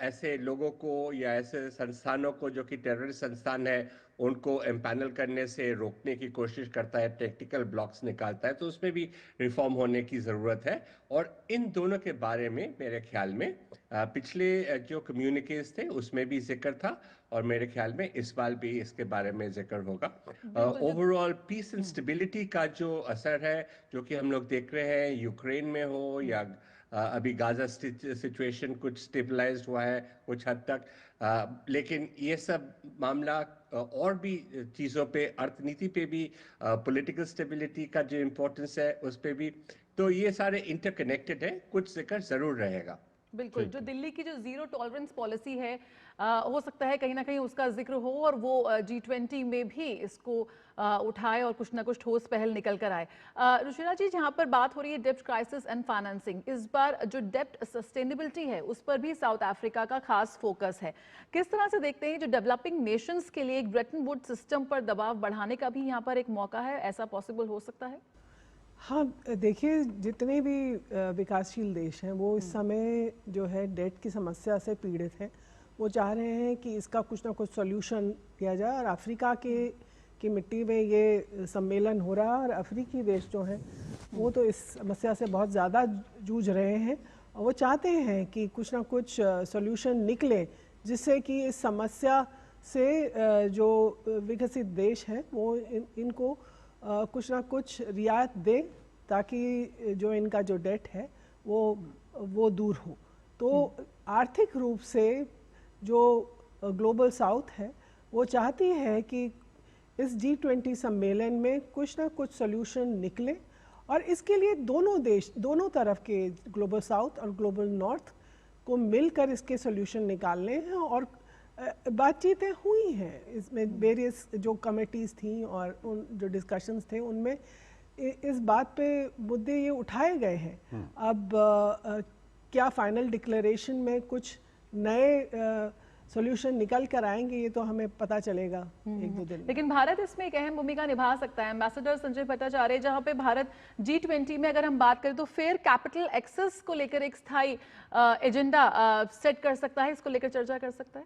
S19: ऐसे लोगों को या ऐसे संस्थानों को जो कि टेररिस्ट संस्थान है उनको एम्पैनल करने से रोकने की कोशिश करता है, टेक्निकल ब्लॉक्स निकालता है, तो उसमें भी रिफॉर्म होने की ज़रूरत है। और इन दोनों के बारे में मेरे ख्याल में पिछले जो कम्युनिकेज थे उसमें भी जिक्र था, और मेरे ख्याल में इस बार भी इसके बारे में जिक्र होगा। ओवरऑल पीस एंड स्टेबिलिटी का जो असर है, जो कि हम लोग देख रहे हैं यूक्रेन में हो या अभी गाजा सिचुएशन कुछ स्टेबलाइज हुआ है कुछ हद तक, लेकिन ये सब मामला और भी चीज़ों पे, अर्थनीति पे भी, पॉलिटिकल स्टेबिलिटी का जो इम्पोर्टेंस है उस पे भी, तो ये सारे इंटरकनेक्टेड है, कुछ जिक्र जरूर रहेगा।
S2: बिल्कुल, जो दिल्ली की जो जीरो टॉलरेंस पॉलिसी है, हो सकता है कहीं ना कहीं उसका जिक्र हो और वो G20 में भी इसको उठाए और कुछ ना कुछ ठोस पहल निकल कर आए। रुचिरा जी, जहाँ पर बात हो रही है डेब्ट क्राइसिस एंड फाइनेंसिंग, इस बार जो डेब्ट सस्टेनेबिलिटी है उस पर भी साउथ अफ्रीका का खास फोकस है। किस तरह से देखते हैं जो डेवलपिंग नेशंस के लिए एक ब्रेटन वुड्स सिस्टम पर दबाव बढ़ाने का भी यहाँ पर एक मौका है, ऐसा पॉसिबल हो सकता है?
S12: हाँ, देखिए जितने भी विकासशील देश हैं वो इस समय जो है डेट की समस्या से पीड़ित हैं। वो चाह रहे हैं कि इसका कुछ ना कुछ सॉल्यूशन दिया जाए, और अफ्रीका की मिट्टी में ये सम्मेलन हो रहा है, और अफ्रीकी देश जो हैं वो तो इस समस्या से बहुत ज़्यादा जूझ रहे हैं, और वो चाहते हैं कि कुछ ना कुछ सॉल्यूशन निकले जिससे कि इस समस्या से जो विकसित देश हैं वो इनको कुछ ना कुछ रियायत दे, ताकि जो इनका जो डेट है वो दूर हो। तो आर्थिक रूप से जो ग्लोबल साउथ है वो चाहती है कि इस G20 सम्मेलन में कुछ ना कुछ सॉल्यूशन निकले, और इसके लिए दोनों देश, दोनों तरफ के ग्लोबल साउथ और ग्लोबल नॉर्थ को मिलकर इसके सॉल्यूशन निकालने हैं। और बातचीतें हुई हैं इसमें, वेरियस जो कमेटीज़ थी और उन जो डिस्कशंस थे उनमें इस बात पे मुद्दे ये उठाए गए हैं। अब क्या फाइनल डिक्लेरेशन में कुछ नए सॉल्यूशन निकल कर आएंगे ये तो हमें पता चलेगा एक दो दिन में।
S2: लेकिन भारत इसमें एक अहम भूमिका निभा सकता है। एम्बेसडर संजय भट्टाचार्य, जहां पे भारत G20 में अगर हम बात करें तो फेयर कैपिटल एक्सेस को लेकर एक स्थायी एजेंडा सेट कर सकता है, इसको लेकर चर्चा कर सकता है।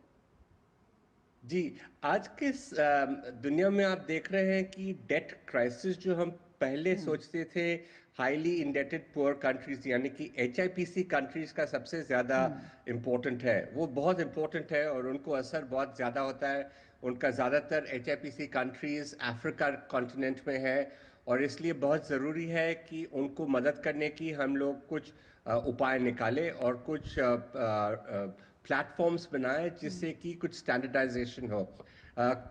S19: जी, आज के दुनिया में आप देख रहे हैं कि डेट क्राइसिस जो हम पहले सोचते थे हाईली इंडेटेड पुअर कंट्रीज यानी कि HIPC कंट्रीज का सबसे ज़्यादा इम्पोर्टेंट है, वो बहुत इम्पोर्टेंट है और उनको असर बहुत ज़्यादा होता है। उनका ज़्यादातर HIPC कंट्रीज अफ्रीका कॉन्टिनेंट में है और इसलिए बहुत ज़रूरी है कि उनको मदद करने की हम लोग कुछ उपाय निकालें और कुछ प्लेटफॉर्म्स बनाए जिससे कि कुछ स्टैंडर्डाइजेशन हो।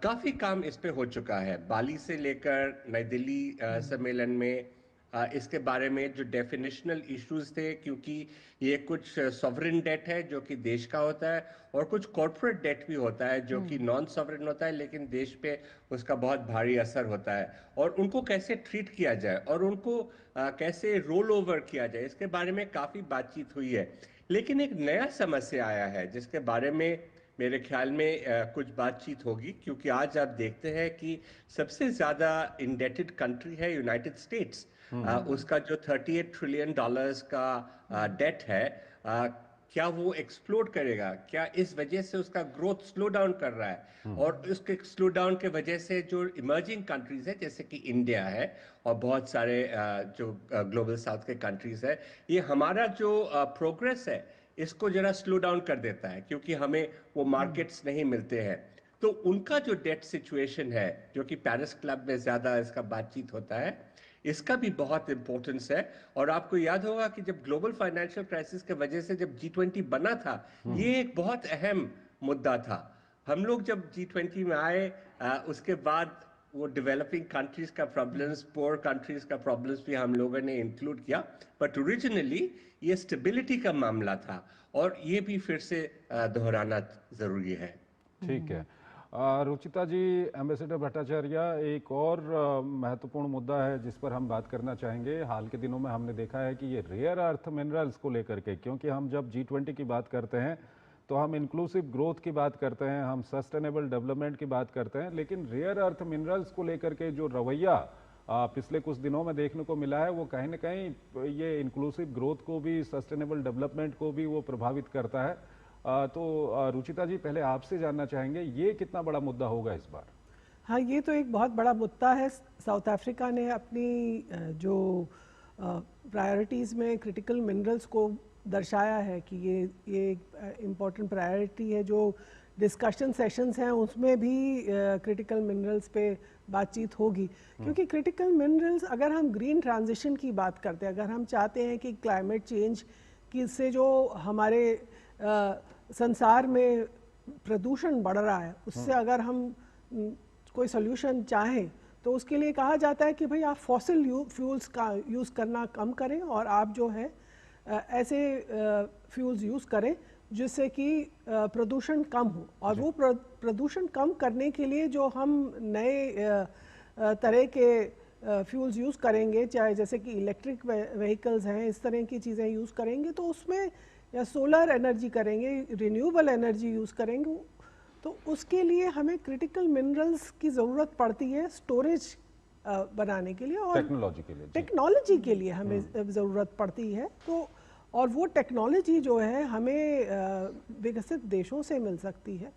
S19: काफ़ी काम इस पे हो चुका है, बाली से लेकर नई दिल्ली सम्मेलन में इसके बारे में जो डेफिनेशनल इश्यूज थे, क्योंकि ये कुछ सॉवरेन डेट है जो कि देश का होता है और कुछ कॉर्पोरेट डेट भी होता है जो कि नॉन सॉवरेन होता है लेकिन देश पे उसका बहुत भारी असर होता है और उनको कैसे ट्रीट किया जाए और उनको कैसे रोल ओवर किया जाए, इसके बारे में काफ़ी बातचीत हुई है। लेकिन एक नया समस्या आया है जिसके बारे में मेरे ख्याल में कुछ बातचीत होगी, क्योंकि आज आप देखते हैं कि सबसे ज़्यादा इंडेटेड कंट्री है यूनाइटेड स्टेट्स। उसका जो $38 ट्रिलियन का डेट है, क्या वो एक्सप्लोड करेगा? क्या इस वजह से उसका ग्रोथ स्लो डाउन कर रहा है? और उसके स्लो डाउन के वजह से जो इमर्जिंग कंट्रीज है जैसे कि इंडिया है और बहुत सारे जो ग्लोबल साउथ के कंट्रीज है, ये हमारा जो प्रोग्रेस है इसको जरा स्लो डाउन कर देता है क्योंकि हमें वो मार्केट्स नहीं मिलते हैं। तो उनका जो डेट सिचुएशन है जो कि पेरिस क्लब में ज़्यादा इसका बातचीत होता है, इसका भी बहुत इंपॉर्टेंस है। और आपको याद होगा कि जब ग्लोबल फाइनेंशियल क्राइसिस के वजह से जब G20 बना था, ये एक बहुत अहम मुद्दा था। हम लोग जब G20 में आए उसके बाद वो डेवलपिंग कंट्रीज का प्रॉब्लम्स, पुअर कंट्रीज का प्रॉब्लम्स भी हम लोगों ने इंक्लूड किया, बट ओरिजिनली ये स्टेबिलिटी का मामला था और ये भी फिर से दोहराना जरूरी है।
S1: ठीक है रुचिता जी, एम्बेसडर भट्टाचार्य, एक और महत्वपूर्ण मुद्दा है जिस पर हम बात करना चाहेंगे। हाल के दिनों में हमने देखा है कि ये रेयर अर्थ मिनरल्स को लेकर के, क्योंकि हम जब G20 की बात करते हैं तो हम इंक्लूसिव ग्रोथ की बात करते हैं, हम सस्टेनेबल डेवलपमेंट की बात करते हैं, लेकिन रेयर अर्थ मिनरल्स को लेकर के जो रवैया पिछले कुछ दिनों में देखने को मिला है वो कहीं ना कहीं ये इंक्लूसिव ग्रोथ को भी, सस्टेनेबल डेवलपमेंट को भी वो प्रभावित करता है। तो रुचिता जी, पहले आपसे जानना चाहेंगे ये कितना बड़ा मुद्दा होगा इस बार?
S12: हाँ, ये तो एक बहुत बड़ा मुद्दा है। साउथ अफ्रीका ने अपनी जो प्रायोरिटीज़ में क्रिटिकल मिनरल्स को दर्शाया है कि ये एक इम्पॉर्टेंट प्रायोरिटी है। जो डिस्कशन सेशंस हैं उसमें भी क्रिटिकल मिनरल्स पे बातचीत होगी, क्योंकि क्रिटिकल मिनरल्स, अगर हम ग्रीन ट्रांजिशन की बात करते हैं, अगर हम चाहते हैं कि क्लाइमेट चेंज की से जो हमारे संसार में प्रदूषण बढ़ रहा है उससे अगर हम कोई सोल्यूशन चाहें तो उसके लिए कहा जाता है कि भाई आप फॉसिल फ्यूल्स का यूज़ करना कम करें और आप जो है ऐसे फ्यूल्स यूज़ करें जिससे कि प्रदूषण कम हो। और वो प्रदूषण कम करने के लिए जो हम नए तरह के फ्यूल्स यूज़ करेंगे, चाहे जैसे कि इलेक्ट्रिक व्हीकल्स हैं, इस तरह की चीज़ें यूज़ करेंगे तो उसमें, या सोलर एनर्जी करेंगे, रिन्यूएबल एनर्जी यूज़ करेंगे, तो उसके लिए हमें क्रिटिकल मिनरल्स की ज़रूरत पड़ती है स्टोरेज बनाने के लिए और टेक्नोलॉजी के लिए हमें ज़रूरत पड़ती है। तो और वो टेक्नोलॉजी जो है हमें विकसित देशों से मिल सकती है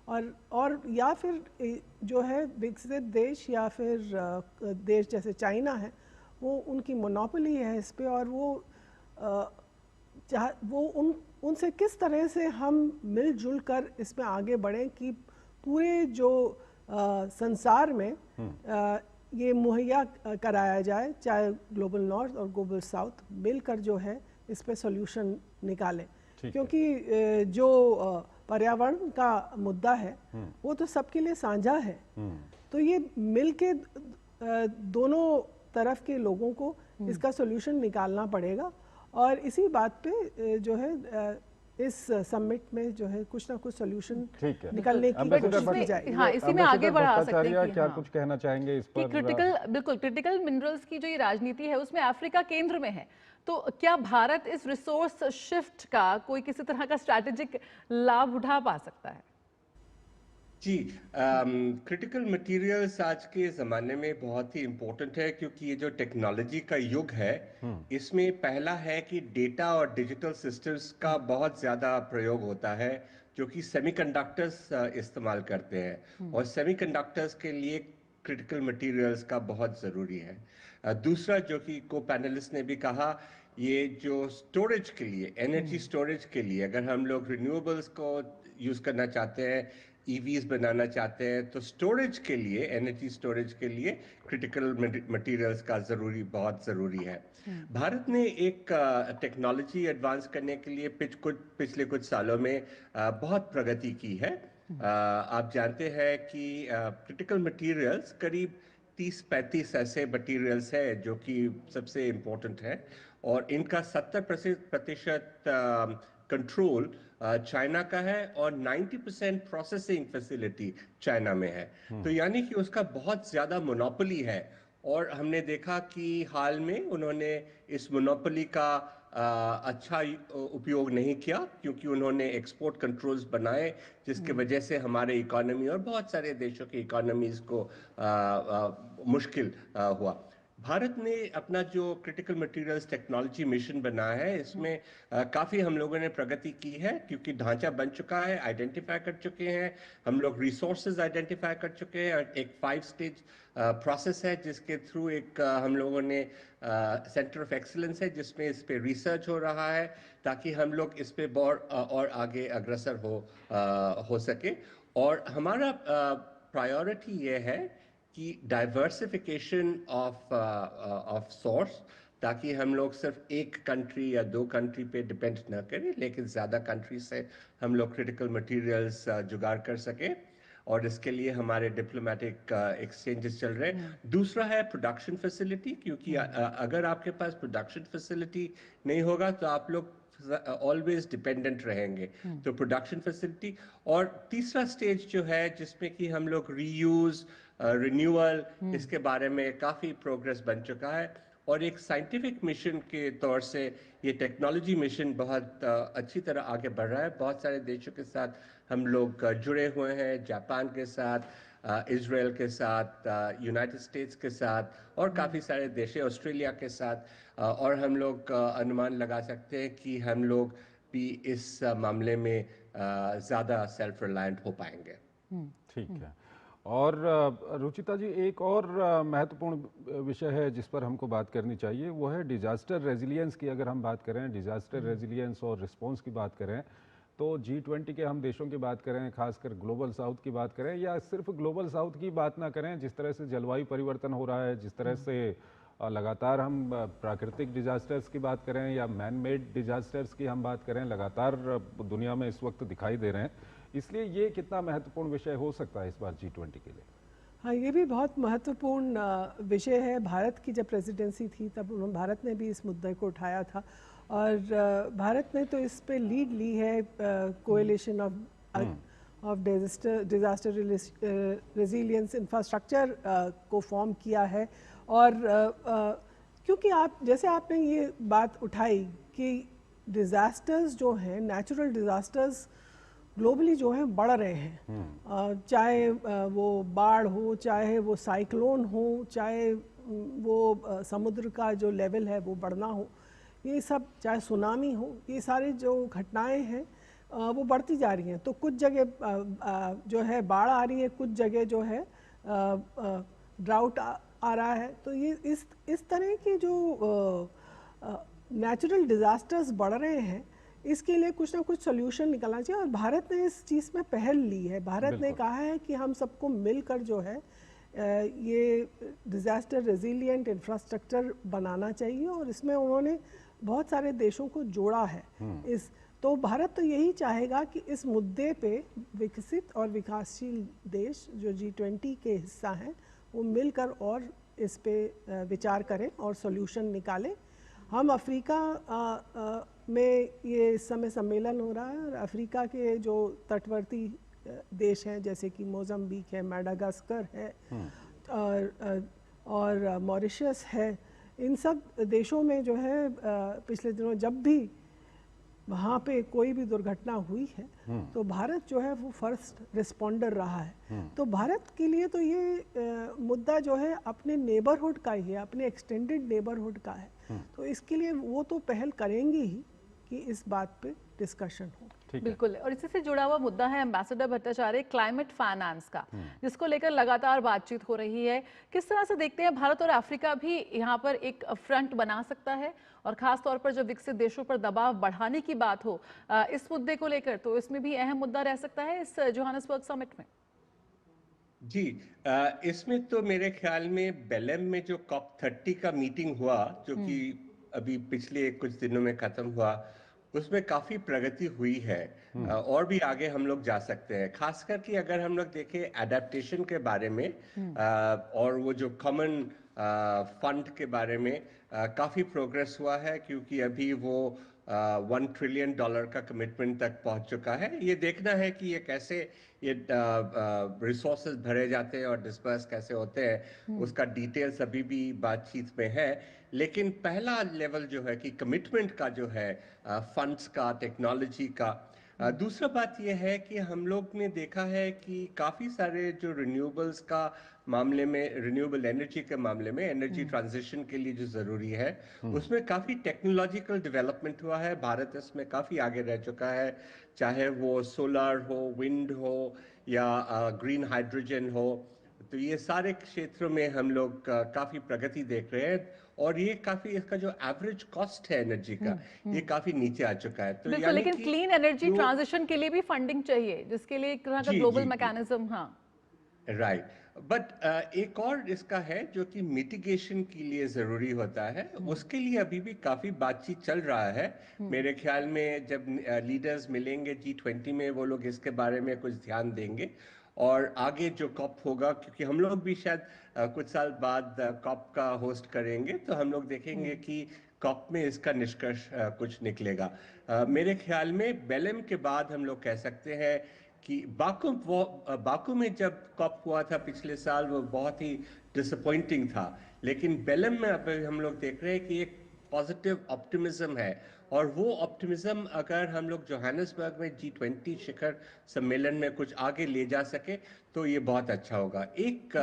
S12: और या फिर जो है विकसित देश या फिर देश जैसे चाइना है, वो उनकी मोनोपोली है इस पे, और वो उनसे किस तरह से हम मिलजुल कर इसमें आगे बढ़ें कि पूरे जो संसार में ये मुहैया कराया जाए, चाहे ग्लोबल नॉर्थ और ग्लोबल साउथ मिलकर जो है इस पे सॉल्यूशन निकालें। क्योंकि जो पर्यावरण का मुद्दा है वो तो सबके लिए साझा है, तो ये मिलके दोनों तरफ के लोगों को इसका सॉल्यूशन निकालना पड़ेगा। और इसी बात पे जो है इस समिट में जो है कुछ ना कुछ सॉल्यूशन निकालने की कोशिश की जाएगी।
S2: हाँ, इसी में आगे बढ़ा सकते हैं।
S1: क्या कुछ कहना चाहेंगे इस पर?
S2: क्रिटिकल मिनरल्स की जो ये राजनीति है उसमें अफ्रीका केंद्र में है, तो क्या भारत इस रिसोर्स शिफ्ट का कोई किसी तरह का स्ट्रैटेजिक लाभ उठा पा सकता है?
S19: जी, क्रिटिकल मटेरियल्स आज के ज़माने में बहुत ही इम्पोर्टेंट है, क्योंकि ये जो टेक्नोलॉजी का युग है, इसमें पहला है कि डेटा और डिजिटल सिस्टम्स का बहुत ज़्यादा प्रयोग होता है, जो कि सेमीकंडक्टर्स इस्तेमाल करते हैं, और सेमीकंडक्टर्स के लिए क्रिटिकल मटेरियल्स का बहुत ज़रूरी है। दूसरा, जो कि को पैनलिस्ट ने भी कहा, ये जो स्टोरेज के लिए, एनर्जी स्टोरेज के लिए, अगर हम लोग रिन्यूएबल्स को यूज़ करना चाहते हैं, ईवीज बनाना चाहते हैं, तो स्टोरेज के लिए, एनर्जी स्टोरेज के लिए क्रिटिकल मटेरियल्स का बहुत ज़रूरी है। भारत ने एक टेक्नोलॉजी एडवांस करने के लिए पिछले कुछ सालों में बहुत प्रगति की है। आप जानते हैं कि क्रिटिकल मटेरियल्स करीब 30-35 ऐसे मटेरियल्स है जो कि सबसे इम्पोर्टेंट है, और इनका 70% कंट्रोल चाइना का है, और 90% प्रोसेसिंग फैसिलिटी चाइना में है। तो यानी कि उसका बहुत ज़्यादा मोनोपोली है, और हमने देखा कि हाल में उन्होंने इस मोनोपोली का अच्छा उपयोग नहीं किया, क्योंकि उन्होंने एक्सपोर्ट कंट्रोल्स बनाए, जिसके वजह से हमारे इकोनॉमी और बहुत सारे देशों की इकोनॉमीज को मुश्किल हुआ। भारत ने अपना जो क्रिटिकल मटेरियल्स टेक्नोलॉजी मिशन बनाया है, इसमें काफ़ी हम लोगों ने प्रगति की है, क्योंकि ढांचा बन चुका है, आइडेंटिफाई कर चुके हैं हम लोग, रिसोर्सेज आइडेंटिफाई कर चुके हैं, और एक 5 स्टेज प्रोसेस है, जिसके थ्रू एक हम लोगों ने सेंटर ऑफ एक्सीलेंस है, जिसमें इस पे रिसर्च हो रहा है, ताकि हम लोग इस पे और आगे अग्रसर हो सके। और हमारा प्रायोरिटी ये है कि डाइवर्सिफिकेशन ऑफ सोर्स, ताकि हम लोग सिर्फ एक कंट्री या 2 कंट्री पे डिपेंड ना करें, लेकिन ज़्यादा कंट्री से हम लोग क्रिटिकल मटेरियल्स जुगाड़ कर सकें, और इसके लिए हमारे डिप्लोमेटिक एक्सचेंजेस चल रहे हैं। दूसरा है प्रोडक्शन फैसिलिटी, क्योंकि अगर आपके पास प्रोडक्शन फैसिलिटी नहीं होगा तो आप लोग ऑलवेज डिपेंडेंट रहेंगे, तो प्रोडक्शन फैसिलिटी। और तीसरा स्टेज जो है, जिसमें कि हम लोग रीयूज, रिन्यूअल, इसके बारे में काफ़ी प्रोग्रेस बन चुका है, और एक साइंटिफिक मिशन के तौर से ये टेक्नोलॉजी मिशन बहुत अच्छी तरह आगे बढ़ रहा है। बहुत सारे देशों के साथ हम लोग जुड़े हुए हैं, जापान के साथ, इजराइल के साथ, यूनाइटेड स्टेट्स के साथ, और काफ़ी सारे देश, ऑस्ट्रेलिया के साथ, और हम लोग अनुमान लगा सकते हैं कि हम लोग भी इस मामले में ज़्यादा सेल्फ रिलायंट हो पाएंगे।
S1: ठीक है। और रुचिता जी, एक और महत्वपूर्ण विषय है जिस पर हमको बात करनी चाहिए, वो है डिजास्टर रेजिलियंस की। अगर हम बात करें डिजास्टर रेजिलियंस और रिस्पॉन्स की बात करें, तो G20 के हम देशों की बात करें, खासकर ग्लोबल साउथ की बात करें, या सिर्फ ग्लोबल साउथ की बात ना करें, जिस तरह से जलवायु परिवर्तन हो रहा है, जिस तरह से लगातार हम प्राकृतिक डिजास्टर्स की बात करें या मैन मेड डिजास्टर्स की हम बात करें, लगातार दुनिया में इस वक्त दिखाई दे रहे हैं, इसलिए ये कितना महत्वपूर्ण विषय हो सकता है इस बार G20 के लिए?
S12: हाँ, ये भी बहुत महत्वपूर्ण विषय है। भारत की जब प्रेसिडेंसी थी तब भारत ने भी इस मुद्दे को उठाया था, और भारत ने तो इस पे लीड ली है। Coalition of disaster resilience infrastructure को फॉर्म किया है। और क्योंकि जैसे आपने ये बात उठाई कि डिज़ास्टर्स जो हैं, नेचुरल डिज़ास्टर्स ग्लोबली जो हैं बढ़ रहे हैं, चाहे वो बाढ़ हो, चाहे वो साइक्लोन हो, चाहे वो समुद्र का जो लेवल है वो बढ़ना हो, ये सब, चाहे सुनामी हो, ये सारी जो घटनाएं हैं वो बढ़ती जा रही हैं। तो कुछ जगह जो है बाढ़ आ रही है, कुछ जगह जो है ड्राउट आ रहा है। तो ये इस तरह के जो नेचुरल डिज़ास्टर्स बढ़ रहे हैं, इसके लिए कुछ ना कुछ सोल्यूशन निकलना चाहिए, और भारत ने इस चीज़ में पहल ली है। भारत ने कहा है कि हम सबको मिलकर जो है ये डिज़ास्टर रेजिलिएंट इंफ्रास्ट्रक्चर बनाना चाहिए, और इसमें उन्होंने बहुत सारे देशों को जोड़ा है। तो भारत तो यही चाहेगा कि इस मुद्दे पे विकसित और विकासशील देश जो G20 के हिस्सा हैं, वो मिलकर और इस पे विचार करें और सॉल्यूशन निकालें। हम अफ्रीका में ये इस समय सम्मेलन हो रहा है, और अफ्रीका के जो तटवर्ती देश हैं, जैसे कि मोज़म्बिक है, मेडागास्कर है, और मॉरिशस है, इन सब देशों में जो है पिछले दिनों जब भी वहाँ पे कोई भी दुर्घटना हुई है तो भारत जो है वो फर्स्ट रिस्पॉन्डर रहा है। तो भारत के लिए तो ये मुद्दा जो है अपने नेबरहुड का ही है, अपने एक्सटेंडेड नेबरहुड का है। तो इसके लिए वो तो पहल करेंगे ही कि इस बात पे डिस्कशन हो।
S2: बिल्कुल, और इसी से जुड़ा हुआ मुद्दा है एम्बेसडर भट्टाचार्य क्लाइमेट फाइनेंस का, जिसको लेकर लगातार बातचीत हो रही है। किस तरह से देखते हैं भारत और अफ्रीका भी यहाँ पर एक फ्रंट बना सकता है, और खास तौर पर जब विकसित देशों पर दबाव बढ़ाने की बात हो इस मुद्दे को लेकर, तो इसमें भी अहम मुद्दा रह सकता है इस जोहानिसबर्ग समिट में।
S19: जी, इसमें तो मेरे ख्याल में बेलेम में जो COP30 का मीटिंग हुआ, जो कि अभी पिछले कुछ दिनों में खत्म हुआ, उसमें काफी प्रगति हुई है। और भी आगे हम लोग जा सकते हैं, खासकर कि अगर हम लोग देखें एडेप्टेशन के बारे में और वो जो कॉमन फंड के बारे में काफी प्रोग्रेस हुआ है, क्योंकि अभी वो $1 ट्रिलियन का कमिटमेंट तक पहुंच चुका है। ये देखना है कि ये कैसे ये रिसोर्सेज भरे जाते हैं और डिस्पर्स कैसे होते हैं, उसका डिटेल्स अभी भी बातचीत में है। लेकिन पहला लेवल जो है कि कमिटमेंट का जो है फंड्स का, टेक्नोलॉजी का। दूसरा बात यह है कि हम लोग ने देखा है कि काफ़ी सारे जो रिन्यूएबल्स का मामले में, रिन्यूएबल एनर्जी के मामले में, एनर्जी ट्रांजिशन के लिए जो ज़रूरी है, उसमें काफ़ी टेक्नोलॉजिकल डेवलपमेंट हुआ है। भारत इसमें काफ़ी आगे रह चुका है, चाहे वो सोलर हो, विंड हो या ग्रीन हाइड्रोजन हो। तो ये सारे क्षेत्रों में हम लोग काफ़ी प्रगति देख रहे हैं, और ये काफी, इसका जो एवरेज कॉस्ट है एनर्जी का, ये काफी नीचे आ चुका है। तो
S2: बिल्कुल, लेकिन क्लीन एनर्जी ट्रांजिशन के लिए भी फंडिंग चाहिए, जिसके लिए एक तरह का ग्लोबल मैकेनिज्म। हाँ,
S19: राइट। बट एक और इसका है जो कि मिटिगेशन के लिए जरूरी होता है, उसके लिए अभी भी काफी बातचीत चल रहा है। मेरे ख्याल में जब लीडर्स मिलेंगे G20 में, वो लोग इसके बारे में कुछ ध्यान देंगे। और आगे जो कॉप होगा, क्योंकि हम लोग भी शायद कुछ साल बाद कॉप का होस्ट करेंगे, तो हम लोग देखेंगे कि कॉप में इसका निष्कर्ष कुछ निकलेगा। मेरे ख्याल में बेलेम के बाद हम लोग कह सकते हैं कि बाकू में जब कॉप हुआ था पिछले साल, वो बहुत ही डिसअपॉइंटिंग था। लेकिन बेलेम में अब हम लोग देख रहे हैं कि एक पॉजिटिव ऑप्टिमिज्म है, और वो ऑप्टिमिज्म अगर हम लोग जोहानिसबर्ग में G20 शिखर सम्मेलन में कुछ आगे ले जा सके तो ये बहुत अच्छा होगा। एक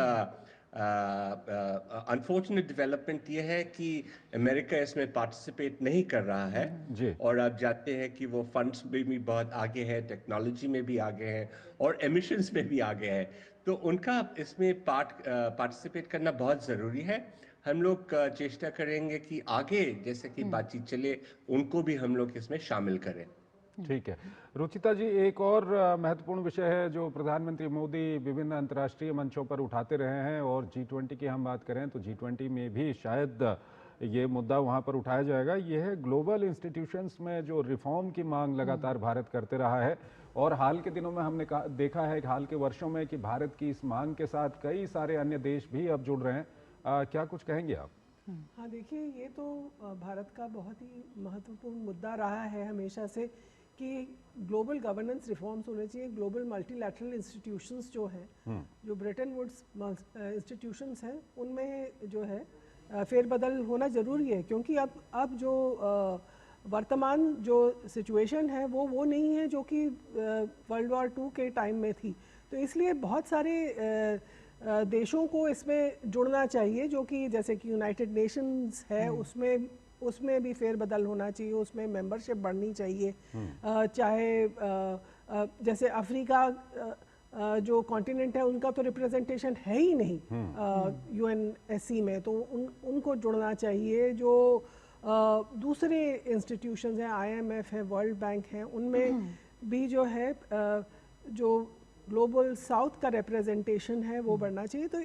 S19: अनफॉर्चुनेट डेवलपमेंट ये है कि अमेरिका इसमें पार्टिसिपेट नहीं कर रहा है, और आप जानते हैं कि वो फंड्स में भी बहुत आगे है, टेक्नोलॉजी में भी आगे है, और एमिशंस में भी आगे है। तो उनका इसमें पार्टिसिपेट करना बहुत ज़रूरी है। हम लोग चेष्टा करेंगे कि आगे जैसे कि बातचीत चले, उनको भी हम लोग इसमें शामिल करें।
S1: ठीक है रुचिता जी, एक और महत्वपूर्ण विषय है जो प्रधानमंत्री मोदी विभिन्न अंतर्राष्ट्रीय मंचों पर उठाते रहे हैं, और G20 की हम बात करें तो G20 में भी शायद ये मुद्दा वहां पर उठाया जाएगा। यह है ग्लोबल इंस्टीट्यूशंस में जो रिफॉर्म की मांग लगातार भारत करते रहा है, और हाल के दिनों में हमने देखा है, हाल के वर्षों में, कि भारत की इस मांग के साथ कई सारे अन्य देश भी अब जुड़ रहे हैं। क्या कुछ कहेंगे आप?
S12: हाँ देखिए, ये तो भारत का बहुत ही महत्वपूर्ण मुद्दा रहा है हमेशा से कि ग्लोबल गवर्नेंस रिफॉर्म्स होने चाहिए। ग्लोबल मल्टीलैटरल इंस्टीट्यूशंस जो हैं, जो ब्रेटन वुड्स इंस्टीट्यूशंस हैं, उनमें जो है फेरबदल होना ज़रूरी है, क्योंकि अब जो वर्तमान जो सिचुएशन है वो नहीं है जो कि वर्ल्ड वॉर 2 के टाइम में थी। तो इसलिए बहुत सारे देशों को इसमें जुड़ना चाहिए, जो कि जैसे कि यूनाइटेड नेशंस है, उसमें भी फेरबदल होना चाहिए, उसमें मेंबरशिप बढ़नी चाहिए। चाहे जैसे अफ्रीका जो कॉन्टिनेंट है, उनका तो रिप्रेजेंटेशन है ही नहीं UNSC में, तो उनको जुड़ना चाहिए। जो दूसरे इंस्टीट्यूशंस हैं, IMF है, वर्ल्ड बैंक है, उनमें भी जो है जो ग्लोबल साउथ का रिप्रेजेंटेशन है वो बढ़ना चाहिए। तो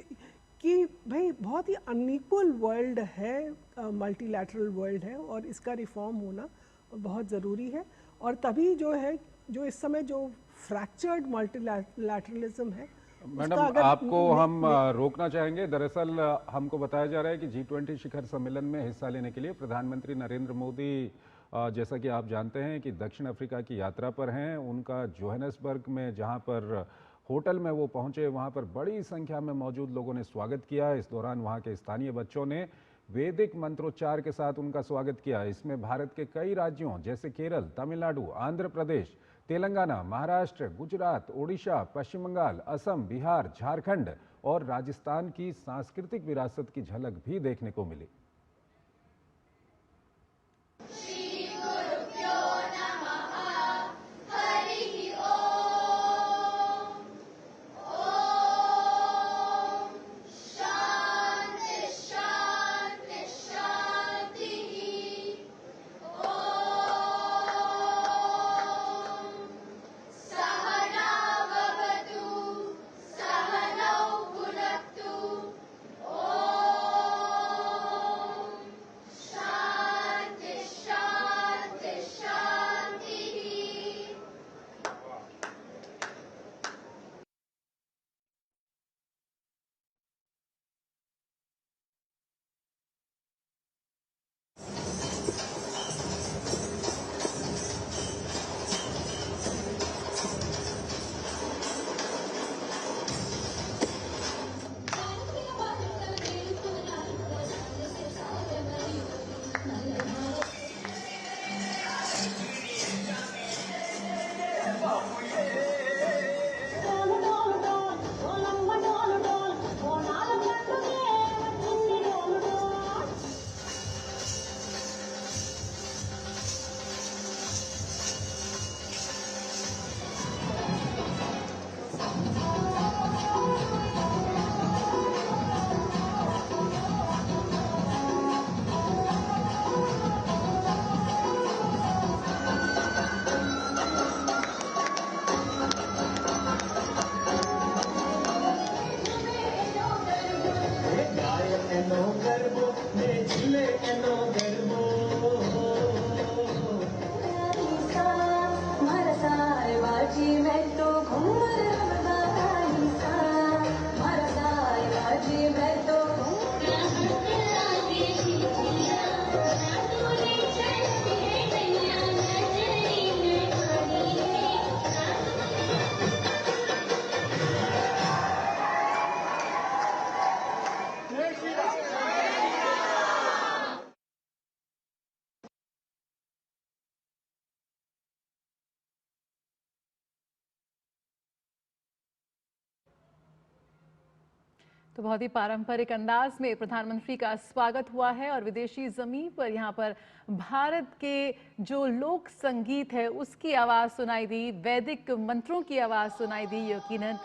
S12: कि भाई बहुत ही अनइक्वल वर्ल्ड है, मल्टीलैटरल वर्ल्ड है, और इसका रिफॉर्म होना बहुत ज़रूरी है। और तभी जो है, जो इस समय जो फ्रैक्चर्ड मल्टीलैटरलिज्म है,
S1: मैडम आपको हम रोकना चाहेंगे। दरअसल हमको बताया जा रहा है कि G20 शिखर सम्मेलन में हिस्सा लेने के लिए प्रधानमंत्री नरेंद्र मोदी, जैसा कि आप जानते हैं कि दक्षिण अफ्रीका की यात्रा पर हैं। उनका जोहानिसबर्ग में जहां पर होटल में वो पहुंचे, वहां पर बड़ी संख्या में मौजूद लोगों ने स्वागत किया। इस दौरान वहां के स्थानीय बच्चों ने वैदिक मंत्रोच्चार के साथ उनका स्वागत किया। इसमें भारत के कई राज्यों जैसे केरल, तमिलनाडु, आंध्र प्रदेश, तेलंगाना, महाराष्ट्र, गुजरात, ओडिशा, पश्चिम बंगाल, असम, बिहार, झारखंड और राजस्थान की सांस्कृतिक विरासत की झलक भी देखने को मिली।
S2: तो बहुत ही पारंपरिक अंदाज में प्रधानमंत्री का स्वागत हुआ है और विदेशी जमीन पर यहाँ पर भारत के जो लोक संगीत है उसकी आवाज सुनाई दी, वैदिक मंत्रों की आवाज सुनाई दी। यकीनन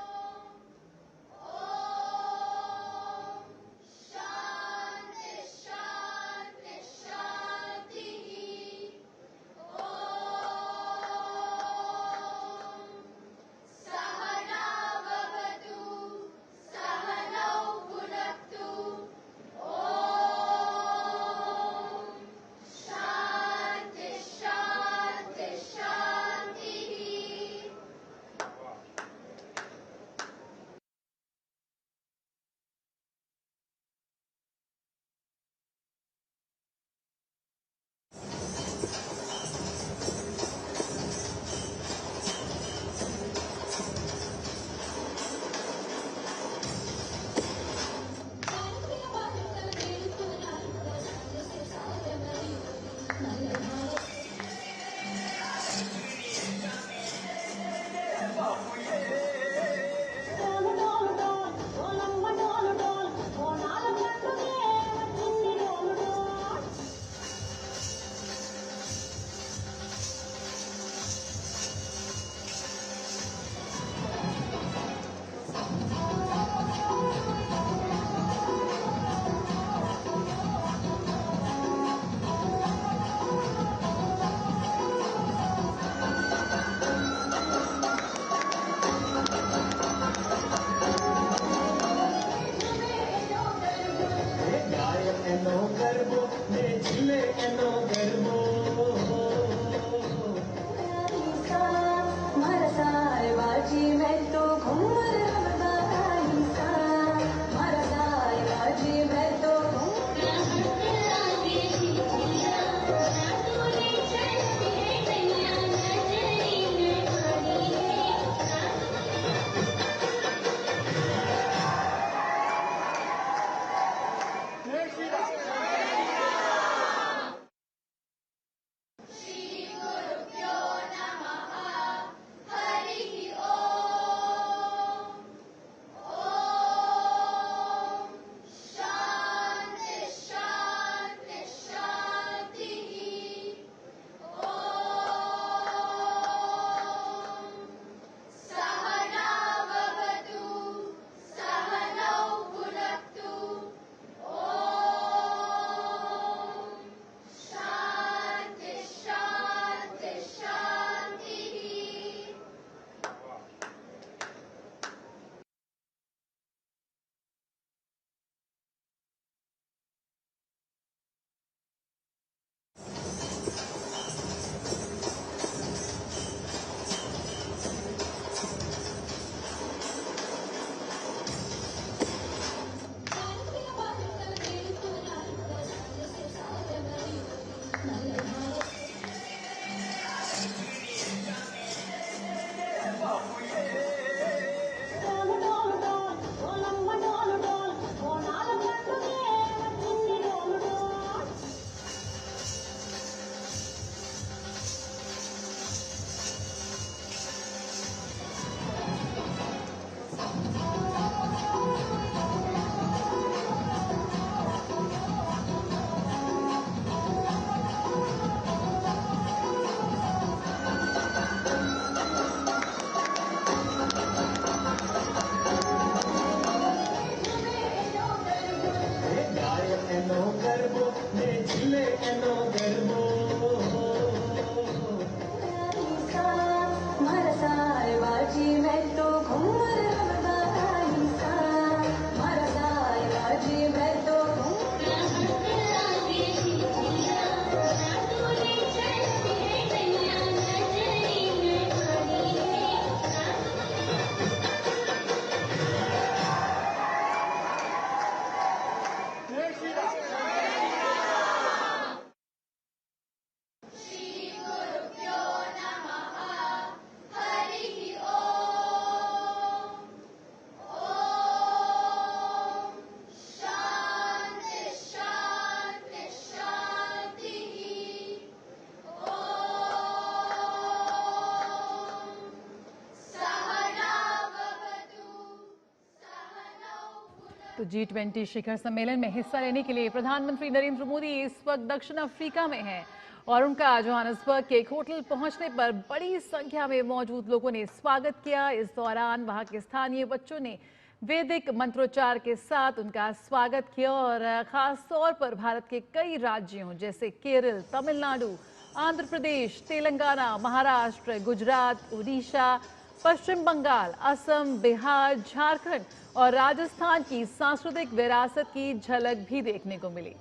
S2: तो G20 शिखर सम्मेलन में हिस्सा लेने के लिए प्रधानमंत्री नरेंद्र मोदी इस वक्त दक्षिण अफ्रीका में हैं और उनका जोहानिसबर्ग के एक होटल पहुंचने पर बड़ी संख्या में मौजूद लोगों ने स्वागत किया। इस दौरान वहां के स्थानीय बच्चों ने वैदिक मंत्रोच्चार के साथ उनका स्वागत किया और खास तौर पर भारत के कई राज्यों जैसे केरल, तमिलनाडु, आंध्र प्रदेश, तेलंगाना, महाराष्ट्र, गुजरात, उड़ीसा, पश्चिम बंगाल, असम, बिहार, झारखंड और राजस्थान की सांस्कृतिक विरासत की झलक भी देखने को मिली।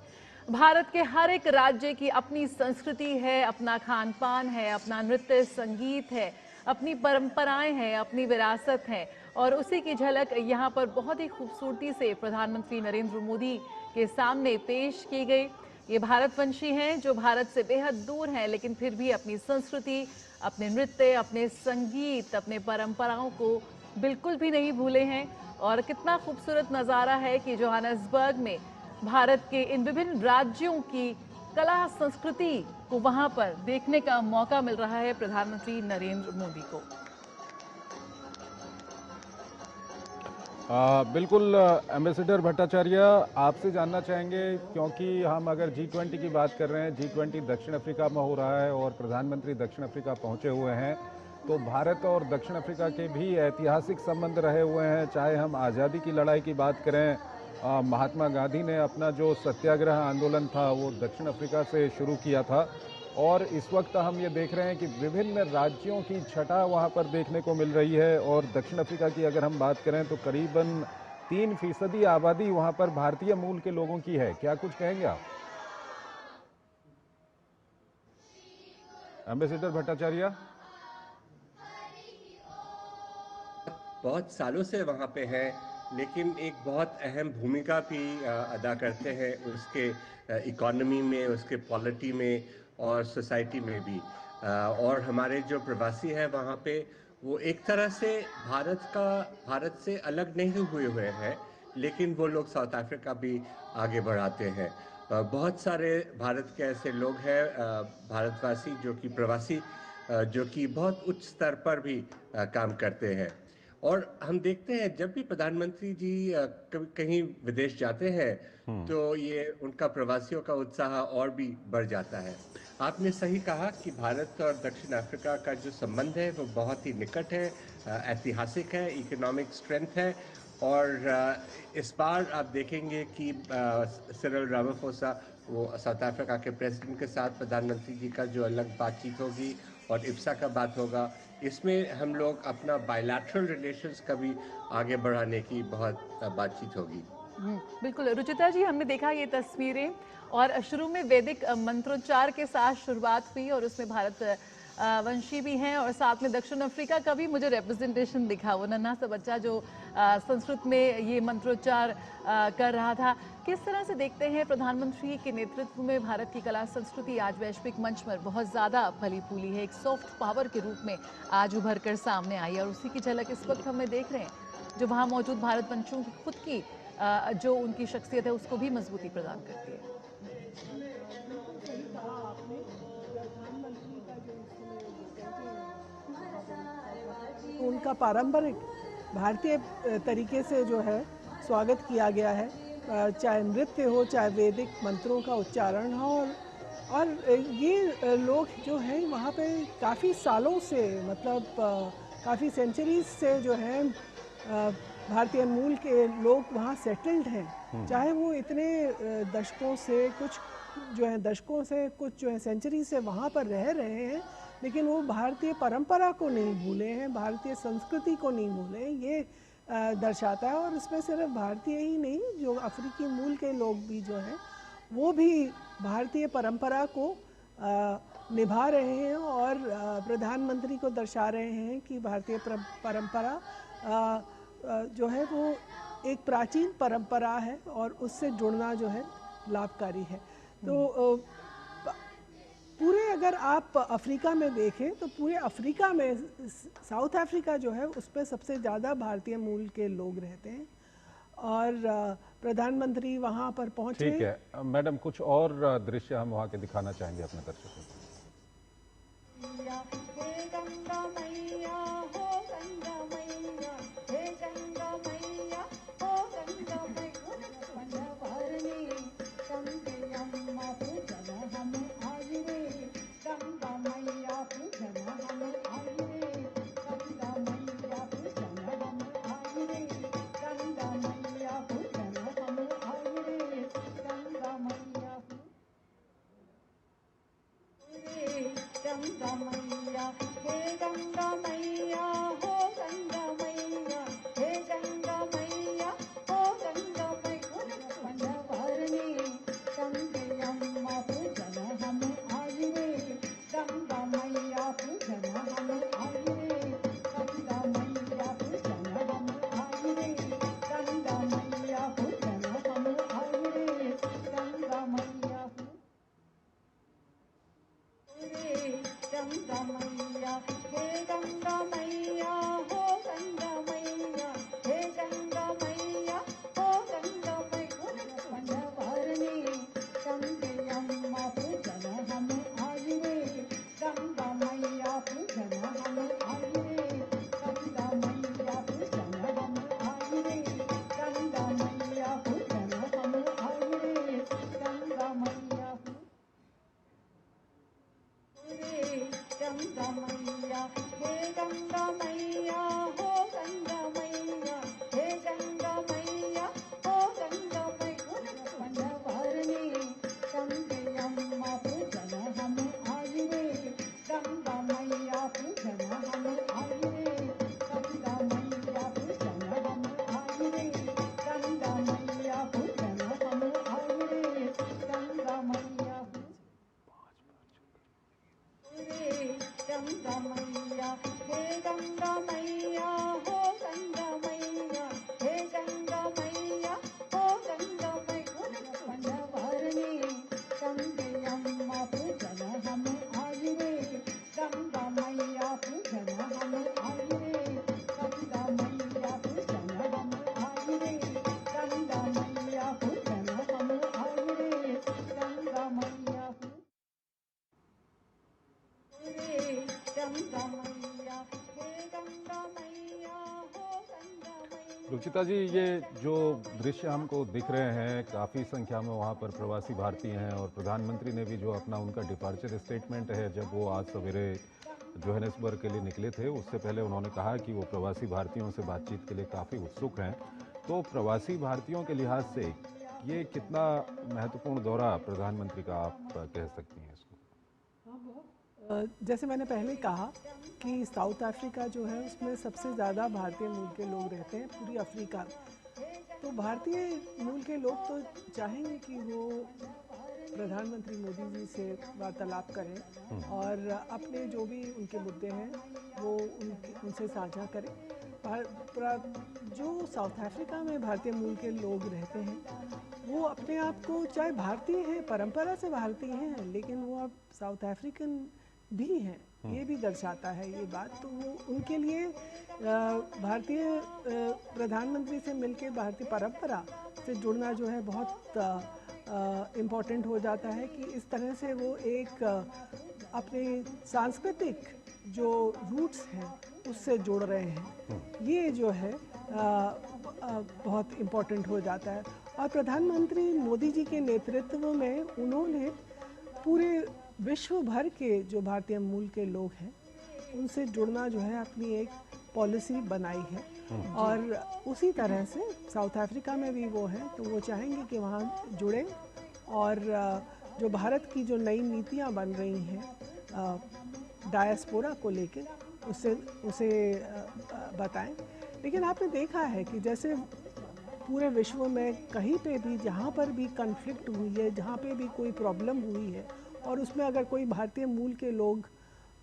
S2: भारत के हर एक राज्य की अपनी संस्कृति है, अपना खान पान है, अपना नृत्य संगीत है, अपनी परंपराएं हैं, अपनी विरासत है और उसी की झलक यहाँ पर बहुत ही खूबसूरती से प्रधानमंत्री नरेंद्र मोदी के सामने पेश की गई। ये भारतवंशी हैं जो भारत से बेहद दूर हैं, लेकिन फिर भी अपनी संस्कृति, अपने नृत्य, अपने संगीत, अपने परंपराओं को बिल्कुल भी नहीं भूले हैं। और कितना खूबसूरत नज़ारा है कि जोहानिसबर्ग में भारत के इन विभिन्न राज्यों की कला संस्कृति को वहां पर देखने का मौका मिल रहा है प्रधानमंत्री नरेंद्र मोदी को।
S1: बिल्कुल एम्बेसडर भट्टाचार्य, आपसे जानना चाहेंगे क्योंकि हम अगर G20 की बात कर रहे हैं, G20 दक्षिण अफ्रीका में हो रहा है और प्रधानमंत्री दक्षिण अफ्रीका पहुंचे हुए हैं, तो भारत और दक्षिण अफ्रीका के भी ऐतिहासिक संबंध रहे हुए हैं। चाहे हम आज़ादी की लड़ाई की बात करें, महात्मा गांधी ने अपना जो सत्याग्रह आंदोलन था वो दक्षिण अफ्रीका से शुरू किया था और इस वक्त हम ये देख रहे हैं कि विभिन्न राज्यों की छटा वहाँ पर देखने को मिल रही है। और दक्षिण अफ्रीका की अगर हम बात करें तो करीबन 3% आबादी वहाँ पर भारतीय मूल के लोगों की है। क्या कुछ कहेंगे आप? एम्बेसडर भट्टाचार्य,
S19: बहुत सालों से वहाँ पे हैं, लेकिन एक बहुत अहम भूमिका भी अदा करते हैं उसके इकोनॉमी में, उसके पॉलिटी में और सोसाइटी में भी। और हमारे जो प्रवासी हैं वहाँ पे, वो एक तरह से भारत से अलग नहीं हुए हैं, लेकिन वो लोग साउथ अफ्रीका भी आगे बढ़ाते हैं। बहुत सारे भारत के ऐसे लोग हैं, भारतवासी जो कि प्रवासी, जो कि बहुत उच्च स्तर पर भी काम करते हैं। और हम देखते हैं जब भी प्रधानमंत्री जी कहीं विदेश जाते हैं तो ये उनका प्रवासियों का उत्साह और भी बढ़ जाता है। आपने सही कहा कि भारत और दक्षिण अफ्रीका का जो संबंध है वो बहुत ही निकट है, ऐतिहासिक है, इकोनॉमिक स्ट्रेंथ है। और इस बार आप देखेंगे कि सिरिल रामाफोसा, वो साउथ अफ्रीका के प्रेसिडेंट के साथ प्रधानमंत्री जी का जो अलग बातचीत होगी और इप्सा का बात होगा, इसमें हम लोग अपना बायलैटरल रिलेशंस का भी आगे बढ़ाने की बहुत बातचीत होगी।
S2: बिल्कुल रुचिता जी, हमने देखा ये तस्वीरें और शुरू में वैदिक मंत्रोच्चार के साथ शुरुआत हुई और उसमें भारत वंशी भी हैं और साथ में दक्षिण अफ्रीका का भी मुझे रिप्रेजेंटेशन दिखा। वो नन्हा सा बच्चा जो संस्कृत में ये मंत्रोच्चार कर रहा था। किस तरह से देखते हैं प्रधानमंत्री के नेतृत्व में भारत की कला संस्कृति आज वैश्विक मंच पर बहुत ज़्यादा फली फूली है, एक सॉफ्ट पावर के रूप में आज उभर कर सामने आई और उसी की झलक इस वक्त हमें देख रहे हैं, जो वहाँ मौजूद भारतवंशियों की खुद की जो उनकी शख्सियत है उसको भी मजबूती प्रदान करती है।
S12: उनका पारंपरिक भारतीय तरीके से जो है स्वागत किया गया है, चाहे नृत्य हो, चाहे वैदिक मंत्रों का उच्चारण हो। और ये लोग जो हैं वहाँ पे काफ़ी सालों से, मतलब काफ़ी सेंचुरीज से जो है भारतीय मूल के लोग वहाँ सेटल्ड हैं। चाहे वो इतने दशकों से, कुछ जो है दशकों से, कुछ जो है सेंचुरी से वहाँ पर रह रहे हैं, लेकिन वो भारतीय परंपरा को नहीं भूले हैं, भारतीय संस्कृति को नहीं भूले हैं। ये दर्शाता है। और इसमें सिर्फ भारतीय ही नहीं, जो अफ्रीकी मूल के लोग भी जो हैं वो भी भारतीय परंपरा को निभा रहे हैं और प्रधानमंत्री को दर्शा रहे हैं कि भारतीय परंपरा जो है वो एक प्राचीन परंपरा है और उससे जुड़ना जो है लाभकारी है। तो पूरे अगर आप अफ्रीका में देखें तो पूरे अफ्रीका में साउथ अफ्रीका जो है उसमें सबसे ज़्यादा भारतीय मूल के लोग रहते हैं और प्रधानमंत्री वहाँ पर पहुँचे।
S1: ठीक है मैडम, कुछ और दृश्य हम वहाँ के दिखाना चाहेंगे अपने दर्शकों को।
S20: गंगा मैया, हे गंगा मैया, हो गंगा मैया, हे गंगा मैया, हो गंगा मैया, भरणी गंगे अम्मा पूजन हम आई रे, गंगा मैया पूजन हम आई रे, गंगा मैया पूजन हम आई रे, गंगा मैया पूजन हम आई रे, गंगा मैया गंगा मैया, हे गंगा मैया, हो गंगा मैया, हे गंगा मैया, हो गंगा मैया, भरणी गंगे अम्मा पूजन हम आई रे, गंगा मैया पूजन हम आई रे, गंगा मैया पूजन हम आई रे, गंगा मैया पूजन हम आई रे, गंगा मैया गंगा मैया, हे गंगा मैया, हो गंगा मैया, हे गंगा मैया, हो गंगा मैया, भरणी गंगे अम्मा पूजन हम आई रे, गंगा मैया पूजन हम आई रे, गंगा मैया पूजन हम आई रे, गंगा मैया पूजन हम आई रे, गंगा मैया गंगा मैया, हे गंगा मैया, हो गंगा मैया, हे गंगा मैया, हो गंगा मैया, भरणी गंगे अम्मा पूजन हम आई रे, गंगा मैया पूजन हम आई रे, गंगा मैया पूजन हम आई रे, गंगा मैया पूजन हम आई रे, गंगा मैया गंगा मैया, हे गंगा मैया, हो गंगा मैया।
S1: रुचिता जी, ये जो दृश्य हमको दिख रहे हैं, काफ़ी संख्या में वहाँ पर प्रवासी भारतीय हैं और प्रधानमंत्री ने भी जो अपना उनका डिपार्चर स्टेटमेंट है, जब वो आज सवेरे जोहानिसबर्ग के लिए निकले थे, उससे पहले उन्होंने कहा कि वो प्रवासी भारतीयों से बातचीत के लिए काफ़ी उत्सुक हैं। तो प्रवासी भारतीयों के लिहाज से ये कितना महत्वपूर्ण दौरा प्रधानमंत्री का आप कह सकती हैं इसको?
S12: जैसे मैंने पहले कहा कि साउथ अफ्रीका जो है उसमें सबसे ज़्यादा भारतीय मूल के लोग रहते हैं पूरी अफ्रीका। तो भारतीय मूल के लोग तो चाहेंगे कि वो प्रधानमंत्री मोदी जी से वार्तालाप करें और अपने जो भी उनके मुद्दे हैं वो उनसे साझा करें। जो साउथ अफ्रीका में भारतीय मूल के लोग रहते हैं वो अपने आप को चाहे भारतीय हैं, परंपरा से भारतीय हैं, लेकिन वो अब साउथ अफ्रीकन भी हैं, ये भी दर्शाता है ये बात। तो वो उनके लिए भारतीय प्रधानमंत्री से मिलके भारतीय परंपरा से जुड़ना जो है बहुत इम्पोर्टेंट हो जाता है कि इस तरह से वो एक अपने सांस्कृतिक जो रूट्स हैं उससे जुड़ रहे हैं। ये जो है बहुत इम्पोर्टेंट हो जाता है। और प्रधानमंत्री मोदी जी के नेतृत्व में उन्होंने पूरे विश्व भर के जो भारतीय मूल के लोग हैं उनसे जुड़ना जो है अपनी एक पॉलिसी बनाई है। और उसी तरह से साउथ अफ्रीका में भी वो हैं, तो वो चाहेंगे कि वहाँ जुड़ें और जो भारत की जो नई नीतियाँ बन रही हैं डायस्पोरा को लेकर उसे बताएं। लेकिन आपने देखा है कि जैसे पूरे विश्व में कहीं पे भी जहाँ पर भी कन्फ्लिक्ट हुई है, जहाँ पे भी कोई प्रॉब्लम हुई है और उसमें अगर कोई भारतीय मूल के लोग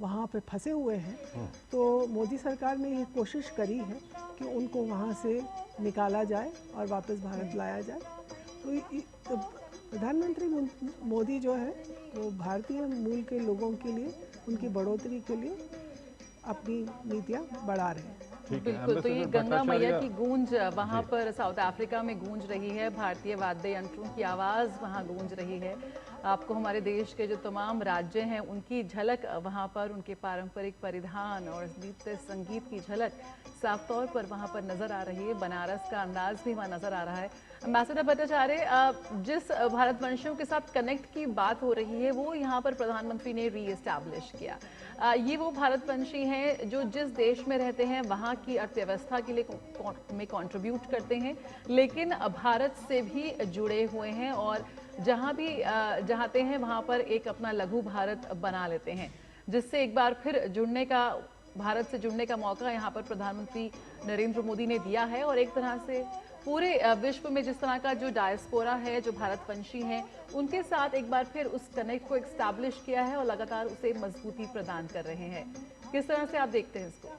S12: वहाँ पे फंसे हुए हैं तो मोदी सरकार ने ये कोशिश करी है कि उनको वहाँ से निकाला जाए और वापस भारत लाया जाए। तो प्रधानमंत्री मोदी जो है वो भारतीय मूल के लोगों के लिए उनकी बढ़ोतरी के लिए अपनी नीतियाँ बढ़ा रहे हैं।
S2: बिल्कुल, तो ये गंगा मैया की गूंज वहाँ पर साउथ अफ्रीका में गूंज रही है, भारतीय वाद्य यंत्रों की आवाज़ वहाँ गूंज रही है। आपको हमारे देश के जो तमाम राज्य हैं उनकी झलक वहाँ पर, उनके पारंपरिक परिधान और नृत्य संगीत की झलक साफ तौर पर वहाँ पर नज़र आ रही है। बनारस का अंदाज भी वहाँ नज़र आ रहा है। एम्बेसडर भट्टाचार्य, जिस भारतवंशियों के साथ कनेक्ट की बात हो रही है वो यहाँ पर प्रधानमंत्री ने री-एस्टैब्लिश किया। ये वो भारतवंशी हैं जो जिस देश में रहते हैं वहाँ की अर्थव्यवस्था के लिए में कंट्रीब्यूट करते हैं, लेकिन भारत से भी जुड़े हुए हैं और जहाँ भी चाहते हैं वहाँ पर एक अपना लघु भारत बना लेते हैं। जिससे एक बार फिर भारत से जुड़ने का मौका यहाँ पर प्रधानमंत्री नरेंद्र मोदी ने दिया है। और एक तरह से पूरे विश्व में जिस तरह का जो डायस्पोरा है, जो भारतवंशी हैं, उनके साथ एक बार फिर उस कनेक्ट को एस्टैब्लिश किया है और लगातार उसे मजबूती प्रदान कर रहे हैं। किस तरह से आप देखते हैं इसको?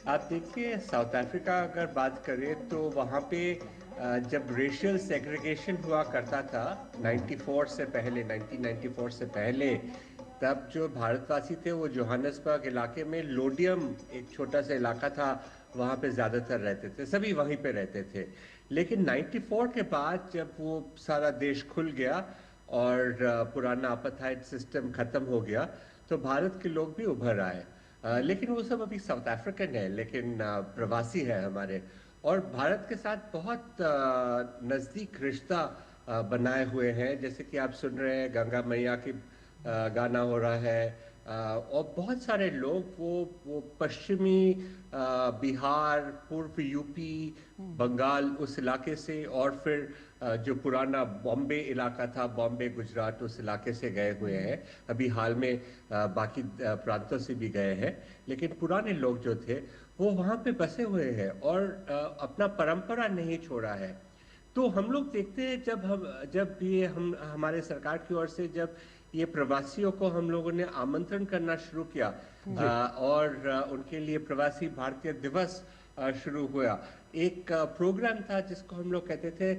S19: आप देखिए, साउथ अफ्रीका अगर बात करें तो वहाँ पे जब रेशियल सेग्रीगेशन हुआ करता था 1994 से पहले, तब जो भारतवासी थे वो जोहानसबर्ग इलाके में लोडियम एक छोटा सा इलाका था, वहाँ पे ज़्यादातर रहते थे, सभी वहीं पे रहते थे। लेकिन 94 के बाद जब वो सारा देश खुल गया और पुराना अपार्थाइड सिस्टम ख़त्म हो गया, तो भारत के लोग भी उभर आए। लेकिन वो सब अभी साउथ अफ्रीकन है, लेकिन प्रवासी है हमारे, और भारत के साथ बहुत नज़दीक रिश्ता बनाए हुए हैं। जैसे कि आप सुन रहे हैं, गंगा मैया की गाना हो रहा है, और बहुत सारे लोग वो पश्चिमी बिहार, पूर्व यूपी, बंगाल उस इलाके से, और फिर जो पुराना बॉम्बे इलाका था, बॉम्बे गुजरात, उस इलाके से गए हुए हैं। अभी हाल में बाकी प्रांतों से भी गए हैं, लेकिन पुराने लोग जो थे वो वहाँ पे बसे हुए हैं और अपना परंपरा नहीं छोड़ा है। तो हम लोग देखते हैं जब ये हमारे सरकार की ओर से जब ये प्रवासियों को हम लोगों ने आमंत्रण करना शुरू किया और उनके लिए प्रवासी भारतीय दिवस शुरू हुआ। एक प्रोग्राम था जिसको हम लोग कहते थे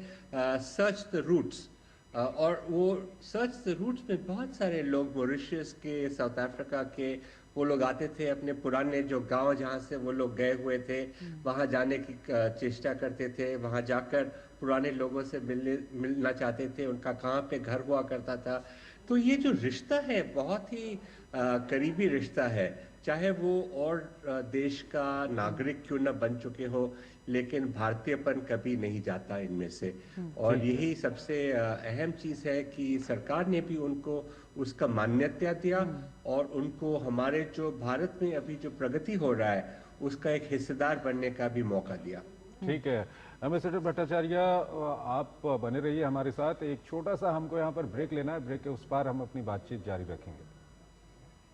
S19: सर्च द रूट्स, और वो सर्च द रूट्स में बहुत सारे लोग मॉरिशस के, साउथ अफ्रीका के, वो लोग आते थे, अपने पुराने जो गांव जहाँ से वो लोग गए हुए थे वहाँ जाने की चेष्टा करते थे, वहाँ जाकर पुराने लोगों से मिलना चाहते थे, उनका कहाँ पे घर हुआ करता था। तो ये जो रिश्ता है बहुत ही करीबी रिश्ता है, चाहे वो और देश का नागरिक क्यों न बन चुके हो, लेकिन भारतीयपन कभी नहीं जाता इनमें से। और यही सबसे अहम चीज़ है कि सरकार ने भी उनको उसका मान्यता दिया और उनको हमारे जो भारत में अभी जो प्रगति हो रहा है उसका एक हिस्सेदार बनने का भी मौका दिया।
S1: ठीक है, एम्बेसडर भट्टाचार्य, आप बने रहिए हमारे साथ। एक छोटा सा हमको यहाँ पर ब्रेक लेना है, ब्रेक के उस पार हम अपनी बातचीत जारी रखेंगे।